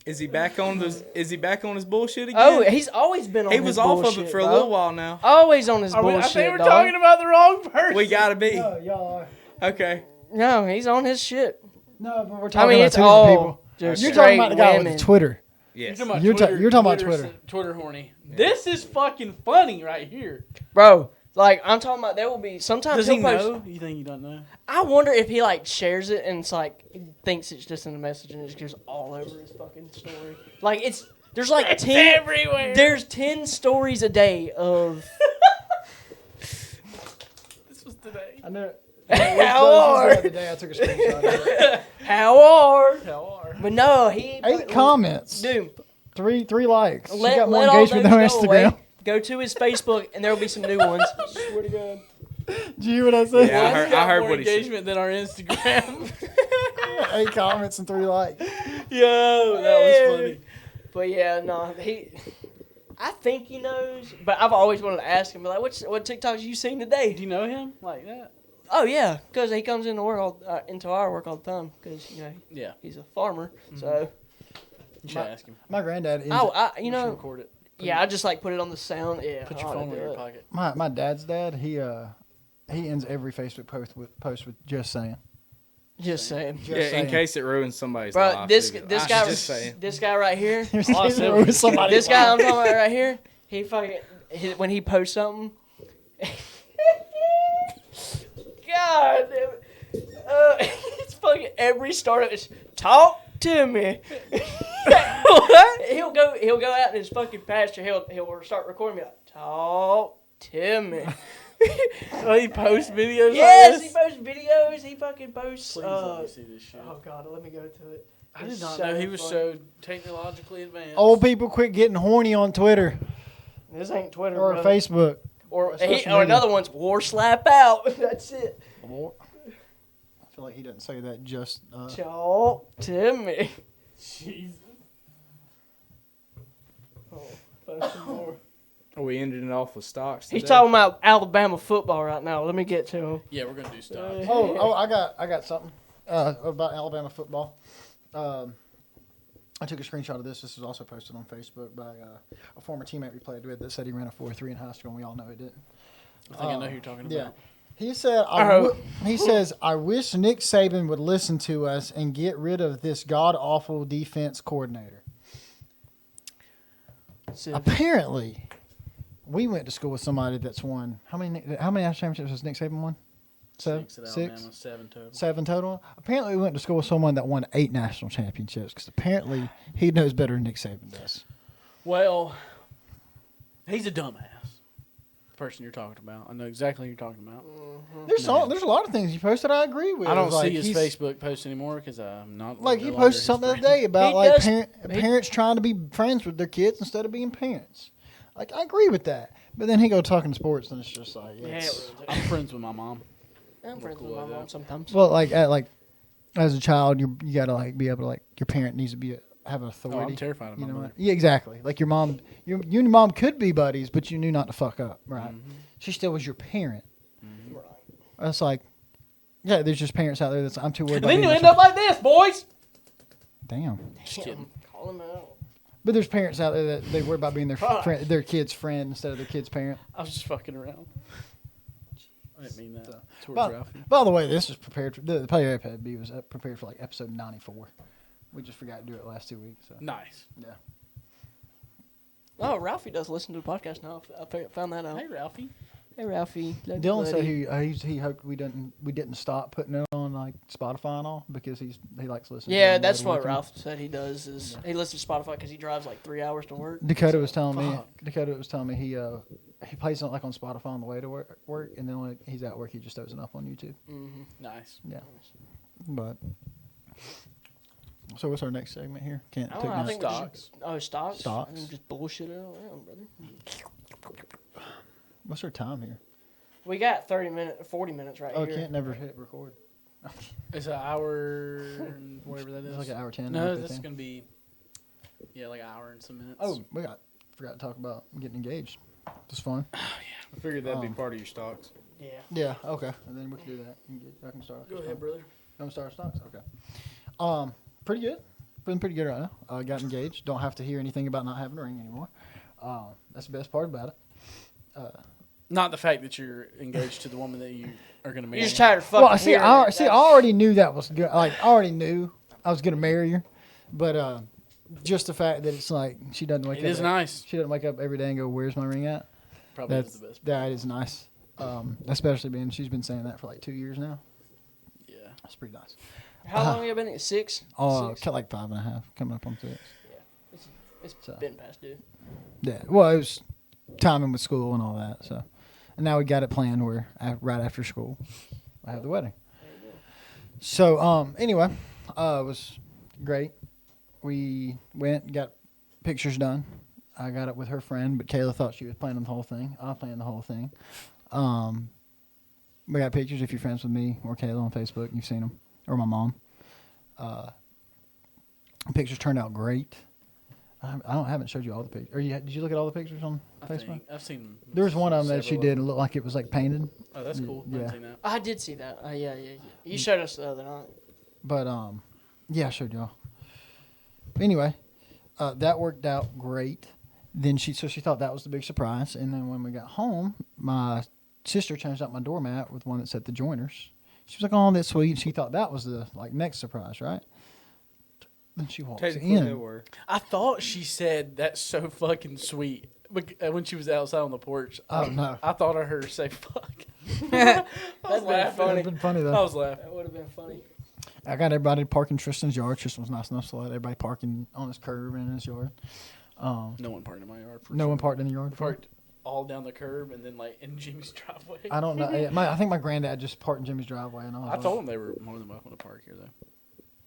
Speaker 3: Is he back on this? Is he back on his bullshit again?
Speaker 4: Oh, he's always been on
Speaker 3: he
Speaker 4: his
Speaker 3: was off
Speaker 4: bullshit,
Speaker 3: of it for a
Speaker 4: bro.
Speaker 3: little while now.
Speaker 4: Always on his
Speaker 1: I
Speaker 4: bullshit,
Speaker 1: think we're
Speaker 4: dog.
Speaker 1: talking about the wrong person.
Speaker 3: We gotta be.
Speaker 2: No, y'all are.
Speaker 3: Okay.
Speaker 4: No, he's on his shit.
Speaker 2: No, but we're
Speaker 4: I
Speaker 2: talking
Speaker 4: mean,
Speaker 2: about
Speaker 4: it's
Speaker 2: two
Speaker 4: all
Speaker 2: different people.
Speaker 4: just
Speaker 2: You're talking about the guy
Speaker 4: women.
Speaker 2: with the Twitter.
Speaker 3: Yes.
Speaker 2: You're talking about Twitter.
Speaker 1: Twitter horny. This is fucking funny right here.
Speaker 4: Bro, like, I'm talking about there will be sometimes
Speaker 1: Does
Speaker 4: he'll
Speaker 1: he
Speaker 4: post.
Speaker 1: know? You think he don't know?
Speaker 4: I wonder if he shares it and it's he thinks it's just in a message and it's just all over his fucking story. Like there's 10
Speaker 1: everywhere.
Speaker 4: There's 10 stories a day of
Speaker 1: This was today.
Speaker 2: I know.
Speaker 4: How are
Speaker 2: The day I took a screenshot of it.
Speaker 4: how are.
Speaker 1: How are?
Speaker 4: But no, he
Speaker 2: 8 comments.
Speaker 4: Dude,
Speaker 2: Three likes. She
Speaker 4: let
Speaker 2: got more
Speaker 4: all
Speaker 2: engagement than her
Speaker 4: those go away.
Speaker 2: Instagram.
Speaker 4: Go to his Facebook and there will be some new ones. Swear to God.
Speaker 2: Did you hear what I said?
Speaker 3: Yeah, I
Speaker 1: One's got
Speaker 3: heard
Speaker 1: more
Speaker 3: what he said.
Speaker 1: engagement than our Instagram.
Speaker 2: 8 comments and 3 likes.
Speaker 1: Yo, that was funny.
Speaker 4: But yeah, no, I think he knows, but I've always wanted to ask him, like, what TikToks you seen today?
Speaker 1: Do you know him like that?
Speaker 4: Oh yeah, because he comes into work into our work all the time, because
Speaker 1: Yeah.
Speaker 4: he's a farmer. So
Speaker 1: You should ask him.
Speaker 2: My granddad. Ends
Speaker 4: You
Speaker 1: You should
Speaker 4: know,
Speaker 1: record it.
Speaker 4: yeah, I just like put it on the sound. Yeah,
Speaker 1: Put your
Speaker 4: I oughta
Speaker 1: phone in
Speaker 4: do
Speaker 1: your
Speaker 4: it.
Speaker 1: pocket.
Speaker 2: my dad's dad. He ends every Facebook post with just saying.
Speaker 4: Just saying.
Speaker 2: Just
Speaker 3: Yeah, in
Speaker 2: saying.
Speaker 3: case it ruins somebody's
Speaker 4: Bro,
Speaker 3: life.
Speaker 4: this
Speaker 3: dude.
Speaker 4: this
Speaker 3: I
Speaker 4: guy
Speaker 3: just saying.
Speaker 4: this guy right here.
Speaker 2: With somebody.
Speaker 4: This guy I'm talking about right here. He fucking when he posts something. God damn it. It's fucking every startup is talk to me. What? He'll go out in his fucking pasture. He'll start recording me like talk to me.
Speaker 1: Oh, he posts videos
Speaker 4: Yes,
Speaker 1: like
Speaker 4: he
Speaker 1: this?
Speaker 4: posts videos. He fucking posts.
Speaker 1: Please let me see this shit.
Speaker 4: Oh god, let me go to it.
Speaker 1: I did
Speaker 4: It's
Speaker 1: not
Speaker 4: so
Speaker 1: know he was
Speaker 4: funny.
Speaker 1: so technologically advanced.
Speaker 2: Old people quit getting horny on Twitter
Speaker 4: This ain't Twitter
Speaker 2: or
Speaker 4: brother.
Speaker 2: Facebook.
Speaker 4: Or
Speaker 2: social media.
Speaker 4: another one's war slap out. That's it.
Speaker 2: I feel like he doesn't say that just.
Speaker 4: Talk to me.
Speaker 1: Jesus.
Speaker 4: Oh, post some more.
Speaker 3: Are we ending it off with stocks?
Speaker 4: He's
Speaker 3: today?
Speaker 4: talking about Alabama football right now. Let me get to him.
Speaker 1: Yeah, we're gonna do stocks.
Speaker 2: Oh, I got something about Alabama football. I took a screenshot of this. This was also posted on Facebook by a former teammate we played with that said he ran a 4.3 in high school, and we all know he didn't.
Speaker 1: I think I know who you're talking about.
Speaker 2: Yeah. He said, he says, I wish Nick Saban would listen to us and get rid of this god-awful defense coordinator. Apparently, we went to school with somebody that's won. How many national championships has Nick Saban won?
Speaker 1: Six at Alabama, 7 total.
Speaker 2: 7 total. Apparently, we went to school with someone that won 8 national championships because apparently he knows better than Nick Saban does.
Speaker 1: Well, he's a dumbass. The person you're talking about. I know exactly who you're talking about.
Speaker 2: There's a lot of things he posted I agree with.
Speaker 1: I don't
Speaker 2: Like,
Speaker 1: see his
Speaker 2: he's-
Speaker 1: Facebook post anymore because I'm not.
Speaker 2: Like
Speaker 1: no
Speaker 2: he
Speaker 1: longer
Speaker 2: posted
Speaker 1: his
Speaker 2: something the other
Speaker 1: friend.
Speaker 2: day about
Speaker 4: He
Speaker 2: like
Speaker 4: does-
Speaker 2: parents trying to be friends with their kids instead of being parents. Like I agree with that, but then he go talking sports and it's just like
Speaker 4: Yeah,
Speaker 2: it's,
Speaker 1: I'm friends with my mom.
Speaker 4: I'm friends with
Speaker 1: cool
Speaker 4: my
Speaker 1: like
Speaker 4: mom
Speaker 1: that.
Speaker 4: sometimes.
Speaker 2: well like as a child you gotta like be able to like your parent needs to have authority.
Speaker 1: Oh, I'm terrified of
Speaker 2: You
Speaker 1: my
Speaker 2: know
Speaker 1: mother.
Speaker 2: what? Yeah, exactly. Like your mom, you and your mom could be buddies, but you knew not to fuck up, right?
Speaker 1: Mm-hmm.
Speaker 2: She still was your parent. It's like, yeah, there's just parents out there that's I'm too worried.
Speaker 1: And
Speaker 2: about
Speaker 1: then
Speaker 2: being
Speaker 1: you end
Speaker 2: their
Speaker 1: up like this, boys.
Speaker 2: damn.
Speaker 1: Just kidding.
Speaker 4: Call him out.
Speaker 2: But there's parents out there that they worry about being their kid's friend instead of their kid's parent.
Speaker 1: I was just fucking around. I didn't mean that. Towards
Speaker 2: By,
Speaker 1: Ralphie.
Speaker 2: by the way, this was prepared for the player iPad B was prepared for like episode 94. We just forgot to do it last 2 weeks. So
Speaker 1: Nice.
Speaker 2: yeah.
Speaker 4: Oh, Ralphie does listen to the podcast now. I found that out.
Speaker 1: Hey, Ralphie.
Speaker 4: Hey, Ralphie. Love
Speaker 2: Dylan
Speaker 4: you,
Speaker 2: said
Speaker 4: buddy.
Speaker 2: he hoped we didn't stop putting it on like Spotify and all because he likes listening. to
Speaker 4: Yeah,
Speaker 2: it on the
Speaker 4: that's
Speaker 2: road
Speaker 4: what
Speaker 2: with him.
Speaker 4: Ralph said he does. Is he listens to Spotify because he drives like 3 hours to work.
Speaker 2: Dakota was telling me he plays it like on Spotify on the way to work and then when he's at work he just throws it up on YouTube.
Speaker 4: Mm-hmm.
Speaker 1: Nice.
Speaker 2: Yeah, but so what's our next segment here? Can't
Speaker 4: I don't
Speaker 2: take
Speaker 4: know, I
Speaker 2: notes.
Speaker 4: think stocks.
Speaker 2: Stocks.
Speaker 4: I think just bullshit it around, brother.
Speaker 2: What's our time here?
Speaker 4: We got 40 minutes right
Speaker 2: Oh,
Speaker 4: here.
Speaker 2: can't never hit record.
Speaker 1: It's an hour and whatever that is.
Speaker 2: It's like an hour 10.
Speaker 1: No,
Speaker 2: hour
Speaker 1: this is
Speaker 2: 15.
Speaker 1: going to be, like an hour and some minutes.
Speaker 2: Oh, forgot to talk about getting engaged. It's fun.
Speaker 3: I figured that'd be part of your stocks.
Speaker 4: Yeah.
Speaker 2: Yeah. Okay. And then we can do that. I can start.
Speaker 1: Go ahead, brother.
Speaker 2: You want to start stocks? Okay. Pretty good. Been pretty good right now. I got engaged. Don't have to hear anything about not having a ring anymore. That's the best part about it.
Speaker 1: Not the fact that you're engaged to the woman that you are going to marry.
Speaker 4: You're just tired of fucking
Speaker 2: Well, see,
Speaker 4: hearing
Speaker 2: I
Speaker 4: it.
Speaker 2: already knew that was good. Like, I already knew I was gonna marry her, but just the fact that it's like she doesn't wake
Speaker 1: It
Speaker 2: up.
Speaker 1: is nice.
Speaker 2: She doesn't wake up every day and go, "Where's my ring at?"
Speaker 1: Probably is the best.
Speaker 2: That is nice. Especially being she's been saying that for like 2 years now.
Speaker 1: Yeah.
Speaker 2: That's pretty nice.
Speaker 4: How long have you been? 6?
Speaker 2: Cut like 5.5, coming up on 6.
Speaker 4: It's
Speaker 2: So.
Speaker 4: been past due.
Speaker 2: Yeah. Well, it was timing with school and all that. So, and now we got it planned where right after school, I have the wedding. So, anyway, it was great. We went and got pictures done. I got it with her friend, but Kayla thought she was planning the whole thing. I planned the whole thing. We got pictures. If you're friends with me or Kayla on Facebook, you've seen them, or my mom. Pictures turned out great. I haven't showed you all the pictures. Did you look at all the pictures on Facebook?
Speaker 1: I've seen.
Speaker 2: There was one of them that she
Speaker 1: several
Speaker 2: did and looked like it was like painted.
Speaker 1: Oh, that's cool. I
Speaker 2: Yeah.
Speaker 1: haven't seen that.
Speaker 4: I did see that. Yeah. You showed us the other night.
Speaker 2: But yeah, I showed y'all. Anyway, that worked out great. Then she thought that was the big surprise. And then when we got home, my sister changed out my doormat with one that said the Joiners. She was like, "Oh, that's sweet." She thought that was the next surprise, right? Then she walks in.
Speaker 1: I thought she said that's so fucking sweet when she was outside on the porch.
Speaker 2: Oh no!
Speaker 1: I thought I heard her say "fuck." I was laughing.
Speaker 2: That'd have been funny though.
Speaker 1: I was laughing.
Speaker 4: That would have been funny.
Speaker 2: I got everybody parking Tristan's yard. Tristan was nice enough to let everybody parking on his curb and in his yard.
Speaker 1: No one parked in my yard.
Speaker 2: No one parked in the yard.
Speaker 1: Parked all down the curb and then like in Jimmy's driveway.
Speaker 2: I don't know. I think my granddad just parked in Jimmy's driveway, and
Speaker 1: I told him they were more than welcome to park here though.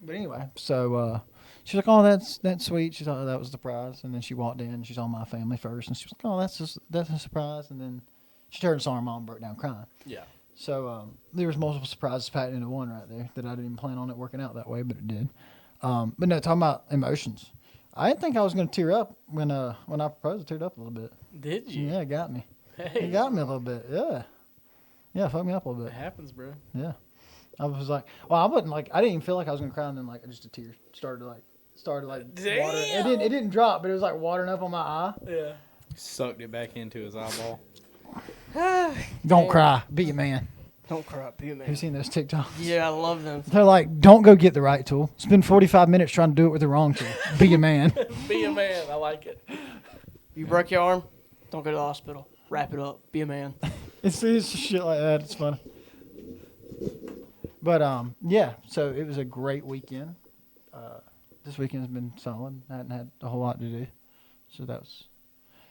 Speaker 2: But anyway, so she's like, "Oh, that's sweet." She thought that was the surprise, and then she walked in. And she saw my family first, and she was like, "Oh, that's a surprise." And then she turned and saw her mom and broke down crying.
Speaker 1: Yeah.
Speaker 2: So there was multiple surprises packed into one right there that I didn't even plan on it working out that way, but it did. But no, talking about emotions, I didn't think I was going to tear up when I proposed. I teared up a little bit.
Speaker 1: Did you?
Speaker 2: Yeah, it got me.
Speaker 1: Hey.
Speaker 2: It got me a little bit. Yeah, fucked me up a little
Speaker 1: It
Speaker 2: bit.
Speaker 1: happens, bro.
Speaker 2: Yeah, I was like, well, I wasn't like, I didn't even feel like I was going to cry, and then like just a tear started like
Speaker 1: Damn.
Speaker 2: water. It didn't drop, but it was like watering up on my eye.
Speaker 1: Yeah.
Speaker 3: Sucked it back into his eyeball.
Speaker 2: Don't cry, be a man.
Speaker 4: Don't cry, be a
Speaker 2: Have you
Speaker 4: man.
Speaker 2: seen those TikToks?
Speaker 4: Yeah, I love them.
Speaker 2: They're like, don't go get the right tool. Spend 45 minutes trying to do it with the wrong tool. Be a man.
Speaker 1: Be a man. I like it.
Speaker 4: You broke your arm, don't go to the hospital. Wrap it up. Be a man.
Speaker 2: It's shit like that. It's funny. But yeah. So it was a great weekend. This weekend's been solid. I hadn't had a whole lot to do, so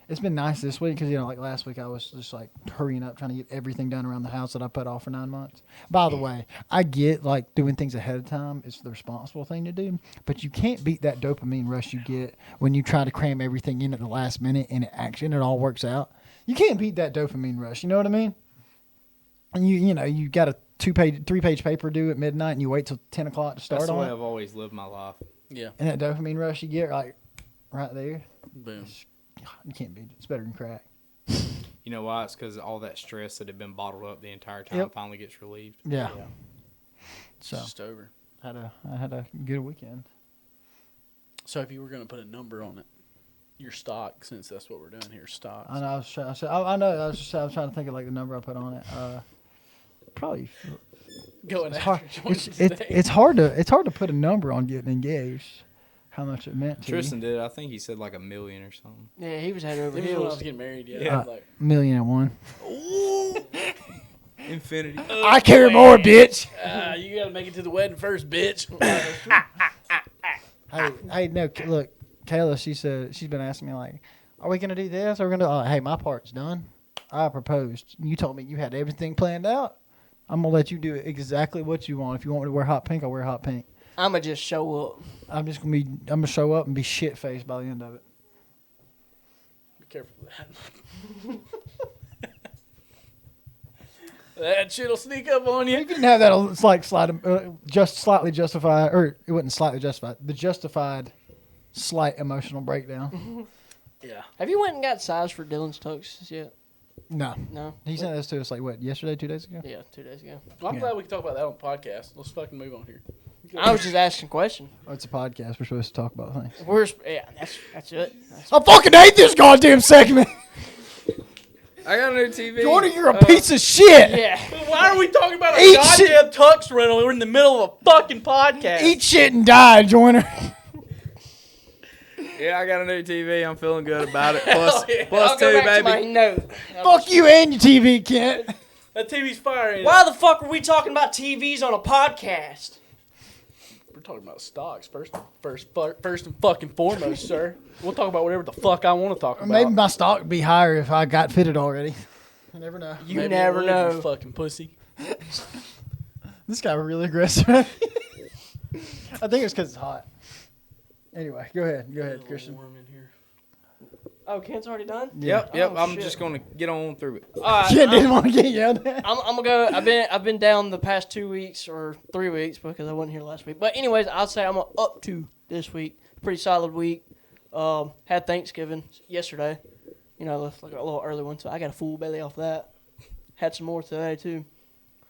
Speaker 2: it's been nice this week because like last week I was just like hurrying up trying to get everything done around the house that I put off for 9 months. By the way, I get like doing things ahead of time is the responsible thing to do, but you can't beat that dopamine rush you get when you try to cram everything in at the last minute and it all works out. You can't beat that dopamine rush. You know what I mean? And you got a 3-page paper due at midnight and you wait till 10 o'clock to start
Speaker 3: That's the
Speaker 2: on
Speaker 3: way
Speaker 2: it.
Speaker 3: I've always lived my life.
Speaker 1: Yeah.
Speaker 2: And that dopamine rush you get like right there,
Speaker 1: Boom.
Speaker 2: you can't beat it. It's better than crack.
Speaker 3: You know why? It's because all that stress that had been bottled up the entire time
Speaker 2: Yep.
Speaker 3: finally gets relieved.
Speaker 2: Yeah.
Speaker 1: It's
Speaker 2: So
Speaker 1: just over.
Speaker 2: I had a good weekend.
Speaker 1: So if you were going to put a number on it, your stock, since that's what we're doing here, stocks.
Speaker 2: I know. I was trying to think of like the number I put on it. Probably.
Speaker 1: Going
Speaker 2: It's
Speaker 1: after
Speaker 2: hard.
Speaker 1: joints
Speaker 2: It's hard to put a number on getting engaged. How much it meant to
Speaker 3: Tristan did. I think he said like $1 million or something.
Speaker 4: Yeah, he was head over
Speaker 1: Even when I was
Speaker 4: heels.
Speaker 1: getting married, yeah.
Speaker 3: Yeah.
Speaker 1: I was like,
Speaker 2: you. 1,000,001.
Speaker 3: Infinity.
Speaker 2: I care more, bitch.
Speaker 1: you got to make it to the wedding first, bitch.
Speaker 2: Hey, no. Look, Kayla. She's been asking me like, "Are we gonna do this? Are we gonna?" Hey, my part's done. I proposed. You told me you had everything planned out. I'm gonna let you do exactly what you want. If you want me to wear hot pink, I'll wear hot pink.
Speaker 4: I'ma just show up.
Speaker 2: I'm gonna show up and be shit faced by the end of it.
Speaker 1: Be careful with that. That shit'll sneak up on you.
Speaker 2: You can have that. It's like just slightly justified, or it wasn't slightly justified. The justified, slight emotional breakdown.
Speaker 1: Yeah.
Speaker 4: Have you went and got size for Dylan's tux yet?
Speaker 2: No,
Speaker 4: No.
Speaker 2: he sent this to us like what, yesterday, 2 days ago.
Speaker 4: Yeah, 2 days ago.
Speaker 1: Well, I'm
Speaker 2: Yeah.
Speaker 1: glad we can talk about that on the podcast. Let's fucking move on here.
Speaker 4: I was just asking a question.
Speaker 2: Oh, it's a podcast. We're supposed to talk about things.
Speaker 4: That's it.
Speaker 2: I fucking hate this goddamn segment.
Speaker 3: I got a new TV.
Speaker 2: Jordan, you're a piece of shit.
Speaker 4: Yeah.
Speaker 1: Why are we talking about a
Speaker 2: Eat
Speaker 1: goddamn tux rental? We're in the middle of a fucking podcast.
Speaker 2: Eat shit and die, Joiner.
Speaker 3: Yeah, I got a new TV. I'm feeling good about it. Plus,
Speaker 1: yeah.
Speaker 3: plus
Speaker 4: I'll go
Speaker 3: two,
Speaker 4: back to my
Speaker 3: baby.
Speaker 4: note.
Speaker 2: Fuck you and your TV, Kent.
Speaker 1: That TV's firing.
Speaker 4: Why the fuck are we talking about TVs on a podcast?
Speaker 1: We're talking about stocks first and fucking foremost, sir. We'll talk about whatever the fuck I want to talk about.
Speaker 2: Maybe my stock would be higher if I got fitted already. You never know.
Speaker 4: You
Speaker 1: Maybe
Speaker 4: never
Speaker 1: it would,
Speaker 4: know.
Speaker 1: you fucking pussy.
Speaker 2: This guy was really aggressive. I think it's because it's hot. Anyway, go ahead, Christian.
Speaker 1: Warm in here.
Speaker 4: Oh, Kent's already done?
Speaker 3: Yep.
Speaker 4: Oh,
Speaker 3: I'm
Speaker 4: shit.
Speaker 3: just gonna get on through it.
Speaker 4: All right.
Speaker 2: Kent didn't want to get yelled at.
Speaker 4: I'm gonna go. I've been down the past 2 weeks or 3 weeks because I wasn't here last week. But anyways, I'll say I'm up to this week. Pretty solid week. Had Thanksgiving yesterday. You know, like a little early one, so I got a full belly off that. Had some more today too.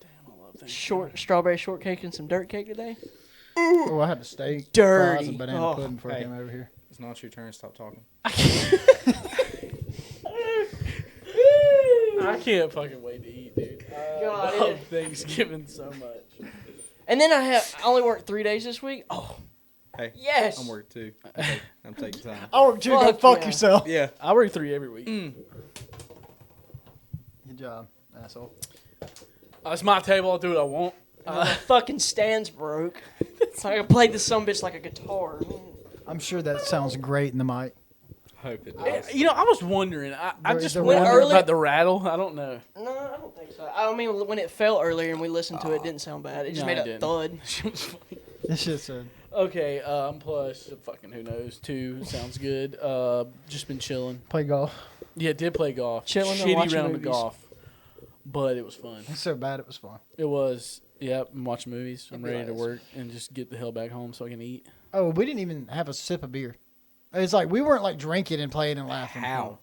Speaker 1: Damn, I love things.
Speaker 4: Strawberry shortcake and some dirt cake today.
Speaker 2: Oh, I had a steak,
Speaker 4: Dirty.
Speaker 2: fries, and banana
Speaker 4: Oh.
Speaker 2: pudding before I
Speaker 3: Hey.
Speaker 2: came over here.
Speaker 3: It's not your turn. Stop talking.
Speaker 1: I can't fucking wait to eat, dude.
Speaker 4: God,
Speaker 1: I love
Speaker 4: it-
Speaker 1: Thanksgiving so much.
Speaker 4: And then I only worked 3 days this week. Oh,
Speaker 3: Hey,
Speaker 4: yes.
Speaker 3: I'm working too. I'm taking time.
Speaker 2: I work too. Go
Speaker 4: Fuck
Speaker 2: fuck
Speaker 4: yeah.
Speaker 2: yourself.
Speaker 3: Yeah.
Speaker 1: I work 3 every week.
Speaker 2: Good job, asshole.
Speaker 1: It's my table. I'll do what I want.
Speaker 4: My fucking stand's broke. So I can play this sumbitch like a guitar.
Speaker 2: I'm sure that sounds great in the mic.
Speaker 3: Hope it does.
Speaker 1: You know, I was wondering. I just
Speaker 2: the
Speaker 1: wondered
Speaker 4: early-
Speaker 1: about the rattle. I don't know.
Speaker 4: No, I don't think so. I mean, when it fell earlier and we listened to it, it didn't sound bad. It just
Speaker 1: No,
Speaker 4: made
Speaker 1: it
Speaker 4: a
Speaker 1: didn't.
Speaker 4: thud.
Speaker 2: This shit's a
Speaker 1: Okay, plus fucking who knows. 2 sounds good. Just been chilling.
Speaker 2: play golf.
Speaker 1: Yeah, did play golf.
Speaker 4: Chilling and
Speaker 1: Shitty
Speaker 4: watching
Speaker 1: round
Speaker 4: movies.
Speaker 1: of golf, but it was fun.
Speaker 2: It's so bad it was fun.
Speaker 1: It was. Yep, I'm watching movies. I'm ready to
Speaker 4: Nice.
Speaker 1: work and just get the hell back home so I can eat.
Speaker 2: Oh, we didn't even have a sip of beer. It's like we weren't like drinking and playing and laughing.
Speaker 3: How?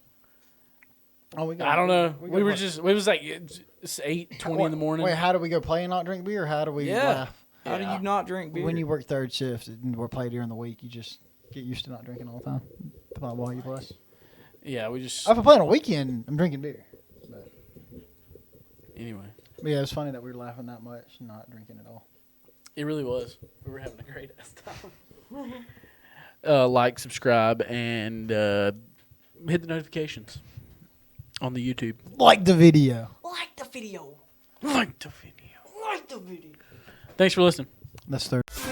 Speaker 2: Oh, we got.
Speaker 1: I don't know.
Speaker 2: we
Speaker 1: We were
Speaker 2: got-
Speaker 1: just. It was like it's 8:20 in the morning.
Speaker 2: Wait, how do we go play and not drink beer? Or how do we
Speaker 1: Yeah.
Speaker 2: laugh?
Speaker 3: How do you not drink beer?
Speaker 2: When you work third shift and we're playing during the week, you just get used to not drinking all the time. While you play.
Speaker 1: Yeah, we just.
Speaker 2: If I play on a weekend, I'm drinking beer.
Speaker 1: Anyway,
Speaker 2: But yeah, it's funny that we were laughing that much and not drinking at all.
Speaker 1: it really was. We were having a great ass time. Like, subscribe, and hit the notifications on the YouTube.
Speaker 2: Like the video.
Speaker 4: Like the video.
Speaker 1: Like the video.
Speaker 4: Like the video.
Speaker 1: Thanks for listening.
Speaker 2: That's third.
Speaker 6: Try